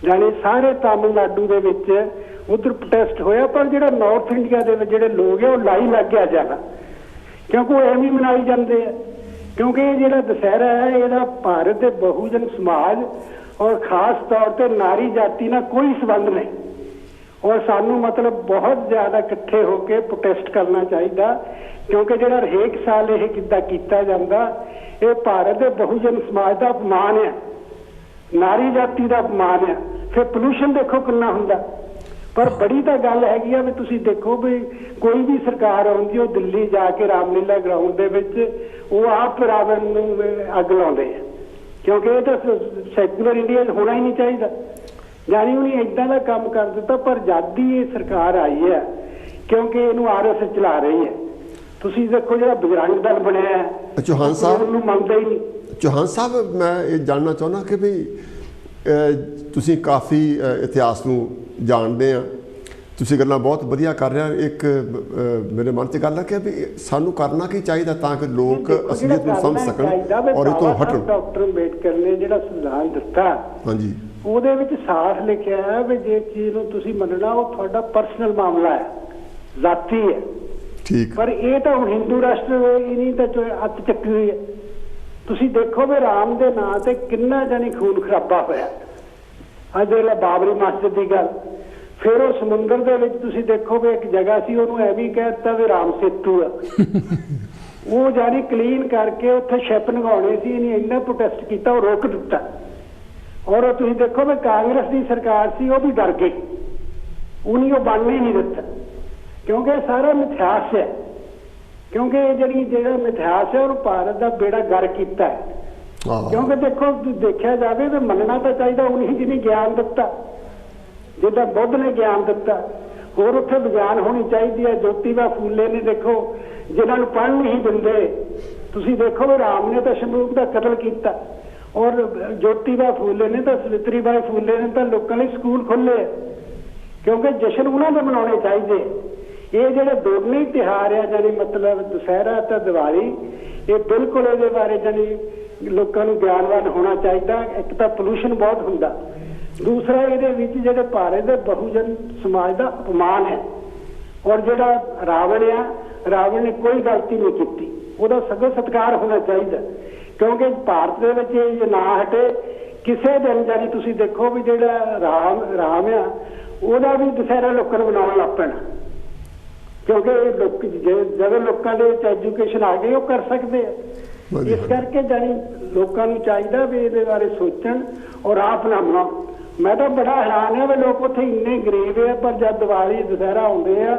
ਜਾਨੀ ਸਾਰੇ ਤਾਮਿਲਨਾਡੂ ਦੇ ਵਿੱਚ ਉਧਰ ਪ੍ਰੋਟੈਸਟ ਹੋਇਆ, ਪਰ ਜਿਹੜਾ ਨਾਰਥ ਇੰਡੀਆ ਦੇ ਵਿੱਚ ਜਿਹੜੇ ਲੋਕ ਆ ਉਹ ਲਾਈ ਲੱਗ ਗਿਆ ਜ਼ਿਆਦਾ, ਕਿਉਂਕਿ ਉਹ ਐਵੇਂ ਮਨਾਈ ਜਾਂਦੇ ਆ। ਕਿਉਂਕਿ ਇਹ ਜਿਹੜਾ ਦੁਸਹਿਰਾ ਹੈ ਇਹਦਾ ਭਾਰਤ ਦੇ ਬਹੁਜਨ ਸਮਾਜ ਔਰ ਖਾਸ ਤੌਰ ਤੇ ਨਾਰੀ ਜਾਤੀ ਨਾਲ ਕੋਈ ਸੰਬੰਧ ਨਹੀਂ। ਔਰ ਸਾਨੂੰ ਮਤਲਬ ਬਹੁਤ ਜ਼ਿਆਦਾ ਇਕੱਠੇ ਹੋ ਕੇ ਪ੍ਰੋਟੈਸਟ ਕਰਨਾ ਚਾਹੀਦਾ, ਕਿਉਂਕਿ ਜਿਹੜਾ ਹਰੇਕ ਸਾਲ ਇਹ ਕਿੱਦਾਂ ਕੀਤਾ ਜਾਂਦਾ, ਇਹ ਭਾਰਤ ਦੇ ਬਹੁਜਨ ਸਮਾਜ ਦਾ ਅਪਮਾਨ ਹੈ, ਨਾਰੀ ਜਾਤੀ ਦਾ ਅਪਮਾਨ ਹੈ। ਫਿਰ ਪੋਲੂਸ਼ਨ ਦੇਖੋ ਕਿੰਨਾ ਹੁੰਦਾ। ਪਰ ਬੜੀ ਤਾਂ ਗੱਲ ਹੈਗੀ ਆ ਵੀ ਤੁਸੀਂ ਦੇਖੋ ਵੀ ਕੋਈ ਵੀ ਸਰਕਾਰ ਆਉਂਦੀ, ਉਹ ਦਿੱਲੀ ਜਾ ਕੇ ਰਾਮਲੀਲਾ ਗਰਾਊਂਡ ਦੇ ਵਿੱਚ ਉਹ ਆਪ ਰਾਵਣ ਨੂੰ ਅੱਗ ਲਾਉਂਦੇ ਆ, ਕਿਉਂਕਿ ਇਹ ਤਾਂ ਸੈਕੂਲਰ ਇੰਡੀਆ ਹੋਣਾ ਹੀ ਨਹੀਂ ਚਾਹੀਦਾ। ਜਾਨੀ ਉਹਨੇ ਏਦਾਂ ਦਾ ਕੰਮ ਕਰ ਦਿੱਤਾ। ਪਰ ਜਦ ਦੀ ਇਹ ਸਰਕਾਰ ਆਈ ਹੈ, ਕਿਉਂਕਿ ਇਹਨੂੰ RSS ਚਲਾ ਰਹੀ ਹੈ, ਤੁਸੀਂ ਦੇਖੋ ਜਿਹੜਾ ਬਜਰੰਗ ਦਲ ਬਣਿਆ ਹੈ, ਚੌਹਾਨ ਸਾਹਿਬ ਉਹਨੂੰ ਮੰਨਦੇ ਹੀ ਨਹੀਂ। ਚੌਹਾਨ ਸਾਹਿਬ, ਮੈਂ ਇਹ ਜਾਣਨਾ ਚਾਹੁੰਦਾ ਕਿ ਵੀ ਤੁਸੀਂ ਕਾਫੀ ਇਤਿਹਾਸ ਨੂੰ ਜਾਣਦੇ ਆ, ਤੁਸੀਂ ਗੱਲਾਂ ਬਹੁਤ ਵਧੀਆ ਕਰ ਰਹੇ ਹੋ। ਇੱਕ ਮੇਰੇ ਮਨ 'ਚ ਗੱਲ ਹੈ ਕਿ ਵੀ ਸਾਨੂੰ ਕਰਨਾ ਕੀ ਚਾਹੀਦਾ ਤਾਂ ਕਿ ਲੋਕ ਅਸਲੀਅਤ ਨੂੰ ਸਮਝ ਸਕਣ ਔਰ ਇਹ ਤੋਂ ਹਟਣ। ਡਾਕਟਰ ਅੰਬੇਡਕਰ ਨੇ ਜਿਹੜਾ ਸੰਵਿਧਾਨ ਦਿੱਤਾ, ਹਾਂਜੀ, ਉਹਦੇ ਵਿੱਚ ਸਾਫ਼ ਲਿਖਿਆ ਹੈ ਵੀ ਜੇ ਚੀਜ਼ ਨੂੰ ਤੁਸੀਂ ਮੰਨਣਾ ਉਹ ਤੁਹਾਡਾ ਪਰਸਨਲ ਮਾਮਲਾ ਹੈ, ਜ਼ਾਤੀ ਹੈ। ਠੀਕ। ਪਰ ਇਹ ਤਾਂ ਹੁਣ ਹਿੰਦੂ ਰਾਸ਼ਟਰ ਹੀ ਨਹੀਂ ਤਾਂ ਹੱਥ ਚੱਕੀ ਹੋਈ ਹੈ। ਤੁਸੀਂ ਦੇਖੋ ਵੀ ਰਾਮ ਦੇ ਨਾਂ ਤੇ ਕਿੰਨਾ ਜਾਨੀ ਖੂਨ ਖਰਾਬਾ ਹੋਇਆ। ਅੱਜ ਜਿਹੜਾ ਬਾਬਰੀ ਮਸਜਿਦ ਦੀ ਗੱਲ, ਫਿਰ ਉਹ ਸਮੁੰਦਰ ਦੇ ਵਿੱਚ ਤੁਸੀਂ ਦੇਖੋ ਵੀ ਇੱਕ ਜਗ੍ਹਾ ਸੀ, ਉਹਨੂੰ ਐਵੇਂ ਹੀ ਕਹਿ ਦਿੱਤਾ ਵੀ ਰਾਮ ਸੇਤੂ ਆ। ਉਹ ਜਾਨੀ ਕਲੀਨ ਕਰਕੇ ਉੱਥੇ ਸ਼ਿਪ ਲਗਾਉਣੇ ਸੀ, ਇਹਨੇ ਇੰਨਾ ਪ੍ਰੋਟੈਸਟ ਕੀਤਾ, ਉਹ ਰੋਕ ਦਿੱਤਾ। ਔਰ ਤੁਸੀਂ ਦੇਖੋ ਵੀ ਕਾਂਗਰਸ ਦੀ ਸਰਕਾਰ ਸੀ, ਉਹ ਵੀ ਡਰ ਗਈ, ਉਹਨੇ ਉਹ ਬਣਨ ਹੀ ਨਹੀਂ ਦਿੱਤਾ, ਕਿਉਂਕਿ ਇਹ ਸਾਰਾ ਮਿਥਿਹਾਸ ਹੈ। ਕਿਉਂਕਿ ਇਹ ਜਿਹੜਾ ਮਿਥਿਹਾਸ ਹੈ ਉਹ ਭਾਰਤ ਦਾ ਬੇੜਾ ਗਰ ਕੀਤਾ ਹੈ। ਕਿਉਂਕਿ ਦੇਖੋ ਦੇਖਿਆ ਜਾਵੇ ਤਾਂ ਮੰਨਣਾ ਤਾਂ ਚਾਹੀਦਾ ਉਹਨੇ ਜਿਹਨੇ ਗਿਆਨ ਦਿੱਤਾ, ਜਿੱਦਾਂ ਬੁੱਧ ਨੇ ਗਿਆਨ ਦਿੱਤਾ। ਹੋਰ ਉੱਥੇ ਵਿਗਿਆਨ ਹੋਣੀ ਚਾਹੀਦੀ ਹੈ। ਜੋਤੀਬਾ ਫੂਲੇ ਨੇ ਦੇਖੋ ਜਿਨ੍ਹਾਂ ਨੂੰ ਪੜ੍ਹਨ ਨਹੀਂ ਦਿੰਦੇ, ਤੁਸੀਂ ਦੇਖੋ ਵੀ ਰਾਮ ਨੇ ਤਾਂ ਸ਼ੰਭੂ ਦਾ ਕਤਲ ਕੀਤਾ, ਔਰ ਜੋਤੀਬਾ ਫੂਲੇ ਨੇ ਤਾਂ ਸਵਿਤਰੀ ਬਾਈ ਫੂਲੇ ਨੇ ਤਾਂ ਲੋਕਾਂ ਲਈ ਸਕੂਲ ਖੋਲ੍ਹੇ, ਕਿਉਂਕਿ ਜਸ਼ਨ ਉਹਨਾਂ ਦੇ ਮਨਾਉਣੇ ਚਾਹੀਦੇ। ਇਹ ਜਿਹੜੇ ਦੋਨੇ ਤਿਉਹਾਰ ਆ, ਜਾਨੀ ਮਤਲਬ ਦੁਸਹਿਰਾ ਤੇ ਦੀਵਾਲੀ, ਇਹ ਬਿਲਕੁਲ ਇਹਦੇ ਬਾਰੇ ਜਾਨੀ ਲੋਕਾਂ ਨੂੰ ਗਿਆਨਵਾਨ ਹੋਣਾ ਚਾਹੀਦਾ। ਇੱਕ ਤਾਂ ਪੋਲੂਸ਼ਨ ਬਹੁਤ ਹੁੰਦਾ, ਦੂਸਰਾ ਇਹਦੇ ਵਿੱਚ ਜਿਹੜੇ ਭਾਰਤ ਦੇ ਬਹੁਜਨ ਸਮਾਜ ਦਾ ਅਪਮਾਨ ਹੈ। ਔਰ ਜਿਹੜਾ ਰਾਵਣ ਆ, ਰਾਵਣ ਨੇ ਕੋਈ ਗਲਤੀ ਨਹੀਂ ਕੀਤੀ, ਉਹਦਾ ਸਗੋਂ ਸਤਿਕਾਰ ਹੋਣਾ ਚਾਹੀਦਾ। ਕਿਉਂਕਿ ਭਾਰਤ ਦੇ ਵਿੱਚ ਇਹ ਨਾ ਹਟੇ ਕਿਸੇ ਦਿਨ, ਜਾਨੀ ਤੁਸੀਂ ਦੇਖੋ ਵੀ ਜਿਹੜਾ ਰਾਮ ਆ ਉਹਦਾ ਵੀ ਦੁਸਹਿਰਾ ਲੋਕਾਂ ਨੂੰ ਮਨਾਉਣ ਲੱਗ ਪੈਣਾ, ਕਿਉਂਕਿ ਲੋਕ ਜਦੋਂ ਲੋਕਾਂ ਦੇ ਵਿੱਚ ਐਜੂਕੇਸ਼ਨ ਆ ਗਈ ਉਹ ਕਰ ਸਕਦੇ ਆ। ਇਸ ਕਰਕੇ ਜਾਨੀ ਲੋਕਾਂ ਨੂੰ ਚਾਹੀਦਾ ਵੀ ਇਹਦੇ ਬਾਰੇ ਸੋਚਣ ਔਰ ਆਪ ਨਾ ਮਨਾਉਣ। ਮੈਂ ਤਾਂ ਬੜਾ ਹੈਰਾਨ ਹਾਂ ਵੀ ਲੋਕ ਉੱਥੇ ਇੰਨੇ ਗਰੀਬ ਆ, ਪਰ ਜਦ ਦੀਵਾਲੀ ਦੁਸਹਿਰਾ ਆਉਂਦੇ ਆ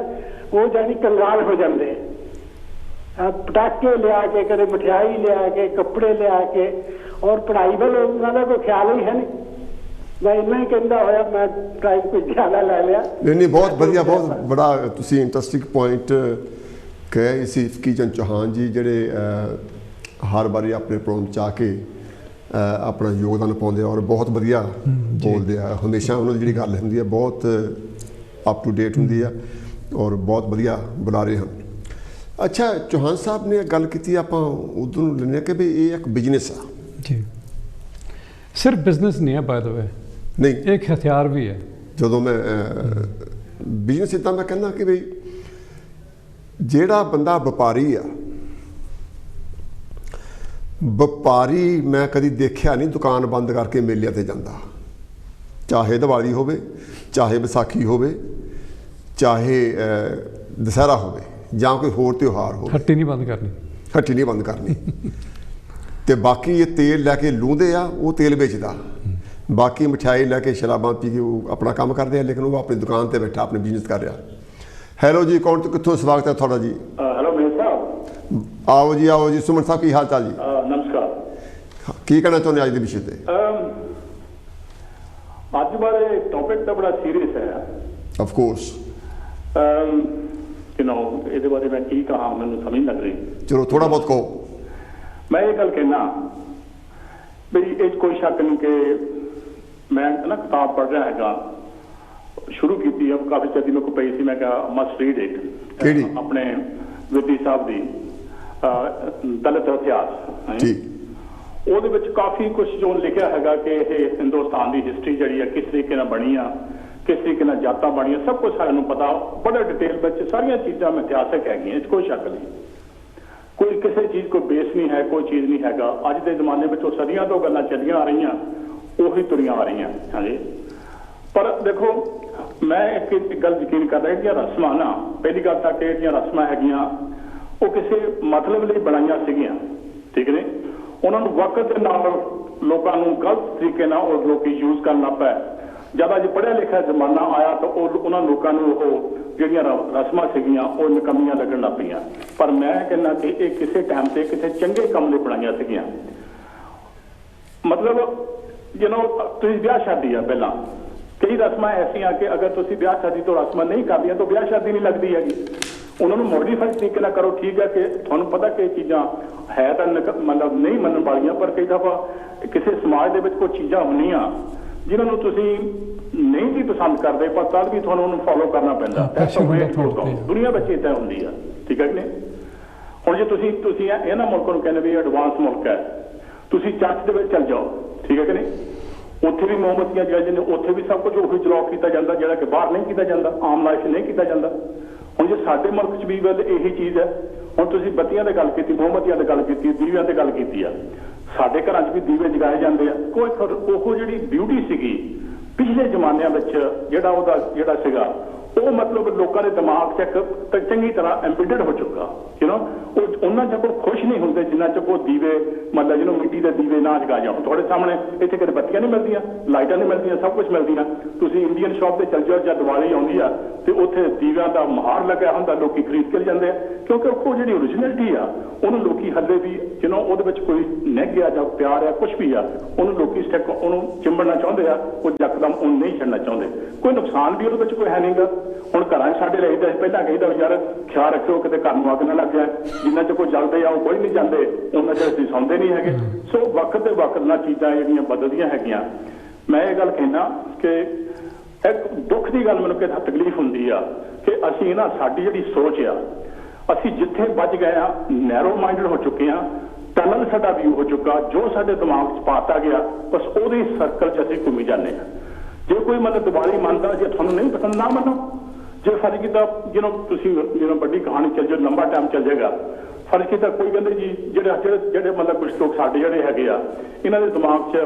ਉਹ ਜਾਨੀ ਕੰਗਾਲ ਹੋ ਜਾਂਦੇ ਆ। ਪਟਾਕੇ ਲਿਆ ਕੇ, ਕਦੇ ਮਠਿਆਈ ਲਿਆ ਕੇ, ਕੱਪੜੇ ਲਿਆ ਕੇ, ਔਰ ਪੜ੍ਹਾਈ ਵੱਲ ਉਹਨਾਂ ਦਾ ਕੋਈ ਖਿਆਲ ਹੀ ਹੈ ਨਹੀਂ। ਮੈਂ ਇੰਨਾ ਹੀ ਕਹਿੰਦਾ ਹੋਇਆ ਮੈਂ ਟਾਈਮ ਕੋਈ ਜ਼ਿਆਦਾ ਲੈ ਲਿਆ। ਨਹੀਂ, ਬਹੁਤ ਵਧੀਆ, ਬਹੁਤ ਬੜਾ ਤੁਸੀਂ ਇੰਟਰਸਟਿੰਗ ਪੁਆਇੰਟ ਕਹੇ ਸੀ ਫਕੀਰ ਚੌਹਾਨ ਜੀ, ਜਿਹੜੇ ਹਰ ਵਾਰੀ ਆਪਣੇ ਪ੍ਰੋਗਰਾਮ 'ਚ ਆ ਕੇ ਆਪਣਾ ਯੋਗਦਾਨ ਪਾਉਂਦੇ ਆ ਔਰ ਬਹੁਤ ਵਧੀਆ ਬੋਲਦੇ ਆ। ਹਮੇਸ਼ਾ ਉਹਨਾਂ ਦੀ ਜਿਹੜੀ ਗੱਲ ਹੁੰਦੀ ਹੈ ਬਹੁਤ ਅਪ ਟੂ ਡੇਟ ਹੁੰਦੀ ਆ ਔਰ ਬਹੁਤ ਵਧੀਆ ਬੁਲਾ ਰਹੇ ਹਨ। ਅੱਛਾ, ਚੌਹਾਨ ਸਾਹਿਬ ਨੇ ਗੱਲ ਕੀਤੀ, ਆਪਾਂ ਉਦੋਂ ਨੂੰ ਲੈਂਦੇ ਕਿ ਵੀ ਇਹ ਇੱਕ ਬਿਜ਼ਨਸ ਆ। ਜੀ, ਸਿਰਫ ਬਿਜ਼ਨਸ ਨਹੀਂ ਹੈ ਬਾਏ ਦਾ ਵੇ, ਨਹੀਂ, ਇੱਕ ਹਥਿਆਰ ਵੀ ਹੈ। ਜਦੋਂ ਮੈਂ ਬਿਜ਼ਨਸ ਇੱਦਾਂ ਮੈਂ ਕਹਿੰਦਾ ਕਿ ਵੀ ਜਿਹੜਾ ਬੰਦਾ ਵਪਾਰੀ ਆ, ਵਪਾਰੀ ਮੈਂ ਕਦੀ ਦੇਖਿਆ ਨਹੀਂ ਦੁਕਾਨ ਬੰਦ ਕਰਕੇ ਮੇਲਿਆਂ ਤੇ ਜਾਂਦਾ, ਚਾਹੇ ਦੀਵਾਲੀ ਹੋਵੇ, ਚਾਹੇ ਵਿਸਾਖੀ ਹੋਵੇ, ਚਾਹੇ ਦੁਸਹਿਰਾ ਹੋਵੇ ਜਾਂ ਕੋਈ ਹੋਰ ਤਿਉਹਾਰ ਹੋਵੇ। ਹੱਟੀ ਨਹੀਂ ਬੰਦ ਕਰਨੀ, ਹੱਟੀ ਨਹੀਂ ਬੰਦ ਕਰਨੀ। ਤੇ ਬਾਕੀ ਇਹ ਤੇਲ ਲੈ ਕੇ ਲੂੰਦੇ ਆ, ਉਹ ਤੇਲ ਵੇਚਦਾ, ਬਾਕੀ ਮਠਿਆਈ ਲੈ ਕੇ ਸ਼ਰਾਬਾਂ ਪੀ ਕੇ ਉਹ ਆਪਣਾ ਕੰਮ ਕਰਦੇ ਆ, ਲੇਕਿਨ ਉਹ ਆਪਣੀ ਦੁਕਾਨ ਤੇ ਬੈਠਾ ਆਪਣਾ ਬਿਜ਼ਨਸ ਕਰ ਰਿਹਾ। ਹੈਲੋ ਜੀ, ਕੌਣ ਤੋਂ ਕਿੱਥੋਂ ਸਵਾਗਤ ਹੈ ਤੁਹਾਡਾ ਜੀ? ਹੈਲੋ ਮੇਰ ਸਾਹਿਬ। ਆਓ ਜੀ, ਆਓ ਜੀ। ਸੁਮਨ ਸਾਹਿਬ, ਕੀ ਹਾਲ ਚਾਲ ਜੀ? ਨਮਸਕਾਰ। ਕੀ ਕਹਿਣਾ ਚਾਹੁੰਦੇ ਅੱਜ ਦੇ ਵਿਸ਼ੇ ਤੇ? ਅੱਜ ਬਾਰੇ ਟੌਪਿਕ ਤਾਂ ਬੜਾ ਸੀਰੀਅਸ ਹੈ। Of course. ਇਹਦੇ ਬਾਰੇ ਮੈਂ ਕੀ ਕਹਾਂ, ਮੈਨੂੰ ਸਮਝ ਲੱਗ ਰਹੀ। ਚਲੋ ਥੋੜਾ ਬਹੁਤ ਕਹੋ। ਮੈਂ ਇਹ ਗੱਲ ਕਹਿਣਾ ਵੀ ਇਹ ਕੋਈ ਸ਼ੱਕ ਨਹੀਂ ਕਿ ਮੈਂ ਨਾ ਕਿਤਾਬ ਪੜ੍ਹ ਰਿਹਾ ਹੈਗਾ, ਸ਼ੁਰੂ ਕੀਤੀ ਆ ਕਾਫੀ ਚਿਰ ਦੀ, ਮੇਰੇ ਕੋਲ ਪਈ ਸੀ, ਮੈਂ ਕਿਹਾ ਮਸਟ ਰੀਡ ਇਟ। ਕਿਹੜੀ? ਆਪਣੇ ਵਿਧੀ ਸਾਹਿਬ ਦੀ ਦਲਿਤ ਇਤਿਹਾਸ। ਜੀ। ਉਹਦੇ ਵਿੱਚ ਕਾਫੀ ਕੁਝ ਜੋ ਲਿਖਿਆ ਹੈਗਾ ਕਿ ਇਹ ਹਿੰਦੁਸਤਾਨ ਦੀ ਹਿਸਟਰੀ ਜਿਹੜੀ ਆ ਕਿਸ ਤਰੀਕੇ ਨਾਲ ਬਣੀ ਆ, ਕਿਸ ਤਰੀਕੇ ਨਾਲ ਜਾਤਾਂ ਬਣੀਆਂ, ਸਭ ਕੁਝ ਸਾਨੂੰ ਪਤਾ, ਬੜੇ ਡਿਟੇਲ ਵਿੱਚ ਸਾਰੀਆਂ ਚੀਜ਼ਾਂ ਇਤਿਹਾਸਕ ਹੈਗੀਆਂ, ਇਹ 'ਚ ਕੋਈ ਸ਼ੱਕ ਨਹੀਂ। ਕੋਈ ਕਿਸੇ ਚੀਜ਼ ਕੋਈ ਬੇਸ ਨਹੀਂ ਹੈ, ਕੋਈ ਚੀਜ਼ ਨਹੀਂ ਹੈਗਾ। ਅੱਜ ਦੇ ਜ਼ਮਾਨੇ ਵਿੱਚ ਉਹ ਸਦੀਆਂ ਤੋਂ ਗੱਲਾਂ ਚੱਲੀਆਂ ਆ ਰਹੀਆਂ, ਉਹੀ ਤੁਰੀਆਂ ਆ ਰਹੀਆਂ। ਹਾਂਜੀ, ਪਰ ਦੇਖੋ ਮੈਂ ਇੱਕ ਗੱਲ ਯਕੀਨ ਕਰਦਾ, ਜਿਹੜੀਆਂ ਰਸਮਾਂ ਨਾ, ਪਹਿਲੀ ਗੱਲ ਤਾਂ ਕਿ ਜਿਹੜੀਆਂ ਰਸਮਾਂ ਹੈਗੀਆਂ ਉਹ ਕਿਸੇ ਮਤਲਬ ਲਈ ਬਣਾਈਆਂ ਸੀਗੀਆਂ, ਠੀਕ ਨੇ। ਉਹਨਾਂ ਨੂੰ ਵਕਤ ਦੇ ਨਾਲ ਲੋਕਾਂ ਨੂੰ ਗਲਤ ਤਰੀਕੇ ਨਾਲ ਉਹ ਲੋਕੀ ਯੂਜ਼ ਕਰਨ ਲੱਗ ਪਏ। ਜਦ ਅੱਜ ਪੜ੍ਹਿਆ ਲਿਖਿਆ ਜ਼ਮਾਨਾ ਆਇਆ ਤਾਂ ਉਹਨਾਂ ਲੋਕਾਂ ਨੂੰ ਉਹ ਜਿਹੜੀਆਂ ਰਸਮਾਂ ਸੀਗੀਆਂ ਉਹ ਨਿਕੰਮੀਆਂ ਲੱਗਣ ਲੱਗ ਪਈਆਂ। ਪਰ ਮੈਂ ਕਹਿੰਦਾ ਕਿ ਇਹ ਕਿਸੇ ਟਾਈਮ ਤੇ ਕਿਸੇ ਚੰਗੇ ਕੰਮ ਲਈ ਬਣਾਈਆਂ ਸੀਗੀਆਂ। ਮਤਲਬ ਤੁਸੀਂ ਵਿਆਹ ਸ਼ਾਦੀ ਆ, ਪਹਿਲਾਂ ਕਈ ਰਸਮਾਂ ਐਸੀਆਂ ਕਿ ਅਗਰ ਤੁਸੀਂ ਵਿਆਹ ਸ਼ਾਦੀ ਤੋਂ ਰਸਮਾਂ ਨਹੀਂ ਕਰਦੀਆਂ ਤਾਂ ਵਿਆਹ ਸ਼ਾਦੀ ਨਹੀਂ ਲੱਗਦੀ ਹੈਗੀ। ਉਹਨਾਂ ਨੂੰ ਮੋਡੀਫਾਈ ਤਰੀਕੇ ਨਾਲ ਕਰੋ। ਠੀਕ ਹੈ ਕਿ ਤੁਹਾਨੂੰ ਪਤਾ ਕਿ ਇਹ ਚੀਜ਼ਾਂ ਹੈ ਤਾਂ ਮਤਲਬ ਨਹੀਂ ਮੰਨਣ ਵਾਲੀਆਂ, ਪਰ ਕਈ ਦਫਾ ਕਿਸੇ ਸਮਾਜ ਦੇ ਵਿੱਚ ਕੋਈ ਚੀਜ਼ਾਂ ਹੁੰਦੀਆਂ ਜਿਨ੍ਹਾਂ ਨੂੰ ਤੁਸੀਂ ਨਹੀਂ ਵੀ ਪਸੰਦ ਕਰਦੇ, ਪਰ ਤਦ ਵੀ ਤੁਹਾਨੂੰ ਉਹਨੂੰ ਫੋਲੋ ਕਰਨਾ ਪੈਂਦਾ। ਦੁਨੀਆ ਵਿੱਚ ਇੱਦਾਂ ਹੁੰਦੀ ਆ, ਠੀਕ ਹੈ ਕਿ ਨਹੀਂ? ਹੁਣ ਜੇ ਤੁਸੀਂ ਇਹਨਾਂ ਮੁਲਕਾਂ ਨੂੰ ਕਹਿੰਦੇ ਵੀ ਐਡਵਾਂਸ ਮੁਲਕ ਹੈ, ਤੁਸੀਂ ਚਰਚ ਦੇ ਵਿੱਚ ਚੱਲ ਜਾਓ, ਠੀਕ ਹੈ ਕਿ ਨਹੀਂ? ਉੱਥੇ ਵੀ ਮੋਮਬੱਤੀਆਂ ਜਲਾਈਆਂ ਨੇ, ਉੱਥੇ ਵੀ ਸਭ ਕੁਝ ਉਹੀ ਜਲਾਅ ਕੀਤਾ ਜਾਂਦਾ ਜਿਹੜਾ ਕਿ ਬਾਹਰ ਨਹੀਂ ਕੀਤਾ ਜਾਂਦਾ, ਆਮ ਲਾਈਫ ਨਹੀਂ ਕੀਤਾ ਜਾਂਦਾ। ਹੁਣ ਜੇ ਸਾਡੇ ਮੁਲਕ 'ਚ ਵੀ ਇਹੀ ਚੀਜ਼ ਹੈ, ਹੁਣ ਤੁਸੀਂ ਬੱਤੀਆਂ ਦੀ ਗੱਲ ਕੀਤੀ, ਮੋਮਬੱਤੀਆਂ ਦੀ ਗੱਲ ਕੀਤੀ, ਦੀਵਿਆਂ ਦੀ ਗੱਲ ਕੀਤੀ ਆ, ਸਾਡੇ ਘਰਾਂ 'ਚ ਵੀ ਦੀਵੇ ਜਗਾਏ ਜਾਂਦੇ ਆ। ਉਹ ਜਿਹੜੀ ਬਿਊਟੀ ਸੀਗੀ ਪਿਛਲੇ ਜ਼ਮਾਨਿਆਂ ਵਿੱਚ ਜਿਹੜਾ ਸੀਗਾ ਉਹ ਮਤਲਬ ਲੋਕਾਂ ਦੇ ਦਿਮਾਗ 'ਚ ਇੱਕ ਚੰਗੀ ਤਰ੍ਹਾਂ ਐਮਬੈਡਡ ਹੋ ਚੁੱਕਾ। ਉਹ ਉਹਨਾਂ ਚ ਕੋਲ ਖੁਸ਼ ਨਹੀਂ ਹੁੰਦੇ ਜਿੰਨਾ ਚ ਉਹ ਦੀਵੇ ਮਤਲਬ ਜਿਹਨੂੰ ਮਿੱਟੀ ਦੇ ਦੀਵੇ ਨਾ ਜਗਾ ਜਾਣ। ਤੁਹਾਡੇ ਸਾਹਮਣੇ ਇੱਥੇ ਕਦੇ ਬੱਤੀਆਂ ਨਹੀਂ ਮਿਲਦੀਆਂ, ਲਾਈਟਾਂ ਨਹੀਂ ਮਿਲਦੀਆਂ, ਸਭ ਕੁਝ ਮਿਲਦੀਆਂ। ਤੁਸੀਂ ਇੰਡੀਅਨ ਸ਼ਾਪ ਤੇ ਚੱਲ ਜਾਓ, ਜਦ ਦੀਵਾਲੀ ਆਉਂਦੀ ਆ ਤੇ ਉੱਥੇ ਦੀਵਿਆਂ ਦਾ ਮਹਾਰ ਲੱਗਿਆ ਹੁੰਦਾ, ਲੋਕੀ ਖਰੀਦ ਕੇ ਜਾਂਦੇ ਆ, ਕਿਉਂਕਿ ਉਹ ਜਿਹੜੀ ਓਰੀਜਨਲਿਟੀ ਆ ਉਹਨੂੰ ਲੋਕੀ ਹੱਲੇ ਵੀ ਉਹਦੇ ਵਿੱਚ ਕੋਈ ਨਿੱਘ ਆ ਜਾਂ ਪਿਆਰ ਆ ਕੁਝ ਵੀ ਆ, ਉਹਨੂੰ ਲੋਕੀ ਸਟੈਕ ਉਹਨੂੰ ਚਿੰਬੜਨਾ ਚਾਹੁੰਦੇ ਆ, ਉਹ ਯਕਦਮ ਉਹਨੂੰ ਨਹੀਂ ਛੱਡਣਾ ਚਾਹੁੰਦੇ। ਕੋਈ ਨੁਕਸਾਨ ਵੀ ਉਹਦੇ ਵਿੱਚ ਕੋਈ ਹੈ ਨਹੀਂਗਾ। ਹੁਣ ਘਰਾਂ ਸਾਡੇ ਰਹੀਦਾ ਪਹਿਲਾਂ ਕਹੀਦਾ ਯਾਰ ਖਿਆਲ ਰੱਖਿਓ ਕਿਤੇ ਘਰ ਨੂੰ ਅੱਗ ਨਾ ਲੱਗ ਜਾਏ, ਜਿੰਨਾ ਚ ਕੋਈ ਜਲਦੇ ਆ ਉਹ ਕੋਈ ਨਹੀਂ ਜਾਂਦੇ, ਉਹਨਾਂ ਚ ਅਸੀਂ ਸੌਂਦੇ ਨਹੀਂ ਹੈਗੇ। ਸੋ ਵਕਤ ਦੇ ਵਕਤ ਨਾਲ ਚੀਜ਼ਾਂ ਜਿਹੜੀਆਂ ਬਦਲਦੀਆਂ ਹੈਗੀਆਂ। ਮੈਂ ਇਹ ਗੱਲ ਕਹਿਣਾ ਕਿ ਇੱਕ ਦੁੱਖ ਦੀ ਗੱਲ ਮੈਨੂੰ ਕਿਤੇ ਤਕਲੀਫ ਹੁੰਦੀ ਆ ਕਿ ਅਸੀਂ ਨਾ ਸਾਡੀ ਜਿਹੜੀ ਸੋਚ ਆ, ਅਸੀਂ ਜਿੱਥੇ ਵੱਜ ਗਏ ਆ ਨੈਰੋ ਮਾਈਂਡਡ ਹੋ ਚੁੱਕੇ ਆ, ਟਨਲ ਸਾਡਾ ਵਿਊ ਹੋ ਚੁੱਕਾ, ਜੋ ਸਾਡੇ ਦਿਮਾਗ 'ਚ ਪਾਤਾ ਗਿਆ ਬਸ ਉਹਦੇ ਸਰਕਲ 'ਚ ਅਸੀਂ ਘੁੰਮੀ ਜਾਂਦੇ ਆ। ਜੇ ਕੋਈ ਮਤਲਬ ਦੀਵਾਲੀ ਮੰਨਦਾ, ਜੇ ਤੁਹਾਨੂੰ ਨਹੀਂ ਪਸੰਦ ਨਾ ਮੰਨੋ। ਜੇ ਫਰਜ਼ ਕੀਤਾ ਤੁਸੀਂ ਵੱਡੀ ਕਹਾਣੀ ਚੱਲ ਜਾਓ, ਲੰਬਾ ਟਾਈਮ ਚੱਲ ਜਾਏਗਾ। ਫਰਜ਼ ਕੀਤਾ ਕੋਈ ਕਹਿੰਦੇ ਜੀ ਜਿਹੜੇ ਮਤਲਬ ਕੁਝ ਲੋਕ ਸਾਡੇ ਜਿਹੜੇ ਹੈਗੇ ਆ, ਇਹਨਾਂ ਦੇ ਦਿਮਾਗ 'ਚ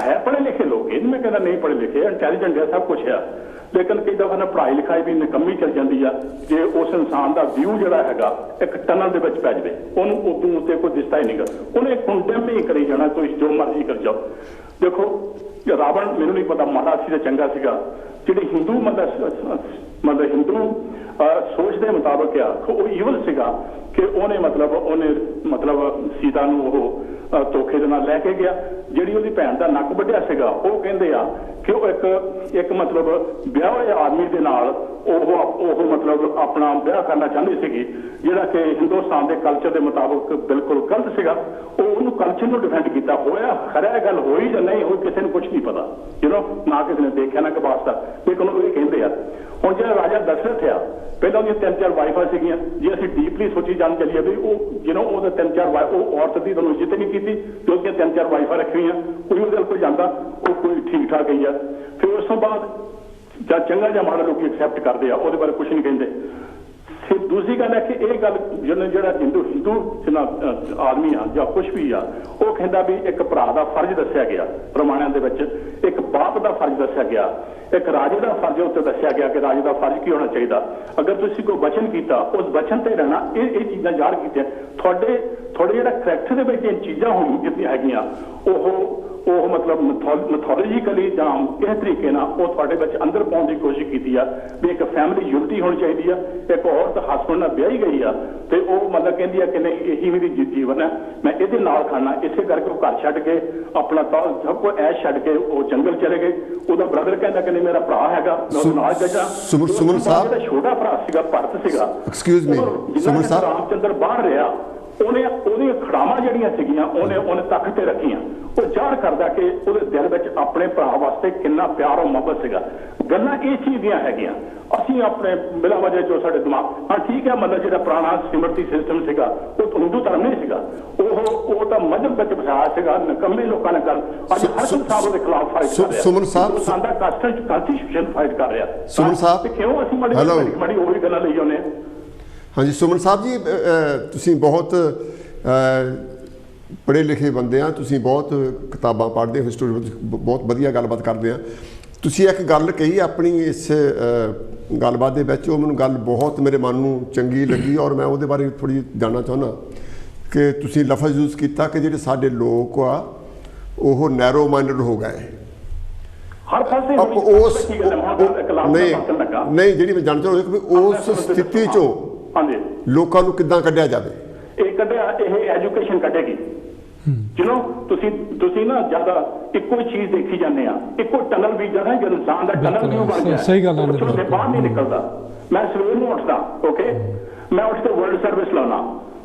ਹੈ ਪੜ੍ਹੇ ਲਿਖੇ ਲੋਕ, ਇਹ ਮੈਂ ਕਹਿੰਦਾ ਨਹੀਂ ਪੜ੍ਹੇ ਲਿਖੇ, ਇੰਟੈਲੀਜੈਂਟ ਹੈ, ਸਭ ਕੁਝ ਆ, ਲੇਕਿਨ ਕਈ ਦਫਾ ਨਾ ਪੜ੍ਹਾਈ ਲਿਖਾਈ ਵੀ ਨਿਕੰਮੀ ਚੱਲ ਜਾਂਦੀ ਆ। ਜੇ ਉਸ ਇਨਸਾਨ ਦਾ ਵਿਊ ਜਿਹੜਾ ਹੈਗਾ ਇੱਕ ਟਨਲ ਦੇ ਵਿੱਚ ਪੈ ਜਾਵੇ, ਉਹਨੂੰ ਉਦੋਂ ਉੱਤੇ ਕੋਈ ਦਿਸਦਾ ਹੀ ਨਹੀਂਗਾ, ਉਹਨੇ ਕੰਡੈਮ ਹੀ ਕਰੀ ਜਾਣਾ, ਤੁਸੀਂ ਜੋ ਮਰਜ਼ੀ ਕਰ ਜਾਓ। ਦੇਖੋ ਰਾਵਣ ਮੈਨੂੰ ਨਹੀਂ ਪਤਾ ਮਾੜਾ ਸੀ ਜਾਂ ਚੰਗਾ ਸੀਗਾ। ਜਿਹੜੀ ਹਿੰਦੂ ਹਿੰਦੂ ਸੋਚ ਦੇ ਮੁਤਾਬਕ ਆ ਉਹ ਈਵਲ ਸੀਗਾ ਕਿ ਉਹਨੇ ਸੀਤਾ ਨੂੰ ਉਹ ਧੋਖੇ ਦੇ ਨਾਲ ਲੈ ਕੇ ਗਿਆ। ਜਿਹੜੀ ਉਹਦੀ ਭੈਣ ਦਾ ਨੱਕ ਵੱਢਿਆ ਸੀਗਾ, ਉਹ ਕਹਿੰਦੇ ਆ ਕਿ ਉਹ ਇੱਕ ਮਤਲਬ ਵਿਆਹ ਹੋਏ ਆਦਮੀ ਦੇ ਨਾਲ ਉਹ ਮਤਲਬ ਆਪਣਾ ਵਿਆਹ ਕਰਨਾ ਚਾਹੁੰਦੀ ਸੀਗੀ, ਜਿਹੜਾ ਕਿ ਹਿੰਦੁਸਤਾਨ ਦੇ ਕਲਚਰ ਦੇ ਮੁਤਾਬਕ ਬਿਲਕੁਲ ਗਲਤ ਸੀਗਾ। ਉਹਨੂੰ ਕਲਚਰ ਨੂੰ ਡਿਫੈਂਡ ਕੀਤਾ। ਹੋਇਆ ਖਰਾ ਗੱਲ ਹੋਈ ਜਾਂ ਨਹੀਂ ਹੋਈ ਕਿਸੇ ਨੂੰ ਕੁਝ ਨਹੀਂ ਪਤਾ, ਨਾ ਕਿਸੇ ਨੇ ਦੇਖਿਆ ਨਾ ਕਬਾਸਤਾ, ਲੇਕਿਨ ਉਹ ਇਹ ਕਹਿੰਦੇ ਆ। ਹੁਣ ਜਿਹੜਾ ਰਾਜਾ ਦਸ਼ਰਥ ਆ, ਪਹਿਲਾਂ ਉਹਦੀਆਂ 3-4 ਵਾਈਫਾਂ ਸੀਗੀਆਂ। ਜੇ ਅਸੀਂ ਡੀਪਲੀ ਸੋਚੀ ਜਾਣ ਚੱਲੀਏ ਵੀ ਉਹਦੇ 3-4 ਉਹ ਔਰਤ ਦੀ ਤੁਹਾਨੂੰ ਇੱਜ਼ਤ ਨਹੀਂ ਕੀਤੀ ਤੇ ਉਹਦੀਆਂ 3-4 ਵਾਈਫਾਂ ਰੱਖੀਆਂ, ਕੋਈ ਉਹਦੇ ਨਾਲ ਕੋਈ ਜਾਂਦਾ, ਉਹ ਕੋਈ ਠੀਕ ਠਾਕ ਗਈ ਆ। ਫਿਰ ਉਸ ਤੋਂ ਬਾਅਦ ਜਦ ਚੰਗਾ ਜਾਂ ਮਾੜਾ ਲੋਕੀ ਐਕਸੈਪਟ ਕਰਦੇ ਆ, ਉਹਦੇ ਬਾਰੇ ਕੁਝ ਨਹੀਂ ਕਹਿੰਦੇ। ਫਿਰ ਦੂਸਰੀ ਗੱਲ ਹੈ ਕਿ ਇਹ ਗੱਲ ਜਿਹੜਾ ਹਿੰਦੂ ਆਦਮੀ ਆ ਜਾਂ ਕੁਝ ਵੀ ਆ, ਉਹ ਕਹਿੰਦਾ ਵੀ ਇੱਕ ਭਰਾ ਦਾ ਫਰਜ਼ ਦੱਸਿਆ ਗਿਆ ਪ੍ਰਮਾਣਿਆਂ ਦੇ ਵਿੱਚ, ਇੱਕ ਬਾਪ ਦਾ ਫਰਜ਼ ਦੱਸਿਆ ਗਿਆ, ਇੱਕ ਰਾਜੇ ਦਾ ਫਰਜ਼ ਉੱਤੇ ਦੱਸਿਆ ਗਿਆ ਕਿ ਰਾਜੇ ਦਾ ਫਰਜ਼ ਕੀ ਹੋਣਾ ਚਾਹੀਦਾ। ਅਗਰ ਤੁਸੀਂ ਕੋਈ ਵਚਨ ਕੀਤਾ, ਉਸ ਵਚਨ ਤੇ ਰਹਿਣਾ। ਇਹ ਚੀਜ਼ਾਂ ਜ਼ਾਹਰ ਕੀਤੀਆਂ। ਤੁਹਾਡੇ ਜਿਹੜਾ ਕਰੈਕਟਰ ਦੇ ਵਿੱਚ ਇਹ ਚੀਜ਼ਾਂ ਹੋਣੀ ਜਿੱਤੀਆਂ ਹੈਗੀਆਂ, ਉਹ ਮਤਲਬ ਮੈਥੋਲੋਜੀਕਲੀ ਜਾਂ ਕਿਸੇ ਤਰੀਕੇ ਨਾਲ ਉਹ ਤੁਹਾਡੇ ਵਿੱਚ ਅੰਦਰ ਪਾਉਣ ਦੀ ਕੋਸ਼ਿਸ਼ ਕੀਤੀ ਆ ਵੀ ਇੱਕ ਫੈਮਿਲੀ ਯੂਨਿਟੀ ਹੋਣੀ ਚਾਹੀਦੀ ਆ। ਇੱਕ ਔਰਤ ਹਸਬੈਂਡ ਨਾਲ ਵਿਆਹੀ ਗਈ ਆ ਤੇ ਉਹ ਮਤਲਬ ਕਹਿੰਦੀ ਆ ਕਿ ਨਹੀਂ ਇਹੀ ਮੇਰੀ ਜੀਵਨ ਹੈ, ਮੈਂ ਇਹਦੇ ਨਾਲ ਖਾਣਾ। ਇਸੇ ਕਰਕੇ ਉਹ ਘਰ ਛੱਡ ਕੇ ਆਪਣਾ ਸਭ ਕੁਝ ਐਸ਼ ਛੱਡ ਕੇ ਉਹ ਜੰਗਲ ਚਲੇ ਗਏ। ਉਹਦਾ ਬ੍ਰਦਰ ਕਹਿੰਦਾ ਕਿ ਨਹੀਂ ਮੇਰਾ ਭਰਾ ਹੈਗਾ, ਮੈਂ ਉਹਦੇ ਨਾਲ ਜਾਣਾ। ਸੁਮਨ ਸਾਹਿਬ ਜਿਹੜਾ ਛੋਟਾ ਭਰਾ ਸੀਗਾ ਭਰਤ ਸੀਗਾ, ਐਕਸਕਿਊਜ਼ ਮੀ ਸੁਮਨ ਸਾਹਿਬ, ਰਾਮਚੰਦਰ ਬਾਹਰ ਰਿਹਾ, ਉਹਦੀਆਂ ਖੜਾਵਾਂ ਜਿਹੜੀਆਂ ਸੀਗੀਆਂ ਉਹਨੇ ਤਖਤ ਤੇ ਰੱਖੀਆਂ। ਉਹ ਜ਼ਾਹਰ ਕਰਦਾ ਕਿ ਉਹਦੇ ਦਿਲ ਵਿੱਚ ਆਪਣੇ ਭਰਾ ਵਾਸਤੇ ਕਿੰਨਾ ਪਿਆਰ ਔਰ ਮੁਹੱਬਤ ਸੀਗਾ। ਗੱਲਾਂ ਇਹ ਚੀਜ਼ ਦੀਆਂ ਹੈਗੀਆਂ। ਅਸੀਂ ਆਪਣੇ ਬਿਲਾ ਵਜ੍ਹਾ ਜੋ ਸਾਡੇ ਦਿਮਾਗ, ਹਾਂ ਠੀਕ ਹੈ, ਮਤਲਬ ਜਿਹੜਾ ਪੁਰਾਣਾ ਸਿਮਰਤੀ ਸਿਸਟਮ ਸੀਗਾ ਉਹ ਹਿੰਦੂ ਧਰਮ ਨਹੀਂ ਸੀਗਾ, ਉਹ ਤਾਂ ਮਜ਼ਹਬ ਵਿੱਚ ਵਸਾਇਆ ਸੀਗਾ। ਨਿਕੰਮੇ ਲੋਕਾਂ ਨੇ ਗੱਲ ਅੱਜ ਹਰਕਤ ਸਾਹਿਬ ਦੇ ਖਿਲਾਫ ਫਾਈਟ ਕਰ ਰਿਹਾ। ਸੁਮਨ ਸਾਹਿਬ ਸਾਡਾ ਕਾਂਸਟੀਟਿਊਸ਼ਨ ਫਾਈਟ ਕਰ ਰਿਹਾ। ਸੁਮਨ ਸਾਹਿਬ ਤੇ ਕਿਉਂ ਅਸੀਂ ਮਾੜੀ ਉਹੀ ਗੱਲਾਂ ਲਈ ਆਉਂਦੇ ਹਾਂ। ਹਾਂਜੀ ਸੁਮਨ ਸਾਹਿਬ ਜੀ, ਤੁਸੀਂ ਬਹੁਤ ਪੜ੍ਹੇ ਲਿਖੇ ਬੰਦੇ ਆ, ਤੁਸੀਂ ਬਹੁਤ ਕਿਤਾਬਾਂ ਪੜ੍ਹਦੇ ਹੋ, ਹਿਸਟੋਰੀ ਵਿੱਚ ਬਹੁਤ ਵਧੀਆ ਗੱਲਬਾਤ ਕਰਦੇ ਆ। ਤੁਸੀਂ ਇੱਕ ਗੱਲ ਕਹੀ ਆਪਣੀ ਇਸ ਗੱਲਬਾਤ ਦੇ ਵਿੱਚ, ਉਹ ਮੈਨੂੰ ਗੱਲ ਬਹੁਤ ਮੇਰੇ ਮਨ ਨੂੰ ਚੰਗੀ ਲੱਗੀ ਔਰ ਮੈਂ ਉਹਦੇ ਬਾਰੇ ਥੋੜ੍ਹੀ ਜਾਣਨਾ ਚਾਹੁੰਦਾ ਕਿ ਤੁਸੀਂ ਲਫ਼ਜ਼ ਯੂਜ਼ ਕੀਤਾ ਕਿ ਜਿਹੜੇ ਸਾਡੇ ਲੋਕ ਆ ਉਹ ਨੈਰੋ ਮਾਈਂਡਡ ਹੋ ਗਏ। ਹਰ ਪਾਸੇ ਨਹੀਂ ਜਿਹੜੀ ਮੈਂ ਜਾਣਨਾ ਚਾਹੁੰਦਾ ਕਿ ਉਸ ਸਥਿਤੀ 'ਚੋਂ ਲੋਕਾਂ ਨੂੰ ਕਿੱਦਾਂ ਕੱਢਿਆ ਜਾਵੇ। ਇਹ ਐਜੂਕੇਸ਼ਨ ਕੱਢੇਗੀ। ਤੁਸੀਂ ਨਾ ਜ਼ਿਆਦਾ ਇੱਕੋ ਹੀ ਚੀਜ਼ ਦੇਖੀ ਜਾਂਦੇ ਆ, ਇੱਕੋ ਟਨਲ ਵੀ ਜਿਹੜਾ ਇਨਸਾਨ ਦਾ ਟਨਲ ਵੀ ਬਣ ਗਿਆ, ਸਹੀ ਗੱਲ ਹੈ, ਬਾਹਰ ਨਹੀਂ ਨਿਕਲਦਾ। ਮੈਂ ਸਵੇਰ ਨੂੰ ਉੱਠਦਾ, ਓਕੇ, मैं उठ के वर्ल्ड सर्विस लाना,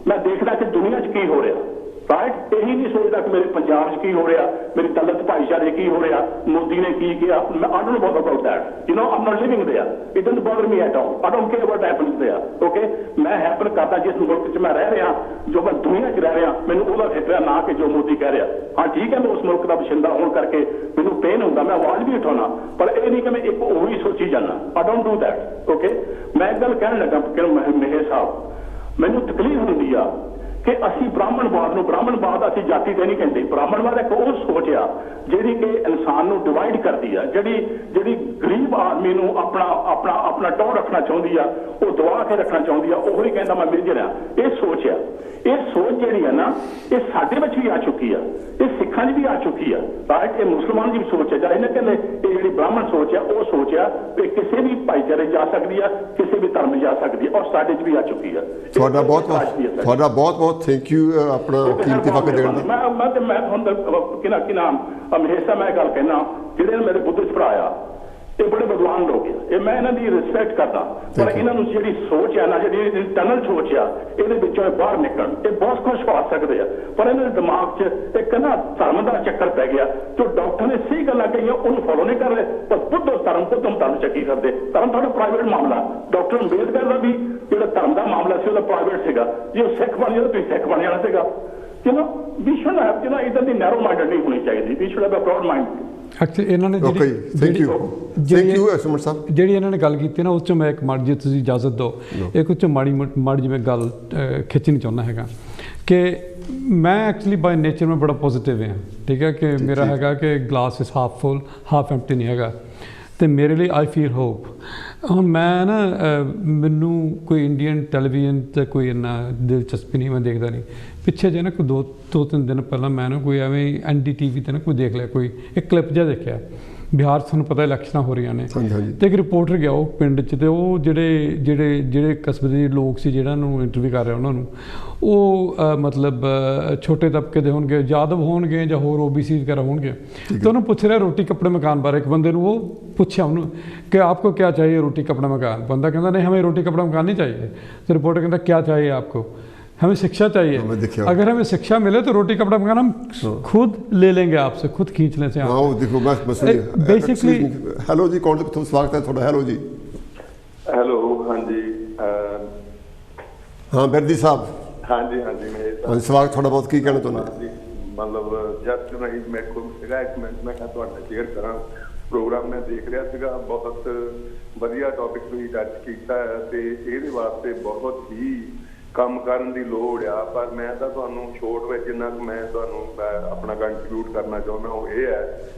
मैं देखना कि दुनिया च की हो रहा, राइट। यही नहीं सोचता कि मेरे पंजाब च की हो रहा, मेरी दलित भाईचारे की हो रहा, मोदी ने की किया। I don't bother about that, you know, I'm not living there, it doesn't bother me at all, I don't care what happens there, okay। मैं हैपन करता जिस मुल्क च मैं रह रहा, जो मैं दुनिया च रह रहा, मैंने ਉਹਦਾ ਫਿਕਰ ना कि जो मोदी कह रहा। हाँ ठीक है, मैं उस मुल्क का बशिंदा होने करके मैंने पेन होता, मैं आवाज भी उठाना, पर ये नहीं कि मैं एक ਉਹੀ सोची जाना, I don't do that, okay। मैं एक गल कहने लगा कि मेहर साहब मैनू तकलीफ होंदी आ कि ਅਸੀਂ ਬ੍ਰਾਹਮਣਵਾਦ ਅਸੀਂ ਜਾਤੀ ਤੇ ਨਹੀਂ ਕਹਿੰਦੇ। ਬ੍ਰਾਹਮਣਵਾਦ ਇੱਕ ਉਹ ਸੋਚ ਆ ਜਿਹੜੀ ਕਿ ਇਨਸਾਨ ਨੂੰ ਡਿਵਾਈਡ ਕਰਦੀ ਆ, ਜਿਹੜੀ ਗਰੀਬ ਆਦਮੀ ਨੂੰ ਆਪਣਾ ਟੌਰ ਰੱਖਣਾ ਚਾਹੁੰਦੀ ਆ, ਉਹ ਦਬਾ ਕੇ ਰੱਖਣਾ ਚਾਹੁੰਦੀ ਆ, ਉਹੀ ਕਹਿੰਦਾ ਮੈਂ ਮਿਰਜਰ ਆ। ਇਹ ਸੋਚ ਆ, ਇਹ ਸੋਚ ਜਿਹੜੀ ਆ ਨਾ, ਇਹ ਸਾਡੇ ਵਿੱਚ ਵੀ ਆ ਚੁੱਕੀ ਆ, ਇਹ ਸਿੱਖਾਂ 'ਚ ਵੀ ਆ ਚੁੱਕੀ ਆ, ਰਾਈਟ। ਇਹ ਮੁਸਲਮਾਨ ਦੀ ਵੀ ਸੋਚ ਹੈ, ਜਾਂ ਇਹਨਾਂ ਕਹਿੰਦੇ ਇਹ ਜਿਹੜੀ ਬ੍ਰਾਹਮਣ ਸੋਚ ਆ, ਉਹ ਸੋਚ ਆ ਕਿ ਕਿਸੇ ਵੀ ਭਾਈਚਾਰੇ ਜਾ ਸਕਦੀ ਆ, ਕਿਸੇ ਵੀ ਧਰਮ ਜਾ ਸਕਦੀ ਆ, ਔਰ ਸਾਡੇ 'ਚ ਵੀ ਆ ਚੁੱਕੀ ਆ। ਤੁਹਾਡਾ ਬਹੁਤ ਥੈਂਕ ਯੂ ਆਪਣਾ ਕੀਮਤੀ ਵਕਤ ਦੇਣ ਦਾ। ਮੈਂ ਤੁਹਾਨੂੰ ਕਿ ਨਾਮ ਹਮੇਸ਼ਾ ਮੈਂ ਗੱਲ ਕਹਿਣਾ, ਜਿਹੜੇ ਮੇਰੇ ਬੁੱਧਿਸਟ ਭਰਾ ਆ ਇਹ ਬੜੇ ਵਿਦਵਾਨ ਲੋਕ ਆ, ਇਹ ਮੈਂ ਇਹਨਾਂ ਦੀ ਰਿਸਪੈਕਟ ਕਰਦਾ, ਪਰ ਇਹਨਾਂ ਨੂੰ ਜਿਹੜੀ ਸੋਚ ਆ ਨਾ, ਜਿਹੜੀ ਟਨਲ ਸੋਚ ਆ, ਇਹਦੇ ਵਿੱਚੋਂ ਇਹ ਬਾਹਰ ਨਿਕਲਣ, ਇਹ ਬਹੁਤ ਕੁਝ ਖਾ ਸਕਦੇ ਆ, ਪਰ ਇਹਨਾਂ ਦੇ ਦਿਮਾਗ 'ਚ ਇੱਕ ਨਾ ਧਰਮ ਦਾ ਚੱਕਰ ਪੈ ਗਿਆ। ਜੋ ਡਾਕਟਰ ਨੇ ਸਹੀ ਗੱਲਾਂ ਕਹੀਆਂ ਉਹਨੂੰ ਫੋਲੋ ਨਹੀਂ ਕਰ ਰਹੇ, ਪਰ ਬੁੱਧਮ ਧਰਮ ਚੱਕੀ ਕਰਦੇ। ਧਰਮ ਤੁਹਾਡਾ ਪ੍ਰਾਈਵੇਟ ਮਾਮਲਾ, ਡਾਕਟਰ ਅੰਬੇਦਕਰ ਦਾ ਵੀ ਜਿਹੜਾ ਧਰਮ ਦਾ ਮਾਮਲਾ ਸੀ ਉਹਦਾ ਪ੍ਰਾਈਵੇਟ ਸੀਗਾ, ਜੇ ਉਹ ਸਿੱਖ ਬਣ ਜਾਂਦਾ ਤੁਸੀਂ ਸਿੱਖ ਬਣ ਜਾਣਾ ਸੀਗਾ। ਵੀ ਸ਼ੁਡ ਹੈਵ ਇਦਾਂ ਦੀ ਨੈਰੋ ਮਾਈਂਡਡ ਨਹੀਂ ਹੋਣੀ ਚਾਹੀਦੀ, we should have a broad mind. Actually ਇਹਨਾਂ ਨੇ ਥੈਂਕ ਯੂ ਸੁਮਨ ਸਾਹਿਬ, ਜਿਹੜੀ ਇਹਨਾਂ ਨੇ ਗੱਲ ਕੀਤੀ ਨਾ, ਉਸ 'ਚੋਂ ਮੈਂ ਇੱਕ ਮਾੜੀ, ਜੇ ਤੁਸੀਂ ਇਜਾਜ਼ਤ ਦਿਓ, ਇੱਕ ਉਸ 'ਚੋਂ ਮਾੜੀ ਜਿਵੇਂ ਗੱਲ ਖਿੱਚਣੀ ਚਾਹੁੰਦਾ ਹੈਗਾ ਕਿ ਮੈਂ ਐਕਚੁਅਲੀ ਬਾਈ ਨੇਚਰ ਮੈਂ ਬੜਾ ਪੋਜ਼ੀਟਿਵ ਹਾਂ, ਠੀਕ ਹੈ, ਕਿ ਮੇਰਾ ਹੈਗਾ ਕਿ glass is half full half empty ਨਹੀਂ ਹੈਗਾ, ਅਤੇ ਮੇਰੇ ਲਈ ਆਈ ਫੀਲ ਹੋਪ। ਹੁਣ ਮੈਂ ਨਾ ਮੈਨੂੰ ਕੋਈ ਇੰਡੀਅਨ ਟੈਲੀਵਿਜ਼ਨ 'ਤੇ ਕੋਈ ਇੰਨਾ ਦਿਲਚਸਪੀ ਨਹੀਂ, ਮੈਂ ਦੇਖਦਾ ਨਹੀਂ। ਪਿੱਛੇ ਜੇ ਨਾ ਕੋਈ ਦੋ ਤਿੰਨ ਦਿਨ ਪਹਿਲਾਂ ਮੈਂ ਨਾ ਕੋਈ ਐਵੇਂ NDTV 'ਤੇ ਨਾ ਕੋਈ ਦੇਖ ਲਿਆ, ਕੋਈ ਇੱਕ ਕਲਿੱਪ ਜਿਹਾ ਦੇਖਿਆ, ਬਿਹਾਰ 'ਚ ਤੁਹਾਨੂੰ ਪਤਾ ਇਲੈਕਸ਼ਨਾਂ ਹੋ ਰਹੀਆਂ ਨੇ, ਅਤੇ ਇੱਕ ਰਿਪੋਰਟਰ ਗਿਆ ਉਹ ਪਿੰਡ 'ਚ, ਅਤੇ ਉਹ ਜਿਹੜੇ ਕਸਬੇ ਦੇ ਲੋਕ ਸੀ ਜਿਹੜਾ ਨੂੰ ਇੰਟਰਵਿਊ ਕਰ ਰਿਹਾ ਉਹਨਾਂ ਨੂੰ, ਉਹ ਮਤਲਬ ਛੋਟੇ ਤਬਕੇ ਦੇ ਹੋਣਗੇ, ਯਾਦਵ ਹੋਣਗੇ ਜਾਂ ਹੋਰ OBC ਵਗੈਰਾ ਹੋਣਗੇ, ਅਤੇ ਉਹਨੂੰ ਪੁੱਛ ਰਿਹਾ ਰੋਟੀ ਕੱਪੜੇ ਮਕਾਨ ਬਾਰੇ। ਇੱਕ ਬੰਦੇ ਨੂੰ ਉਹ ਪੁੱਛਿਆ ਉਹਨੂੰ ਕਿ ਆਪਕੋ ਕਿਆ चाहिए रोटी कपड़ा मकान, बंदा कहता नहीं हमें रोटी कपड़ा मकान नहीं चाहिए, तो रिपोर्टर कहता क्या चाहिए आपको, हमें शिक्षा चाहिए, अगर हमें शिक्षा मिले तो रोटी कपड़ा मकान हम खुद ले लेंगे आपसे, खुद खींच लें से बेसिकली। हेलो जी, कौन सा स्वागत है थोड़ा। हेलो जी। हेलो, हाँ जी, हाँ बिरदी साहब, हाँ जी मेरे स्वागत थोड़ा बहुत की कहना चाਹੁੰਦੇ? मतलब जस्ट नहीं मेरे को ਸੀਗਾ ਇੱਕ ਮਿੰਟ, ਮੈਂ ਕਿਹਾ ਤੁਹਾਡਾ ਸ਼ੇਅਰ ਕਰਾਂ ਪ੍ਰੋਗਰਾਮ। ਮੈਂ ਦੇਖ ਰਿਹਾ ਸੀਗਾ, ਬਹੁਤ ਵਧੀਆ ਟੌਪਿਕ ਤੁਸੀਂ ਟੱਚ ਕੀਤਾ ਹੈ, ਅਤੇ ਇਹਦੇ ਵਾਸਤੇ ਬਹੁਤ ਹੀ ਕੰਮ ਕਰਨ ਦੀ ਲੋੜ ਆ। ਪਰ ਮੈਂ ਤਾਂ ਤੁਹਾਨੂੰ ਛੋਟ ਵਿੱਚ ਜਿੰਨਾ ਕੁ ਮੈਂ ਤੁਹਾਨੂੰ ਆਪਣਾ ਕੰਟਰੀਬਿਊਟ ਕਰਨਾ ਚਾਹੁੰਦਾ ਉਹ ਇਹ ਹੈ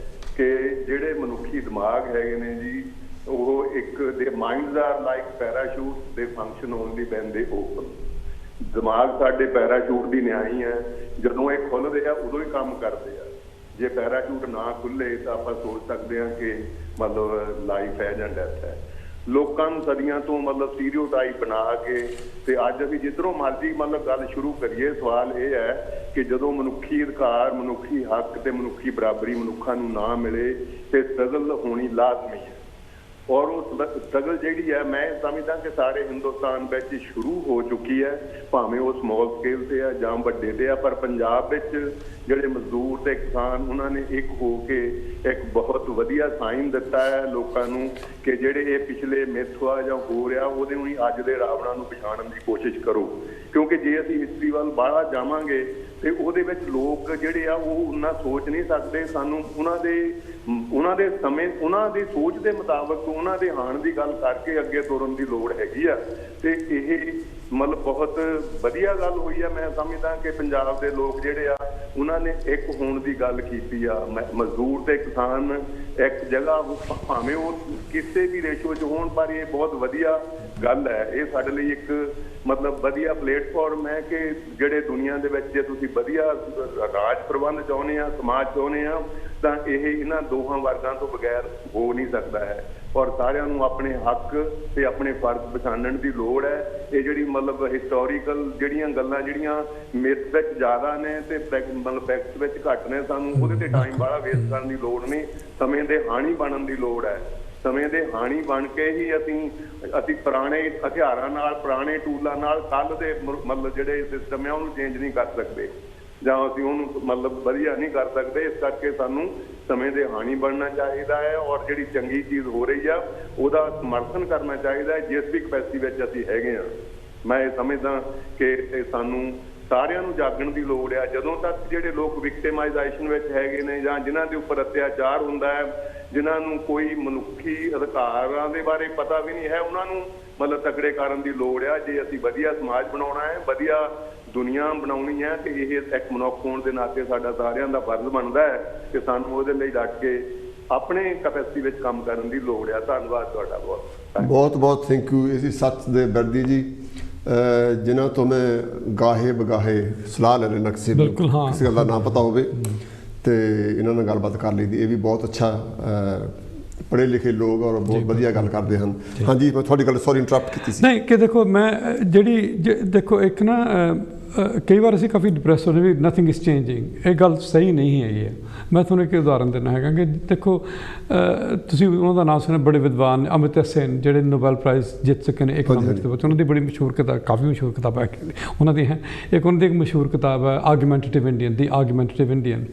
ਕਿ ਜਿਹੜੇ ਮਨੁੱਖੀ ਦਿਮਾਗ ਹੈਗੇ ਨੇ ਜੀ, ਉਹ ਇੱਕ ਦੇ ਮਾਈਂਡਸ ਆਰ ਲਾਈਕ ਪੈਰਾਸ਼ੂਟ, ਦੇ ਫੰਕਸ਼ਨ ਓਨਲੀ ਵੈਨ ਦੇ ਓਪਨ। ਦਿਮਾਗ ਸਾਡੇ ਪੈਰਾਸ਼ੂਟ ਦੀ ਨਿਆਈ ਹੈ, ਜਦੋਂ ਇਹ ਖੁੱਲ੍ਹਦੇ ਆ ਉਦੋਂ ਹੀ ਕੰਮ ਕਰਦੇ ਆ। ਜੇ ਪੈਰਾਸ਼ੂਟ ਨਾ ਖੁੱਲ੍ਹੇ ਤਾਂ ਆਪਾਂ ਸੋਚ ਸਕਦੇ ਹਾਂ ਕਿ ਮਤਲਬ ਲਾਈਫ ਹੈ ਜਾਂ ਡੈਥ ਹੈ। ਲੋਕਾਂ ਨੂੰ ਸਦੀਆਂ ਤੋਂ ਮਤਲਬ ਸਟੀਰੀਓਟਾਈਪ ਬਣਾ ਕੇ, ਤੇ ਅੱਜ ਅਸੀਂ ਜਿੱਧਰੋਂ ਮਰਜ਼ੀ ਮਤਲਬ ਗੱਲ ਸ਼ੁਰੂ ਕਰੀਏ, ਸਵਾਲ ਇਹ ਹੈ ਕਿ ਜਦੋਂ ਮਨੁੱਖੀ ਅਧਿਕਾਰ, ਮਨੁੱਖੀ ਹੱਕ ਤੇ ਮਨੁੱਖੀ ਬਰਾਬਰੀ ਮਨੁੱਖਾਂ ਨੂੰ ਨਾ ਮਿਲੇ ਤੇ ਸਟਰਗਲ ਹੋਣੀ ਲਾਜ਼ਮੀ ਹੈ। ਔਰ ਉਹ ਸਟਰਗਲ ਜਿਹੜੀ ਹੈ ਮੈਂ ਸਮਝਦਾ ਕਿ ਸਾਰੇ ਹਿੰਦੁਸਤਾਨ ਵਿੱਚ ਸ਼ੁਰੂ ਹੋ ਚੁੱਕੀ ਹੈ, ਭਾਵੇਂ ਉਹ ਸਮੋਲ ਸਕੇਲ 'ਤੇ ਆ ਜਾਂ ਵੱਡੇ 'ਤੇ ਆ। ਪਰ ਪੰਜਾਬ ਵਿੱਚ ਜਿਹੜੇ ਮਜ਼ਦੂਰ ਤੇ ਕਿਸਾਨ, ਉਹਨਾਂ ਨੇ ਇੱਕ ਹੋ ਕੇ ਇੱਕ ਬਹੁਤ ਵਧੀਆ ਸਾਈਨ ਦਿੱਤਾ ਹੈ ਲੋਕਾਂ ਨੂੰ ਕਿ ਜਿਹੜੇ ਇਹ ਪਿਛਲੇ ਮਿੱਥ ਆ ਜਾਂ ਹੋ ਰਿਹਾ, ਉਹਦੇ ਨੂੰ ਹੀ ਅੱਜ ਦੇ ਰਾਵਣਾਂ ਨੂੰ ਪਛਾਣਨ ਦੀ ਕੋਸ਼ਿਸ਼ ਕਰੋ। ਕਿਉਂਕਿ ਜੇ ਅਸੀਂ ਹਿਸਟਰੀ ਵੱਲ ਬਾਹਰ ਜਾਵਾਂਗੇ ਤੇ ਉਹਦੇ ਵਿੱਚ ਲੋਕ ਜਿਹੜੇ ਆ ਉਹ ਉਹਨਾਂ ਸੋਚ ਨਹੀਂ ਸਕਦੇ। ਸਾਨੂੰ ਉਹਨਾਂ ਦੇ ਸਮੇਂ, ਉਹਨਾਂ ਦੀ ਸੋਚ ਦੇ ਮੁਤਾਬਕ ਉਹਨਾਂ ਦੇ ਹਾਣ ਦੀ ਗੱਲ ਕਰਕੇ ਅੱਗੇ ਤੁਰਨ ਦੀ ਲੋੜ ਹੈਗੀ ਆ। ਤੇ ਇਹ ਮਤਲਬ ਬਹੁਤ ਵਧੀਆ ਗੱਲ ਹੋਈ ਆ। ਮੈਂ ਸਮਝਦਾ ਕਿ ਪੰਜਾਬ ਦੇ ਲੋਕ ਜਿਹੜੇ ਆ ਉਹਨਾਂ ਨੇ ਇੱਕ ਹੋਣ ਦੀ ਗੱਲ ਕੀਤੀ ਆ। ਮਜ਼ਦੂਰ ਤੇ ਕਿਸਾਨ ਇੱਕ ਜਗ੍ਹਾ, ਭਾਵੇਂ ਉਹ ਕਿਸੇ ਵੀ ਰੇਸ਼ੋ 'ਚ ਹੋਣ, ਪਰ ਇਹ ਬਹੁਤ ਵਧੀਆ ਗੱਲ ਹੈ। ਇਹ ਸਾਡੇ ਲਈ ਇੱਕ ਮਤਲਬ ਵਧੀਆ ਪਲੇਟਫਾਰਮ ਹੈ ਕਿ ਜਿਹੜੇ ਦੁਨੀਆ ਦੇ ਵਿੱਚ ਜੇ ਤੁਸੀਂ ਵਧੀਆ ਰਾਜ ਪ੍ਰਬੰਧ ਚਾਹੁੰਦੇ ਆ, ਸਮਾਜ ਚਾਹੁੰਦੇ ਆ, ਤਾਂ ਇਹ ਇਹਨਾਂ ਦੋਹਾਂ ਵਰਗਾਂ ਤੋਂ ਬਗੈਰ ਹੋ ਨਹੀਂ ਸਕਦਾ ਹੈ। ਔਰ ਸਾਰਿਆਂ ਨੂੰ ਆਪਣੇ ਹੱਕ ਤੇ ਆਪਣੇ ਫਰਜ਼ ਪਛਾਣਨ ਦੀ ਲੋੜ ਹੈ। ਇਹ ਜਿਹੜੀ ਮਤਲਬ ਹਿਸਟੋਰੀਕਲ ਜਿਹੜੀਆਂ ਗੱਲਾਂ ਜਿਹੜੀਆਂ ਮਿਥ ਵਿੱਚ ਜ਼ਿਆਦਾ ਨੇ ਤੇ ਮਤਲਬ ਫੈਕਟਸ ਵਿੱਚ ਘੱਟ ਨੇ, ਸਾਨੂੰ ਉਹਦੇ ਤੇ ਟਾਈਮ ਵਾਲਾ ਵੇਸਟ ਕਰਨ ਦੀ ਲੋੜ ਨਹੀਂ, ਸਮੇਂ ਦੇ ਹਾਣੀ ਬਣਨ ਦੀ ਲੋੜ ਹੈ। ਸਮੇਂ ਦੇ ਹਾਣੀ ਬਣ ਕੇ ਹੀ ਅਸੀਂ ਪੁਰਾਣੇ ਹਥਿਆਰਾਂ ਨਾਲ, ਪੁਰਾਣੇ ਟੂਲਾਂ ਨਾਲ ਕੱਲ੍ਹ ਦੇ ਮਤਲਬ ਜਿਹੜੇ ਸਿਸਟਮ ਹੈ ਉਹਨੂੰ ਚੇਂਜ ਨਹੀਂ ਕਰ ਸਕਦੇ, ਜਾਂ ਅਸੀਂ ਉਹਨੂੰ ਮਤਲਬ ਵਧੀਆ ਨਹੀਂ ਕਰ ਸਕਦੇ। ਇਸ ਕਰਕੇ ਸਾਨੂੰ ਸਮੇਂ ਦੇ ਹਾਣੀ ਬਣਨਾ ਚਾਹੀਦਾ ਹੈ, ਔਰ ਜਿਹੜੀ ਚੰਗੀ ਚੀਜ਼ ਹੋ ਰਹੀ ਆ ਉਹਦਾ ਸਮਰਥਨ ਕਰਨਾ ਚਾਹੀਦਾ ਹੈ ਜਿਸ ਵੀ ਕਪੈਸਿਟੀ ਵਿੱਚ ਅਸੀਂ ਹੈਗੇ ਹਾਂ। ਮੈਂ ਇਹ ਸਮਝਦਾ ਕਿ ਸਾਨੂੰ ਸਾਰਿਆਂ ਨੂੰ ਜਾਗਣ ਦੀ ਲੋੜ ਆ। ਜਦੋਂ ਤੱਕ ਜਿਹੜੇ ਲੋਕ ਵਿਕਟਿਮਾਈਜੇਸ਼ਨ ਵਿੱਚ ਹੈਗੇ ਨੇ, ਜਾਂ ਜਿਨ੍ਹਾਂ ਦੇ ਉੱਪਰ ਅਤਿਆਚਾਰ ਹੁੰਦਾ ਹੈ, ਜਿਨ੍ਹਾਂ ਨੂੰ ਕੋਈ ਮਨੁੱਖੀ ਅਧਿਕਾਰਾਂ ਦੇ ਬਾਰੇ ਪਤਾ ਵੀ ਨਹੀਂ ਹੈ, ਉਹਨਾਂ ਨੂੰ ਮਤਲਬ ਤਕੜੇ ਕਰਨ ਦੀ ਲੋੜ ਆ। ਜੇ ਅਸੀਂ ਵਧੀਆ ਸਮਾਜ ਬਣਾਉਣਾ ਹੈ, ਵਧੀਆ ਦੁਨੀਆ ਬਣਾਉਣੀ ਹੈ, ਤੇ ਇਹ ਇੱਕ ਮਨੁੱਖ ਹੋਣ ਦੇ ਨਾਤੇ ਸਾਡਾ ਸਾਰਿਆਂ ਦਾ ਫਰਜ਼ ਬਣਦਾ ਹੈ ਕਿ ਸਾਨੂੰ ਉਹਦੇ ਲਈ ਡਟ ਕੇ ਆਪਣੇ ਕਪੈਸਿਟੀ ਵਿੱਚ ਕੰਮ ਕਰਨ ਦੀ ਲੋੜ ਆ। ਧੰਨਵਾਦ ਤੁਹਾਡਾ ਬਹੁਤ ਬਹੁਤ ਥੈਂਕ ਯੂ। ਇਸੀ ਸੱਚ ਦੇ ਬਰਦੀ ਜੀ ਜਿਨ੍ਹਾਂ ਤੋਂ ਮੈਂ ਗਾਹੇ ਬਗਾਹੇ ਸਲਾਹ ਲੈ ਲੈਣਾ, ਕਿਸੇ ਗੱਲ ਦਾ ਨਾ ਪਤਾ ਹੋਵੇ ਤੇ ਇਹਨਾਂ ਨਾਲ ਗੱਲਬਾਤ ਕਰ ਲਈ ਦੀ। ਇਹ ਵੀ ਬਹੁਤ ਅੱਛਾ ਪੜ੍ਹੇ ਲਿਖੇ ਲੋਕ ਔਰ ਬਹੁਤ ਵਧੀਆ ਗੱਲ ਕਰਦੇ ਹਨ। ਹਾਂਜੀ, ਮੈਂ ਤੁਹਾਡੀ ਗੱਲ ਸੌਰੀ ਇੰਟਰਪਟ ਕੀਤੀ ਸੀ। ਨਹੀਂ, ਕਿ ਦੇਖੋ ਮੈਂ ਦੇਖੋ ਇੱਕ ਨਾ ਕਈ ਵਾਰ ਅਸੀਂ ਕਾਫੀ ਡਿਪਰੈਸ ਹੋ ਜਾਂਦੇ ਵੀ ਨਥਿੰਗ ਇਜ਼ ਚੇਂਜਿੰਗ। ਇਹ ਗੱਲ ਸਹੀ ਨਹੀਂ ਹੈਗੀ ਹੈ। ਮੈਂ ਤੁਹਾਨੂੰ ਇੱਕ ਉਦਾਹਰਨ ਦੇਣਾ ਹੈਗਾ ਕਿ ਦੇਖੋ ਤੁਸੀਂ ਉਹਨਾਂ ਦਾ ਨਾਮ ਸੁਣਿਆ, ਬੜੇ ਵਿਦਵਾਨ ਅਮਿਤਿਆ ਸੇਨ ਜਿਹੜੇ ਨੋਬੈਲ ਪ੍ਰਾਈਜ਼ ਜਿੱਤ ਸਕੇ ਨੇ ਇਕਨੋਮਿਕਸ ਦੇ ਵਿੱਚ। ਉਹਨਾਂ ਦੀ ਬੜੀ ਮਸ਼ਹੂਰ ਕਿਤਾਬ, ਕਾਫੀ ਮਸ਼ਹੂਰ ਕਿਤਾਬ ਹੈ ਉਹਨਾਂ ਦੀ ਹੈ। ਇੱਕ ਉਹਨਾਂ ਦੀ ਇੱਕ ਮਸ਼ਹੂਰ ਕਿਤਾਬ ਹੈ ਆਰਗੂਮੈਂਟੇਟਿਵ ਇੰਡੀਅਨ, ਦੀ ਆਰਗੂਮੈਂਟੇਟਿਵ ਇੰਡੀਅਨ।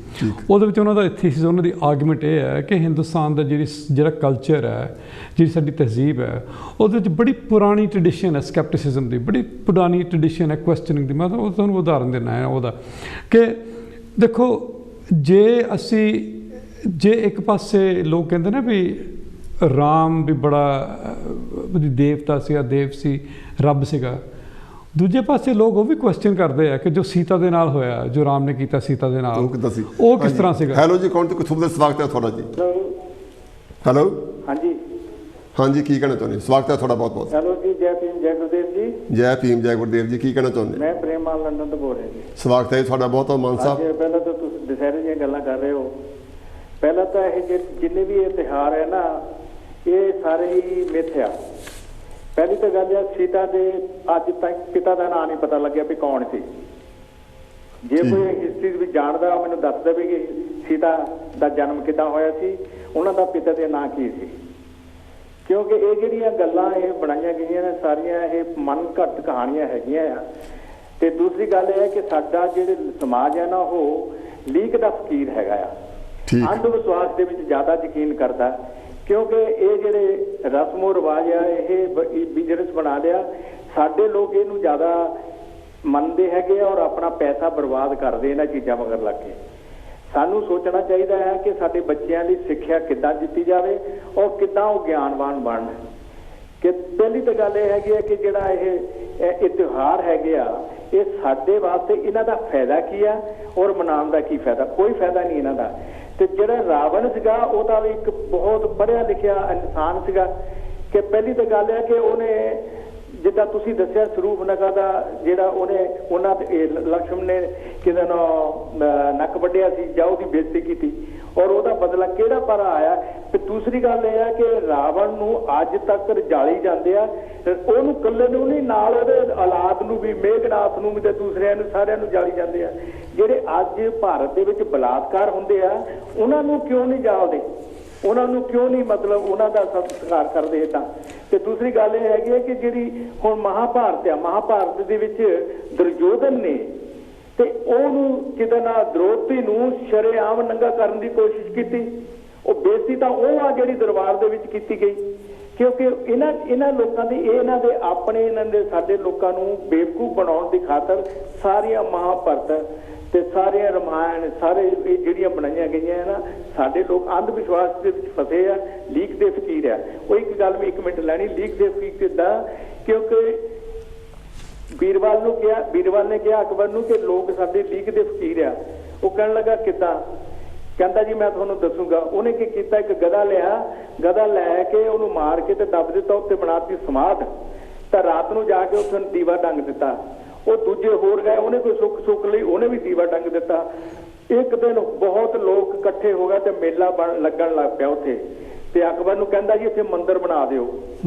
ਉਹਦੇ ਵਿੱਚ ਉਹਨਾਂ ਦਾ ਥੀਸਿਸ, ਉਹਨਾਂ ਦੀ ਆਰਗੂਮੈਂਟ ਇਹ ਹੈ ਕਿ ਹਿੰਦੁਸਤਾਨ ਦਾ ਜਿਹੜਾ ਕਲਚਰ ਹੈ, ਜਿਹੜੀ ਸਾਡੀ ਤਹਿਜ਼ੀਬ ਹੈ, ਉਹਦੇ ਵਿੱਚ ਬੜੀ ਪੁਰਾਣੀ ਟ੍ਰੈਡੀਸ਼ਨ ਹੈ ਸਕੈਪਟਿਸਿਜ਼ਮ ਦੀ, ਬੜੀ ਪੁਰਾਣੀ ਟ੍ਰੈਡੀਸ਼ਨ ਹੈ ਕੁਐਸਚਨਿੰਗ ਦੀ। ਮੈਂ ਤੁਹਾਨੂੰ ਉਦਾਹਰਨ ਦੇਣਾ ਹੈ ਉਹਦਾ ਕਿ ਦੇਖੋ ਜੇ ਇੱਕ ਪਾਸੇ ਲੋਕ ਕਹਿੰਦੇ ਨਾ ਵੀ ਰਾਮ ਵੀ ਬੜਾ ਦੇਵਤਾ ਸੀਗਾ, ਦੇਵ ਸੀ, ਰੱਬ ਸੀਗਾ, ਦੂਜੇ ਪਾਸੇ ਲੋਕ ਉਹ ਵੀ ਕੁਐਸਚਨ ਕਰਦੇ ਆ ਕਿ ਜੋ ਸੀਤਾ ਦੇ ਨਾਲ ਹੋਇਆ, ਜੋ ਰਾਮ ਨੇ ਕੀਤਾ ਸੀਤਾ ਦੇ ਨਾਲ, ਉਹ ਕਿਸ ਤਰ੍ਹਾਂ ਸੀਗਾ। ਹੈਲੋ ਜੀ, ਕੌਣ ਤੇ ਕਿਥੋਂ ਦਾ ਸਵਾਗਤ ਹੈ ਤੁਹਾਡਾ ਜੀ। ਹੈਲੋ, ਹਾਂਜੀ ਹਾਂਜੀ, ਕੀ ਕਹਿਣਾ ਚਾਹੁੰਦੇ? ਸਵਾਗਤ ਹੈ ਤੁਹਾਡਾ ਬਹੁਤ ਬਹੁਤ। ਹੈਲੋ ਜੀ, ਜੈ ਭੀਮ ਜੈ ਗੁਰਦੇਵ ਜੀ। ਜੈ ਭੀਮ ਜੈ ਗੁਰਦੇਵ ਜੀ, ਕੀ ਕਹਿਣਾ ਚਾਹੁੰਦੇ? ਮੈਂ ਪ੍ਰੇਮਾਲ ਲੰਡਨ ਤੋਂ ਬੋਲ ਰਿਹਾ ਜੀ। ਸਵਾਗਤ ਹੈ ਤੁਹਾਡਾ ਬਹੁਤ ਬਹੁਤ ਮਾਨ ਸਾਹਿਬ। ਪਹਿਲਾਂ ਤਾਂ ਤੁਸੀਂ ਦੁਸਹਿਰੇ ਦੀਆਂ ਗੱਲਾਂ ਕਰ ਰਹੇ ਹੋ। ਪਹਿਲਾਂ ਤਾਂ ਇਹ ਜਿੰਨੇ ਵੀ ਇਹ ਤਿਉਹਾਰ ਹੈ ਨਾ, ਇਹ ਸਾਰੇ ਹੀ ਮਿੱਥ ਆ। ਪਹਿਲੀ ਤਾਂ ਗੱਲ ਹੈ, ਸੀਤਾ ਦੇ ਅੱਜ ਤੱਕ ਪਿਤਾ ਦਾ ਨਾਂ ਨਹੀਂ ਪਤਾ ਲੱਗਿਆ ਵੀ ਕੌਣ ਸੀ। ਜੇ ਕੋਈ ਹਿਸਟਰੀ ਵਿੱਚ ਜਾਣਦਾ ਮੈਨੂੰ ਦੱਸ ਦੇਵੇ ਕਿ ਸੀਤਾ ਦਾ ਜਨਮ ਕਿੱਦਾਂ ਹੋਇਆ ਸੀ, ਉਹਨਾਂ ਦਾ ਪਿਤਾ ਦੇ ਨਾਂ ਕੀ ਸੀ। ਕਿਉਂਕਿ ਇਹ ਜਿਹੜੀਆਂ ਗੱਲਾਂ ਇਹ ਬਣਾਈਆਂ ਗਈਆਂ ਨੇ ਸਾਰੀਆਂ ਇਹ ਮਨ ਘੜਤ ਕਹਾਣੀਆਂ ਹੈਗੀਆਂ ਆ। ਤੇ ਦੂਸਰੀ ਗੱਲ ਇਹ ਹੈ ਕਿ ਸਾਡਾ ਜਿਹੜੇ ਸਮਾਜ ਹੈ ਨਾ, ਉਹ ਲੀਕ ਦਾ ਫਕੀਰ ਹੈਗਾ ਆ, ਅੰਧ ਵਿਸ਼ਵਾਸ ਦੇ ਵਿੱਚ ਜ਼ਿਆਦਾ ਯਕੀਨ ਕਰਦਾ। ਕਿਉਂਕਿ ਇਹ ਜਿਹੜੇ ਰਸਮੋ ਰਿਵਾਜ ਆ, ਇਹ ਬਿਜ਼ਨਸ ਬਣਾ ਲਿਆ। ਸਾਡੇ ਲੋਕ ਇਹਨੂੰ ਜ਼ਿਆਦਾ ਮੰਨਦੇ ਹੈਗੇ ਔਰ ਆਪਣਾ ਪੈਸਾ ਬਰਬਾਦ ਕਰਦੇ ਇਹਨਾਂ ਚੀਜ਼ਾਂ ਮਗਰ ਲੱਗ ਕੇ। ਸਾਨੂੰ ਸੋਚਣਾ ਚਾਹੀਦਾ ਹੈ ਕਿ ਸਾਡੇ ਬੱਚਿਆਂ ਦੀ ਸਿੱਖਿਆ ਕਿੱਦਾਂ ਦਿੱਤੀ ਜਾਵੇ ਔਰ ਕਿੱਦਾਂ ਉਹ ਗਿਆਨਵਾਨ ਬਣਨ। ਕਿ ਪਹਿਲੀ ਤਾਂ ਗੱਲ ਇਹ ਹੈਗੀ ਹੈ ਕਿ ਜਿਹੜਾ ਇਹ ਤਿਉਹਾਰ ਹੈਗੇ ਆ, ਇਹ ਸਾਡੇ ਵਾਸਤੇ ਇਹਨਾਂ ਦਾ ਫਾਇਦਾ ਕੀ ਆ ਔਰ ਮਨਾਉਣ ਦਾ ਕੀ ਫਾਇਦਾ? ਕੋਈ ਫਾਇਦਾ ਨਹੀਂ ਇਹਨਾਂ ਦਾ। ਤੇ ਜਿਹੜਾ ਰਾਵਣ ਸੀਗਾ, ਉਹਦਾ ਵੀ ਇੱਕ ਬਹੁਤ ਪੜ੍ਹਿਆ ਲਿਖਿਆ ਇਨਸਾਨ ਸੀਗਾ। ਕਿ ਪਹਿਲੀ ਤਾਂ ਗੱਲ ਹੈ ਕਿ ਉਹਨੇ, ਜਿੱਦਾਂ ਤੁਸੀਂ ਦੱਸਿਆ, ਸਰੂਪਨਖਾ ਦਾ ਜਿਹੜਾ ਉਹਨਾਂ ਲਕਸ਼ਮਣ ਨੇ ਕਿਹਦਾ ਨੱਕ ਵੱਢਿਆ ਸੀ ਜਾਂ ਉਹਦੀ ਬੇਇੱਜ਼ਤੀ ਕੀਤੀ ਔਰ ਉਹਦਾ ਬਦਲਾ ਕਿਹੜਾ ਭਰਾ ਆਇਆ। ਤੇ ਦੂਸਰੀ ਗੱਲ ਇਹ ਹੈ ਕਿ ਰਾਵਣ ਨੂੰ ਅੱਜ ਤੱਕ ਰਜਾਲੀ ਜਾਂਦੇ ਆ। ਉਹਨੂੰ ਇਕੱਲੇ ਨੂੰ ਨਹੀਂ, ਨਾਲ ਉਹਦੇ ਔਲਾਦ ਨੂੰ ਵੀ, ਮੇਘਨਾਥ ਨੂੰ ਵੀ ਤੇ ਦੂਸਰਿਆਂ ਨੂੰ, ਸਾਰਿਆਂ ਨੂੰ ਜਾਲੀ ਜਾਂਦੇ ਆ। ਜਿਹੜੇ ਅੱਜ ਭਾਰਤ ਦੇ ਵਿੱਚ ਬਲਾਤਕਾਰ ਹੁੰਦੇ ਆ, ਉਹਨਾਂ ਨੂੰ ਕਿਉਂ ਨਹੀਂ ਜਾਲਦੇ? ਉਹਨਾਂ ਨੂੰ ਕਿਉਂ ਨਹੀਂ ਮਤਲਬ ਉਹਨਾਂ ਦਾ ਸਤਿਕਾਰ ਕਰਦੇ? ਤਾਂ ਤੇ ਦੂਸਰੀ ਗੱਲ ਇਹ ਹੈਗੀ ਹੈ ਕਿ ਜਿਹੜੀ ਹੁਣ ਮਹਾਭਾਰਤ ਆ, ਮਹਾਭਾਰਤ ਦੇ ਵਿੱਚ ਦੁਰਯੋਧਨ ਨੇ ਤੇ ਉਹਨੂੰ ਕਿਤੇ ਨਾ ਦ੍ਰੋਪਦੀ ਨੂੰ ਸ਼ਰੇਆਮ ਨੰਗਾ ਕਰਨ ਦੀ ਕੋਸ਼ਿਸ਼ ਕੀਤੀ। ਉਹ ਬੇਇੱਜ਼ਤੀ ਤਾਂ ਉਹ ਆ ਜਿਹੜੀ ਦਰਬਾਰ ਦੇ ਵਿੱਚ ਕੀਤੀ ਗਈ। ਕਿਉਂਕਿ ਇਹਨਾਂ ਲੋਕਾਂ ਦੀ, ਇਹਨਾਂ ਦੇ ਆਪਣੇ, ਇਹਨਾਂ ਦੇ ਸਾਡੇ ਲੋਕਾਂ ਨੂੰ ਬੇਵਕੂਫ ਬਣਾਉਣ ਦੀ ਖਾਤਰ ਸਾਰੀਆਂ ਮਹਾਭਾਰਤ ਤੇ ਸਾਰੇ ਰਮਾਇਣ, ਸਾਰੇ ਇਹ ਜਿਹੜੀਆਂ ਬਣਾਈਆਂ ਗਈਆਂ ਨਾ, ਸਾਡੇ ਲੋਕ ਅੰਧ ਵਿਸ਼ਵਾਸ ਦੇ ਵਿੱਚ ਫਸੇ ਆ, ਲੀਕ ਦੇ ਫਕੀਰ ਆ। ਉਹ ਇੱਕ ਗੱਲ ਮੈਂ 1 ਮਿੰਟ ਲੈਣੀ, ਲੀਕ ਦੇ ਫਕੀਰ ਕਿੱਦਾਂ? ਕਿਉਂਕਿ ਬੀਰਬਲ ਨੇ ਕਿਹਾ ਅਕਬਰ ਨੂੰ ਕਿ ਲੋਕ ਸਾਡੇ ਲੀਕ ਦੇ ਫਕੀਰ ਆ। ਉਹ ਕਹਿਣ ਲੱਗਾ ਕਿੱਦਾਂ? ਕਹਿੰਦਾ ਜੀ ਮੈਂ ਤੁਹਾਨੂੰ ਦੱਸੂਗਾ। ਉਹਨੇ ਕੀ ਕੀਤਾ, ਇੱਕ ਗਧਾ ਲਿਆ, ਗਧਾ ਲੈ ਕੇ ਉਹਨੂੰ ਮਾਰ ਕੇ ਤੇ ਦੱਬ ਦਿੱਤਾ, ਉੱਤੇ ਬਣਾਤੀ ਸਮਾਧ। ਤਾਂ ਰਾਤ ਨੂੰ ਜਾ ਕੇ ਉੱਥੇ ਦੀਵਾ ਡੰਗ ਦਿੱਤਾ। ਉਹ ਦੂਜੇ ਹੋਰ ਗਏ, ਉਹਨੇ ਕੋਈ ਸੁੱਖ ਲਈ ਉਹਨੇ ਵੀ ਦੀਵਾ ਡੰਗ ਦਿੱਤਾ। ਇੱਕ ਦਿਨ ਬਹੁਤ ਲੋਕ ਇਕੱਠੇ ਹੋ ਗਏ ਤੇ ਮੇਲਾ ਲੱਗਣ ਲੱਗ ਪਿਆ ਉੱਥੇ। ਤੇ ਅਕਬਰ ਨੂੰ ਕਹਿੰਦਾ ਜੀ ਇੱਥੇ ਮੰਦਿਰ ਬਣਾ ਦਿਓ।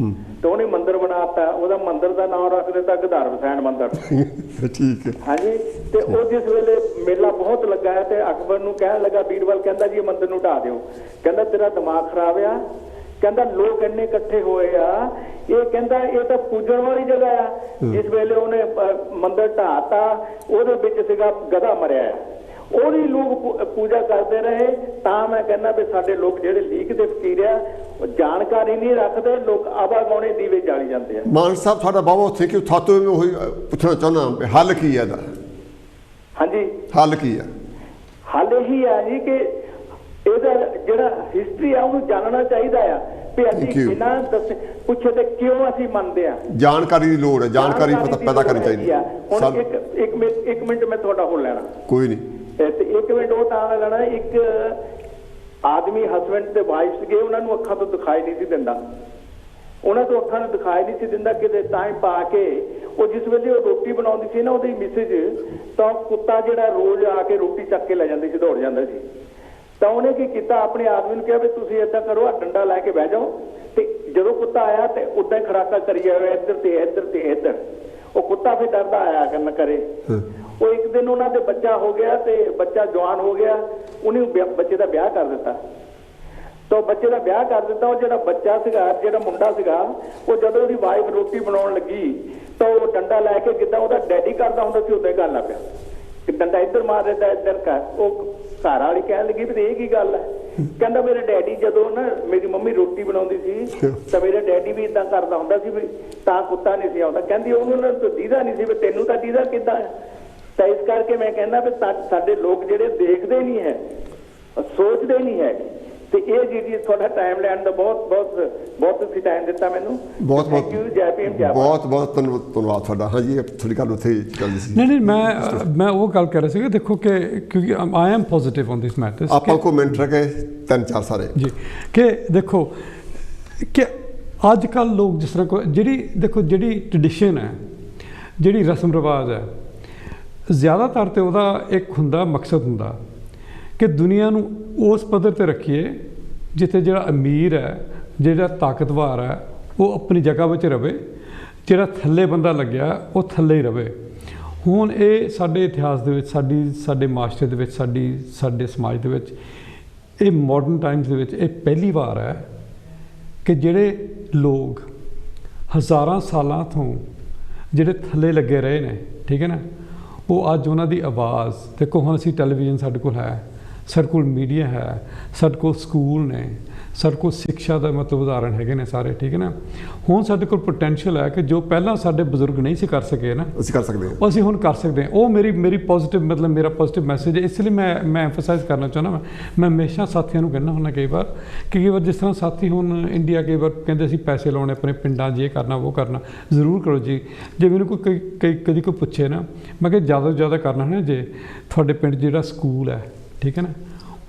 ਤੇ ਉਹਨੇ ਮੰਦਿਰ ਬਣਾਤਾ। ਉਹਦਾ ਮੰਦਿਰ ਦਾ ਨਾਮ ਰੱਖ ਦਿੱਤਾ ਗੰਧਾਰ ਹੁਸੈਨ ਮੰਦਿਰ। ਠੀਕ ਹੈ, ਹਾਂਜੀ। ਤੇ ਉਹ ਜਿਸ ਵੇਲੇ ਮੇਲਾ ਬਹੁਤ ਲੱਗਾ ਹੈ ਤੇ ਅਕਬਰ ਨੂੰ ਕਹਿਣ ਲੱਗਾ, ਬੀਰਬਲ ਕਹਿੰਦਾ ਜੀ ਇਹ ਮੰਦਿਰ ਨੂੰ ਢਾਹ ਦਿਓ। ਕਹਿੰਦਾ ਤੇਰਾ ਦਿਮਾਗ ਖਰਾਬ ਆ? ਕਹਿੰਦਾ ਲੋਕ ਇੰਨੇ ਇਕੱਠੇ ਹੋਏ ਆ, ਇਹ ਕਹਿੰਦਾ ਇਹ ਤਾਂ ਪੂਜਣ ਵਾਲੀ ਜਗ੍ਹਾ ਆ। ਜਿਸ ਵੇਲੇ ਉਹਨੇ ਮੰਦਿਰ ਢਾਤਾ, ਉਹਦੇ ਵਿੱਚ ਸੀਗਾ ਗਧਾ ਮਰਿਆ ਆ, ਉਹਦੀ ਲੋਕ ਪੂਜਾ ਕਰਦੇ ਰਹੇ। ਤਾਂ ਮੈਂ ਕਹਿੰਦਾ ਵੀ ਸਾਡੇ ਲੋਕ ਜਿਹੜੇ ਲੀਕ ਦੇ ਫਕੀਰ ਆ, ਉਹ ਜਾਣਕਾਰੀ ਨਹੀਂ ਰੱਖਦੇ, ਲੋਕ ਆਵਾਗਾਉਣੇ ਦੀਵੇ ਜਾਲੀ ਜਾਂਦੇ ਆ। ਮਾਨ ਸਾਹਿਬ ਤੁਹਾਡਾ ਬਹੁਤ ਬਹੁਤ ਥੈਂਕ ਯੂ। ਥਾਤੋਂ ਮੈਂ ਉਹੀ ਪੁੱਛਣਾ ਚਾਹੁੰਦਾ ਵੀ ਹੱਲ ਕੀ ਹੈ ਇਹਦਾ? ਹਾਂਜੀ, ਹੱਲ ਕੀ ਹੈ? ਹੱਲ ਇਹੀ ਆ ਜੀ ਕਿ ਇਹਦਾ ਜਿਹੜਾ ਹਿਸਟਰੀ ਆ ਉਹਨੂੰ ਜਾਣਨਾ ਚਾਹੀਦਾ ਆ ਵੀ ਅਸੀਂ ਬਿਨਾਂ ਪੁੱਛੇ ਤੇ ਕਿਉਂ ਅਸੀਂ ਮੰਨਦੇ ਆ। ਜਾਣਕਾਰੀ ਦੀ ਲੋੜ ਹੈ, ਜਾਣਕਾਰੀ ਪੈਦਾ ਕਰਨੀ ਚਾਹੀਦੀ ਹੈ। ਹੁਣ ਇੱਕ ਮਿੰਟ ਮੈਂ ਤੁਹਾਡਾ ਹੋਰ ਲੈਣਾ। ਕੋਈ ਨਹੀਂ, ਤੇ 1 ਮਿੰਟ ਉਹ ਤਾਂ ਲੈਣਾ। ਇੱਕ ਆਦਮੀ ਹਸਬੈਂਡ ਤੇ ਵਾਈਫ ਸੀਗੇ, ਉਹਨਾਂ ਨੂੰ ਅੱਖਾਂ ਤੋਂ ਦਿਖਾਈ ਨਹੀਂ ਸੀ ਦਿੰਦਾ, ਉਹਨਾਂ ਤੋਂ ਅੱਖਾਂ ਨੂੰ ਦਿਖਾਈ ਨਹੀਂ ਸੀ ਦਿੰਦਾ ਕਿਤੇ ਟਾਈਮ ਪਾ ਕੇ। ਉਹ ਜਿਸ ਵੇਲੇ ਉਹ ਰੋਟੀ ਬਣਾਉਂਦੀ ਸੀ ਨਾ, ਉਹਦੀ ਮਿਸੇਜ ਤਾਂ ਕੁੱਤਾ ਜਿਹੜਾ ਰੋਜ਼ ਆ ਕੇ ਰੋਟੀ ਚੱਕ ਕੇ ਲੈ ਜਾਂਦੀ ਸੀ, ਦੌੜ ਜਾਂਦਾ ਸੀ। ਤਾਂ ਉਹਨੇ ਕੀ ਕੀਤਾ, ਆਪਣੇ ਆਦਮੀ ਨੂੰ ਕਿਹਾ ਵੀ ਤੁਸੀਂ ਏਦਾਂ ਕਰੋ, ਆ ਡੰਡਾ ਲੈ ਕੇ ਬਹਿ ਜਾਓ। ਤੇ ਜਦੋਂ ਕੁੱਤਾ ਆਇਆ ਤੇ ਉਦਾਂ ਹੀ ਖੜਾਕਾ ਕਰੀ ਜਾਵੇ, ਇੱਧਰ ਤੇ ਇੱਧਰ ਤੇ ਇੱਧਰ। ਉਹ ਕੁੱਤਾ ਫਿਰ ਡਰਦਾ ਆਇਆ ਕਰਨ ਕਰੇ। ਉਹ ਇੱਕ ਦਿਨ ਉਹਨਾਂ ਦੇ ਬੱਚਾ ਹੋ ਗਿਆ ਤੇ ਬੱਚਾ ਜਵਾਨ ਹੋ ਗਿਆ, ਉਹਨੇ ਬੱਚੇ ਦਾ ਵਿਆਹ ਕਰ ਦਿੱਤਾ। ਤਾਂ ਬੱਚੇ ਦਾ ਵਿਆਹ ਕਰ ਦਿੱਤਾ। ਉਹ ਜਿਹੜਾ ਬੱਚਾ ਸੀਗਾ, ਜਿਹੜਾ ਮੁੰਡਾ ਸੀਗਾ, ਉਹ ਜਦੋਂ ਉਹਦੀ ਵਾਈਫ ਰੋਟੀ ਬਣਾਉਣ ਲੱਗੀ ਤਾਂ ਉਹ ਡੰਡਾ ਲੈ ਕੇ ਜਿੱਦਾਂ ਉਹਦਾ ਡੈਡੀ ਕਰਦਾ ਹੁੰਦਾ ਸੀ ਉਦਾਂ ਹੀ ਕਰਨ ਲੱਗ ਪਿਆ ਕਿ ਡੰਡਾ ਇੱਧਰ ਮਾਰ ਦਿੰਦਾ, ਇੱਧਰ ਕਰ। ਉਹ ਘਰ ਵਾਲੀ ਕਹਿਣ ਲੱਗੀ ਵੀ ਇਹ ਕੀ ਗੱਲ ਹੈ? ਕਹਿੰਦਾ ਮੇਰੇ ਡੈਡੀ ਜਦੋਂ ਨਾ ਮੇਰੀ ਮੰਮੀ ਰੋਟੀ ਬਣਾਉਂਦੀ ਸੀ ਤਾਂ ਮੇਰੇ ਡੈਡੀ ਵੀ ਇਦਾਂ ਕਰਦਾ ਹੁੰਦਾ ਸੀ, ਵੀ ਤਾਂ ਕੁੱਤਾ ਨਹੀਂ ਸੀ ਆਉਂਦਾ। ਕਹਿੰਦੀ ਉਹਨੂੰ ਤਾਂ ਦੀਦਾ ਨਹੀਂ ਸੀ, ਵੀ ਤੈਨੂੰ ਤਾਂ ਦੀਦਾ ਕਿੱਦਾਂ ਹੈ? ਤਾਂ ਇਸ ਕਰਕੇ ਮੈਂ ਕਹਿੰਦਾ ਵੀ ਸਾਡੇ ਲੋਕ ਜਿਹੜੇ ਦੇਖਦੇ ਨਹੀਂ ਹੈ, ਸੋਚਦੇ ਨਹੀਂ ਹੈ। ਤੇ ਇਹ ਜੀ ਤੁਹਾਡਾ ਟਾਈਮ ਲੈਣ ਦਾ ਬਹੁਤ ਤੁਸੀਂ ਟਾਈਮ ਦਿੱਤਾ ਮੈਨੂੰ। ਬਹੁਤ ਥੈਂਕ ਯੂ। ਜੈ ਭੀਮ, ਜੈ ਬਹੁਤ ਬਹੁਤ ਧੰਨਵਾਦ ਤੁਹਾਡਾ। ਹਾਂਜੀ, ਥੋੜੀ ਗੱਲ ਉੱਥੇ ਚੱਲਦੀ ਸੀ। ਨਹੀਂ ਮੈਂ ਉਹ ਗੱਲ ਕਰ ਰਿਹਾ ਸੀ ਕਿ ਦੇਖੋ ਕਿ ਕਿਉਂਕਿ I am positive on this matter. ਆਪਾਂ ਕੋ ਮਿੰਟ ਰਹੇ 3-4 ਸਾਰੇ ਜੀ ਕਿ ਦੇਖੋ ਕਿ ਅੱਜ ਕੱਲ੍ਹ ਲੋਕ ਜਿਸ ਤਰ੍ਹਾਂ ਜਿਹੜੀ ਟ੍ਰੈਡੀਸ਼ਨ ਹੈ, ਜਿਹੜੀ ਰਸਮ ਰਿਵਾਜ ਹੈ, ਜ਼ਿਆਦਾਤਰ ਤੇ ਉਹਦਾ ਇੱਕ ਹੁੰਦਾ ਮਕਸਦ ਹੁੰਦਾ ਕਿ ਦੁਨੀਆ ਨੂੰ ਉਸ ਪੱਧਰ 'ਤੇ ਰੱਖੀਏ ਜਿੱਥੇ ਜਿਹੜਾ ਅਮੀਰ ਹੈ, ਜਿਹੜਾ ਤਾਕਤਵਰ ਹੈ, ਉਹ ਆਪਣੀ ਜਗ੍ਹਾ ਵਿੱਚ ਰਵੇ, ਜਿਹੜਾ ਥੱਲੇ ਬੰਦਾ ਲੱਗਿਆ ਉਹ ਥੱਲੇ ਹੀ ਰਵੇ। ਹੁਣ ਇਹ ਸਾਡੇ ਇਤਿਹਾਸ ਦੇ ਵਿੱਚ, ਸਾਡੇ ਮਾਸ਼ਰੇ ਦੇ ਵਿੱਚ, ਸਾਡੇ ਸਮਾਜ ਦੇ ਵਿੱਚ, ਇਹ ਮਾਡਰਨ ਟਾਈਮਸ ਦੇ ਵਿੱਚ ਇਹ ਪਹਿਲੀ ਵਾਰ ਹੈ ਕਿ ਜਿਹੜੇ ਲੋਕ ਹਜ਼ਾਰਾਂ ਸਾਲਾਂ ਤੋਂ ਜਿਹੜੇ ਥੱਲੇ ਲੱਗੇ ਰਹੇ ਨੇ, ਠੀਕ ਹੈ ਨਾ, ਉਹ ਅੱਜ ਉਹਨਾਂ ਦੀ ਆਵਾਜ਼ ਦੇਖੋ। ਹੁਣ ਅਸੀਂ ਟੈਲੀਵਿਜ਼ਨ ਸਾਡੇ ਕੋਲ ਹੈ, ਸਾਡੇ ਕੋਲ ਮੀਡੀਆ ਹੈ, ਸਾਡੇ ਕੋਲ ਸਕੂਲ ਨੇ, ਸਾਡੇ ਕੋਲ ਸਿੱਖਿਆ ਦਾ ਮਤਲਬ ਉਦਾਹਰਣ ਹੈਗੇ ਨੇ ਸਾਰੇ, ਠੀਕ ਹੈ ਨਾ। ਹੁਣ ਸਾਡੇ ਕੋਲ ਪੋਟੈਂਸ਼ੀਅਲ ਹੈ ਕਿ ਜੋ ਪਹਿਲਾਂ ਸਾਡੇ ਬਜ਼ੁਰਗ ਨਹੀਂ ਸੀ ਕਰ ਸਕੇ ਨਾ, ਅਸੀਂ ਕਰ ਸਕਦੇ ਹਾਂ, ਉਹ ਅਸੀਂ ਹੁਣ ਕਰ ਸਕਦੇ ਹਾਂ। ਉਹ ਮੇਰੀ ਪੋਜ਼ਿਟਿਵ ਮਤਲਬ ਮੇਰਾ ਪੋਜ਼ਿਟਿਵ ਮੈਸੇਜ ਹੈ। ਇਸ ਲਈ ਮੈਂ ਐਮਫਸਾਈਜ਼ ਕਰਨਾ ਚਾਹੁੰਦਾ। ਮੈਂ ਹਮੇਸ਼ਾ ਸਾਥੀਆਂ ਨੂੰ ਕਹਿੰਦਾ ਹੁੰਦਾ ਕਈ ਵਾਰ ਕਿ ਕਈ ਵਾਰ ਜਿਸ ਤਰ੍ਹਾਂ ਸਾਥੀ ਹੁਣ ਇੰਡੀਆ ਕਈ ਵਾਰ ਕਹਿੰਦੇ ਅਸੀਂ ਪੈਸੇ ਲਾਉਣੇ ਆਪਣੇ ਪਿੰਡਾਂ 'ਚ, ਇਹ ਕਰਨਾ ਉਹ ਕਰਨਾ, ਜ਼ਰੂਰ ਕਰੋ ਜੀ। ਜੇ ਮੈਨੂੰ ਕਦੀ ਕੋਈ ਪੁੱਛੇ ਨਾ, ਮੈਂ ਕਿਹਾ ਜ਼ਿਆਦਾ ਤੋਂ ਜ਼ਿਆਦਾ ਕਰਨਾ ਹੈ ਨਾ, ਜੇ ਤੁਹਾਡੇ ਪਿੰਡ ਜਿਹੜਾ ਸਕੂਲ ਹੈ, ਠੀਕ ਹੈ ਨਾ,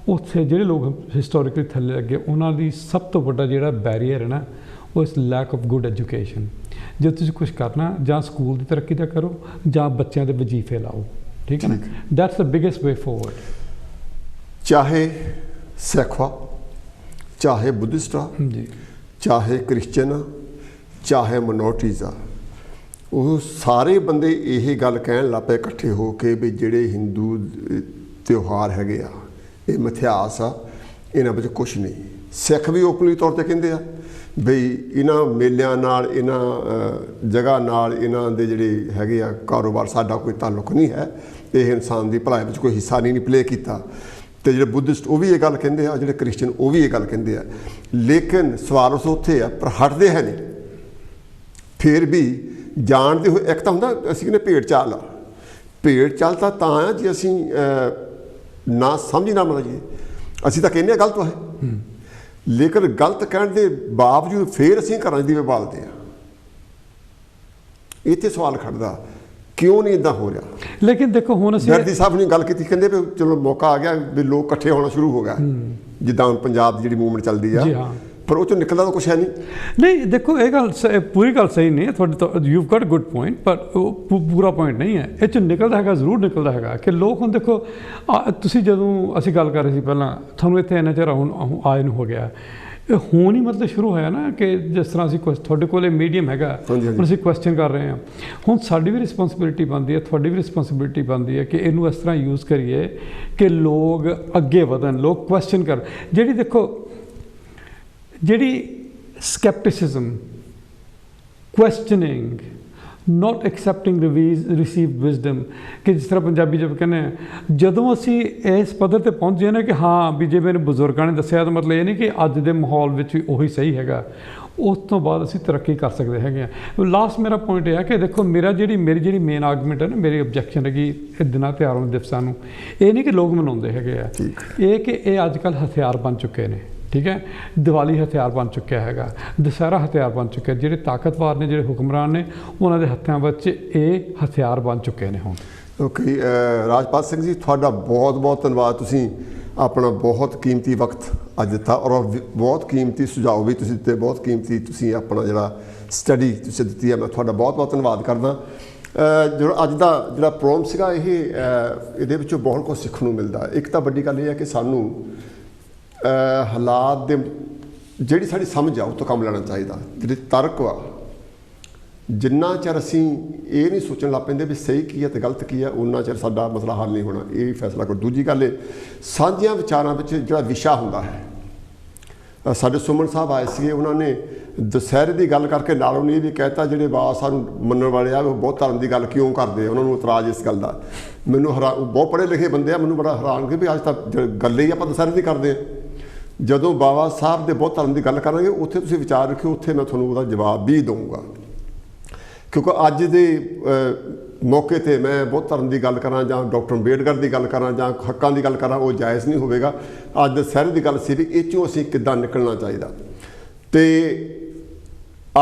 ਉੱਥੇ ਜਿਹੜੇ ਲੋਕ ਹਿਸਟੋਰੀਕਲੀ ਥੱਲੇ ਲੱਗੇ, ਉਹਨਾਂ ਦੀ ਸਭ ਤੋਂ ਵੱਡਾ ਜਿਹੜਾ ਬੈਰੀਅਰ ਹੈ ਨਾ, ਉਹ ਇਸ ਲੈਕ ਆਫ ਗੁੱਡ ਐਜੂਕੇਸ਼ਨ। ਜੇ ਤੁਸੀਂ ਕੁਛ ਕਰਨਾ, ਜਾਂ ਸਕੂਲ ਦੀ ਤਰੱਕੀ ਦਾ ਕਰੋ, ਜਾਂ ਬੱਚਿਆਂ ਦੇ ਵਜ਼ੀਫੇ ਲਾਓ, ਠੀਕ ਹੈ ਨਾ। That's the biggest way forward. ਚਾਹੇ ਸਿੱਖ ਆ, ਚਾਹੇ ਬੁੱਧਿਸਟ ਆ ਜੀ, ਚਾਹੇ ਕ੍ਰਿਸਚਨ ਆ, ਚਾਹੇ ਮਿਨੋਰਟੀਜ਼ ਆ, ਉਹ ਸਾਰੇ ਬੰਦੇ ਇਹ ਗੱਲ ਕਹਿਣ ਲੱਗ ਪਏ ਇਕੱਠੇ ਹੋ ਕੇ ਵੀ ਜਿਹੜੇ ਹਿੰਦੂ ਤਿਉਹਾਰ ਹੈਗੇ ਆ, ਇਹ ਮਿਥਿਹਾਸ ਆ, ਇਹਨਾਂ ਵਿੱਚ ਕੁਛ ਨਹੀਂ। ਸਿੱਖ ਵੀ ਓਪਨਲੀ ਤੌਰ 'ਤੇ ਕਹਿੰਦੇ ਆ ਬਈ ਇਹਨਾਂ ਮੇਲਿਆਂ ਨਾਲ, ਇਹਨਾਂ ਜਗ੍ਹਾ ਨਾਲ, ਇਹਨਾਂ ਦੇ ਜਿਹੜੇ ਹੈਗੇ ਆ ਕਾਰੋਬਾਰ, ਸਾਡਾ ਕੋਈ ਤਾਲੁਕ ਨਹੀਂ ਹੈ, ਇਹ ਇਨਸਾਨ ਦੀ ਭਲਾਈ ਵਿੱਚ ਕੋਈ ਹਿੱਸਾ ਨਹੀਂ ਪਲੇ ਕੀਤਾ। ਤੇ ਜਿਹੜੇ ਬੁੱਧਿਸਟ ਉਹ ਵੀ ਇਹ ਗੱਲ ਕਹਿੰਦੇ ਆ, ਜਿਹੜੇ ਕ੍ਰਿਸਚਨ ਉਹ ਵੀ ਇਹ ਗੱਲ ਕਹਿੰਦੇ ਆ। ਲੇਕਿਨ ਸਵਾਲ ਉਸ ਉੱਥੇ ਆ, ਪਰ ਹਟਦੇ ਹੈ ਨਹੀਂ। ਫਿਰ ਵੀ ਜਾਣਦੇ ਹੋਏ, ਇੱਕ ਤਾਂ ਹੁੰਦਾ ਅਸੀਂ ਕਹਿੰਦੇ ਭੇਡ ਚਾਲ ਆ, ਭੇਡ ਚਾਲ ਤਾਂ ਆ ਜੇ ਅਸੀਂ ਨਾ ਸਮਝੀ ਨਾ ਮਤਲਬ ਜੀ, ਅਸੀਂ ਤਾਂ ਕਹਿੰਦੇ ਹਾਂ ਗਲਤ ਹੈ, ਲੇਕਿਨ ਗਲਤ ਕਹਿਣ ਦੇ ਬਾਵਜੂਦ ਫਿਰ ਅਸੀਂ ਘਰਾਂ 'ਚ ਦੀਵੇ ਬਾਲਦੇ ਹਾਂ। ਇੱਥੇ ਸਵਾਲ ਖੜਦਾ, ਕਿਉਂ ਨਹੀਂ ਇੱਦਾਂ ਹੋ ਰਿਹਾ? ਲੇਕਿਨ ਦੇਖੋ ਹੁਣ ਅਸੀਂ ਦਰਦੀ ਸਾਹਿਬ ਨੇ ਗੱਲ ਕੀਤੀ, ਕਹਿੰਦੇ ਵੀ ਚਲੋ ਮੌਕਾ ਆ ਗਿਆ ਵੀ ਲੋਕ ਇਕੱਠੇ ਹੋਣਾ ਸ਼ੁਰੂ ਹੋ ਗਿਆ, ਜਿੱਦਾਂ ਹੁਣ ਪੰਜਾਬ ਦੀ ਜਿਹੜੀ ਮੂਵਮੈਂਟ ਚੱਲਦੀ ਆ, ਜੀ ਹਾਂ, ਪਰ ਉਹ 'ਚੋਂ ਨਿਕਲਦਾ ਤਾਂ ਕੁਛ ਹੈ ਨਹੀਂ। ਨਹੀਂ ਦੇਖੋ, ਇਹ ਗੱਲ ਪੂਰੀ ਗੱਲ ਸਹੀ ਨਹੀਂ ਹੈ ਤੁਹਾਡੀ, ਤਾਂ ਯੂਵ ਗॉट ਗੁੱਡ ਪੁਆਇੰਟ, ਪਰ ਉਹ ਪੂਰਾ ਪੁਆਇੰਟ ਨਹੀਂ ਹੈ। ਇਹ 'ਚੋਂ ਨਿਕਲਦਾ ਹੈਗਾ, ਜ਼ਰੂਰ ਨਿਕਲਦਾ ਹੈਗਾ ਕਿ ਲੋਕ ਹੁਣ ਦੇਖੋ, ਤੁਸੀਂ ਜਦੋਂ ਅਸੀਂ ਗੱਲ ਕਰ ਰਹੇ ਸੀ ਪਹਿਲਾਂ, ਤੁਹਾਨੂੰ ਇੱਥੇ ਇੰਨਾ ਚਿਰ ਹੁਣ ਆਏ ਨੂੰ ਹੋ ਗਿਆ, ਇਹ ਹੁਣ ਹੀ ਮਤਲਬ ਸ਼ੁਰੂ ਹੋਇਆ ਨਾ ਕਿ ਜਿਸ ਤਰ੍ਹਾਂ ਅਸੀਂ ਤੁਹਾਡੇ ਕੋਲ ਇਹ ਮੀਡੀਅਮ ਹੈਗਾ, ਹੁਣ ਅਸੀਂ ਕੁਐਸਚਨ ਕਰ ਰਹੇ ਹਾਂ। ਹੁਣ ਸਾਡੀ ਵੀ ਰਿਸਪੌਂਸਿਬਿਲਿਟੀ ਬਣਦੀ ਹੈ, ਤੁਹਾਡੀ ਵੀ ਰਿਸਪੌਂਸਿਬਿਲਿਟੀ ਬਣਦੀ ਹੈ ਕਿ ਇਹਨੂੰ ਇਸ ਤਰ੍ਹਾਂ ਯੂਜ਼ ਕਰੀਏ ਕਿ ਲੋਕ ਅੱਗੇ ਵਧਣ, ਲੋਕ ਕੁਐਸਚਨ ਕਰਨ। ਜਿਹੜੀ ਦੇਖੋ, ਜਿਹੜੀ skepticism, questioning, not accepting received wisdom, ਕਿ ਜਿਸ ਤਰ੍ਹਾਂ ਪੰਜਾਬੀ 'ਚ ਕਹਿੰਦੇ ਆ, ਜਦੋਂ ਅਸੀਂ ਇਸ ਪੱਧਰ ਤੇ ਪਹੁੰਚੇ ਨਾ ਕਿ ਹਾਂ ਵੀ ਜੇ ਮੇਰੇ ਬਜ਼ੁਰਗਾਂ ਨੇ ਦੱਸਿਆ ਤਾਂ ਮਤਲਬ ਇਹ ਨਹੀਂ ਕਿ ਅੱਜ ਦੇ ਮਾਹੌਲ ਵਿੱਚ ਵੀ ਉਹੀ ਸਹੀ ਹੈਗਾ, ਉਸ ਤੋਂ ਬਾਅਦ ਅਸੀਂ ਤਰੱਕੀ ਕਰ ਸਕਦੇ ਹੈਗੇ ਹਾਂ। ਲਾਸਟ ਮੇਰਾ ਪੁਆਇੰਟ ਇਹ ਹੈ ਕਿ ਦੇਖੋ ਮੇਰੀ ਜਿਹੜੀ ਮੇਨ ਆਰਗੂਮੈਂਟ ਹੈ ਨਾ, ਮੇਰੀ ਆਬਜੈਕਸ਼ਨ ਹੈਗੀ ਇਹ ਦਿਨਾਂ ਤਿਉਹਾਰਾਂ ਦਿਵਸਾਂ ਨੂੰ, ਇਹ ਨਹੀਂ ਕਿ ਲੋਕ ਮਨਾਉਂਦੇ ਹੈਗੇ ਆ, ਇਹ ਕਿ ਇਹ ਅੱਜ ਕੱਲ੍ਹ ਹਥਿਆਰ ਬਣ ਚੁੱਕੇ ਨੇ। ਠੀਕ ਹੈ, ਦੀਵਾਲੀ ਹਥਿਆਰ ਬਣ ਚੁੱਕਿਆ ਹੈਗਾ, ਦੁਸਹਿਰਾ ਹਥਿਆਰ ਬਣ ਚੁੱਕਿਆ, ਜਿਹੜੇ ਤਾਕਤਵਰ ਨੇ, ਜਿਹੜੇ ਹੁਕਮਰਾਨ ਨੇ, ਉਹਨਾਂ ਦੇ ਹੱਥਾਂ ਵਿੱਚ ਇਹ ਹਥਿਆਰ ਬਣ ਚੁੱਕੇ ਨੇ ਹੁਣ। ਓਕੇ, ਰਾਜਪਾਲ ਸਿੰਘ ਜੀ ਤੁਹਾਡਾ ਬਹੁਤ ਬਹੁਤ ਧੰਨਵਾਦ। ਤੁਸੀਂ ਆਪਣਾ ਬਹੁਤ ਕੀਮਤੀ ਵਕਤ ਅੱਜ ਦਿੱਤਾ ਔਰ ਬਹੁਤ ਕੀਮਤੀ ਸੁਝਾਅ ਵੀ ਤੁਸੀਂ ਦਿੱਤੇ, ਬਹੁਤ ਕੀਮਤੀ ਤੁਸੀਂ ਆਪਣਾ ਜਿਹੜਾ ਸਟੱਡੀ ਤੁਸੀਂ ਦਿੱਤੀ ਹੈ, ਮੈਂ ਤੁਹਾਡਾ ਬਹੁਤ ਬਹੁਤ ਧੰਨਵਾਦ ਕਰਦਾ। ਜਿਹੜਾ ਅੱਜ ਦਾ ਜਿਹੜਾ ਪ੍ਰੋਗਰਾਮ ਸੀਗਾ ਇਹਦੇ ਵਿੱਚੋਂ ਬਹੁਤ ਕੁਝ ਸਿੱਖਣ ਨੂੰ ਮਿਲਦਾ। ਇੱਕ ਤਾਂ ਵੱਡੀ ਗੱਲ ਇਹ ਹੈ ਕਿ ਸਾਨੂੰ ਹਾਲਾਤ ਦੇ ਜਿਹੜੀ ਸਾਡੀ ਸਮਝ ਆ ਉਹ ਤੋਂ ਕੰਮ ਲੈਣਾ ਚਾਹੀਦਾ। ਜਿਹੜੇ ਤਰਕ ਵਾ, ਜਿੰਨਾ ਚਿਰ ਅਸੀਂ ਇਹ ਨਹੀਂ ਸੋਚਣ ਲੱਗ ਪੈਂਦੇ ਵੀ ਸਹੀ ਕੀ ਹੈ ਅਤੇ ਗਲਤ ਕੀ ਹੈ, ਉਨਾ ਚਿਰ ਸਾਡਾ ਮਸਲਾ ਹੱਲ ਨਹੀਂ ਹੋਣਾ। ਇਹ ਫੈਸਲਾ ਕਰੋ। ਦੂਜੀ ਗੱਲ ਸਾਂਝੀਆਂ ਵਿਚਾਰਾਂ ਵਿੱਚ ਜਿਹੜਾ ਵਿਸ਼ਾ ਹੁੰਦਾ ਹੈ, ਸਾਡੇ ਸੁਮਨ ਸਾਹਿਬ ਆਏ ਸੀਗੇ, ਉਹਨਾਂ ਨੇ ਦੁਸਹਿਰੇ ਦੀ ਗੱਲ ਕਰਕੇ ਨਾਲ ਉਹਨੇ ਇਹ ਵੀ ਕਹਿਤਾ ਜਿਹੜੇ ਬਾਬਾ ਸਾਹਿਬ ਨੂੰ ਮੰਨਣ ਵਾਲੇ ਆ ਉਹ ਬਹੁਤ ਧਰਮ ਦੀ ਗੱਲ ਕਿਉਂ ਕਰਦੇ ਆ, ਉਹਨਾਂ ਨੂੰ ਇਤਰਾਜ਼ ਇਸ ਗੱਲ ਦਾ। ਮੈਨੂੰ ਬਹੁਤ ਪੜ੍ਹੇ ਲਿਖੇ ਬੰਦੇ ਆ, ਮੈਨੂੰ ਬੜਾ ਹੈਰਾਨ ਕਿ ਵੀ ਅੱਜ ਤੱਕ ਗੱਲ ਹੀ ਆਪਾਂ ਦੁਸਹਿਰੇ ਦੀ ਕਰਦੇ ਹਾਂ। ਜਦੋਂ ਬਾਬਾ ਸਾਹਿਬ ਦੇ ਬਹੁਤ ਧਰਮ ਦੀ ਗੱਲ ਕਰਾਂਗੇ ਉੱਥੇ ਤੁਸੀਂ ਵਿਚਾਰ ਰੱਖਿਓ, ਉੱਥੇ ਮੈਂ ਤੁਹਾਨੂੰ ਉਹਦਾ ਜਵਾਬ ਵੀ ਦਊਂਗਾ। ਕਿਉਂਕਿ ਅੱਜ ਦੇ ਮੌਕੇ 'ਤੇ ਮੈਂ ਬਹੁਤ ਧਰਮ ਦੀ ਗੱਲ ਕਰਾਂ ਜਾਂ ਡਾਕਟਰ ਅੰਬੇਡਕਰ ਦੀ ਗੱਲ ਕਰਾਂ ਜਾਂ ਹੱਕਾਂ ਦੀ ਗੱਲ ਕਰਾਂ, ਉਹ ਜਾਇਜ਼ ਨਹੀਂ ਹੋਵੇਗਾ। ਅੱਜ ਦੁਸਹਿਰੇ ਦੀ ਗੱਲ ਸੀ ਵੀ ਇਹ 'ਚੋਂ ਅਸੀਂ ਕਿੱਦਾਂ ਨਿਕਲਣਾ ਚਾਹੀਦਾ। ਅਤੇ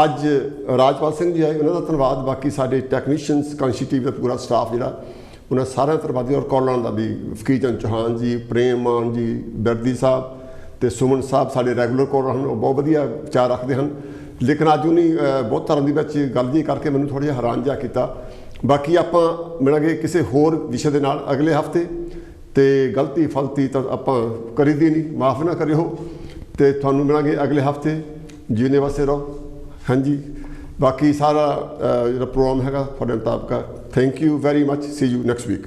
ਅੱਜ ਰਾਜਪਾਲ ਸਿੰਘ ਜੀ ਆਏ, ਉਹਨਾਂ ਦਾ ਧੰਨਵਾਦ। ਬਾਕੀ ਸਾਡੇ ਟੈਕਨੀਸ਼ੀਅਨਸ, ਕਾਂਸ਼ੀ ਟੀਵੀ ਦਾ ਪੂਰਾ ਸਟਾਫ ਜਿਹੜਾ, ਉਹਨਾਂ ਸਾਰਿਆਂ ਦਾ ਧੰਨਵਾਦੀ। ਔਰ ਕਾਲਾਂ ਦਾ ਵੀ ਫਕੀਰ ਚੰਦ ਚੌਹਾਨ ਜੀ, ਪ੍ਰੇਮ ਮਾਨ ਜੀ, ਬਿਰਦੀ ਸਾਹਿਬ ਅਤੇ ਸੁਮਨ ਸਾਹਿਬ ਸਾਡੇ ਰੈਗੂਲਰ ਕਾਲਰ ਹਨ, ਉਹ ਬਹੁਤ ਵਧੀਆ ਵਿਚਾਰ ਰੱਖਦੇ ਹਨ। ਲੇਕਿਨ ਅੱਜ ਉਹਨੇ ਬਹੁਤ ਧਰਮ ਦੀ ਵਿੱਚ ਗੱਲ ਜੀ ਕਰਕੇ ਮੈਨੂੰ ਥੋੜ੍ਹਾ ਜਿਹਾ ਹੈਰਾਨ ਜਿਹਾ ਕੀਤਾ। ਬਾਕੀ ਆਪਾਂ ਮਿਲਾਂਗੇ ਕਿਸੇ ਹੋਰ ਵਿਸ਼ੇ ਦੇ ਨਾਲ ਅਗਲੇ ਹਫ਼ਤੇ। ਅਤੇ ਗਲਤੀ ਫਲਤੀ ਤਾਂ ਆਪਾਂ ਕਰੀਦੀ ਨਹੀਂ, ਮਾਫ਼ ਨਾ ਕਰਿਓ। ਅਤੇ ਤੁਹਾਨੂੰ ਮਿਲਾਂਗੇ ਅਗਲੇ ਹਫ਼ਤੇ। ਜੀਣੇ ਵਾਸਤੇ ਰਹੋ। ਹਾਂਜੀ, ਬਾਕੀ ਸਾਰਾ ਜਿਹੜਾ ਪ੍ਰੋਗਰਾਮ ਹੈਗਾ ਤੁਹਾਡੇ ਮੁਤਾਬਕ। Thank you very much. See you next week.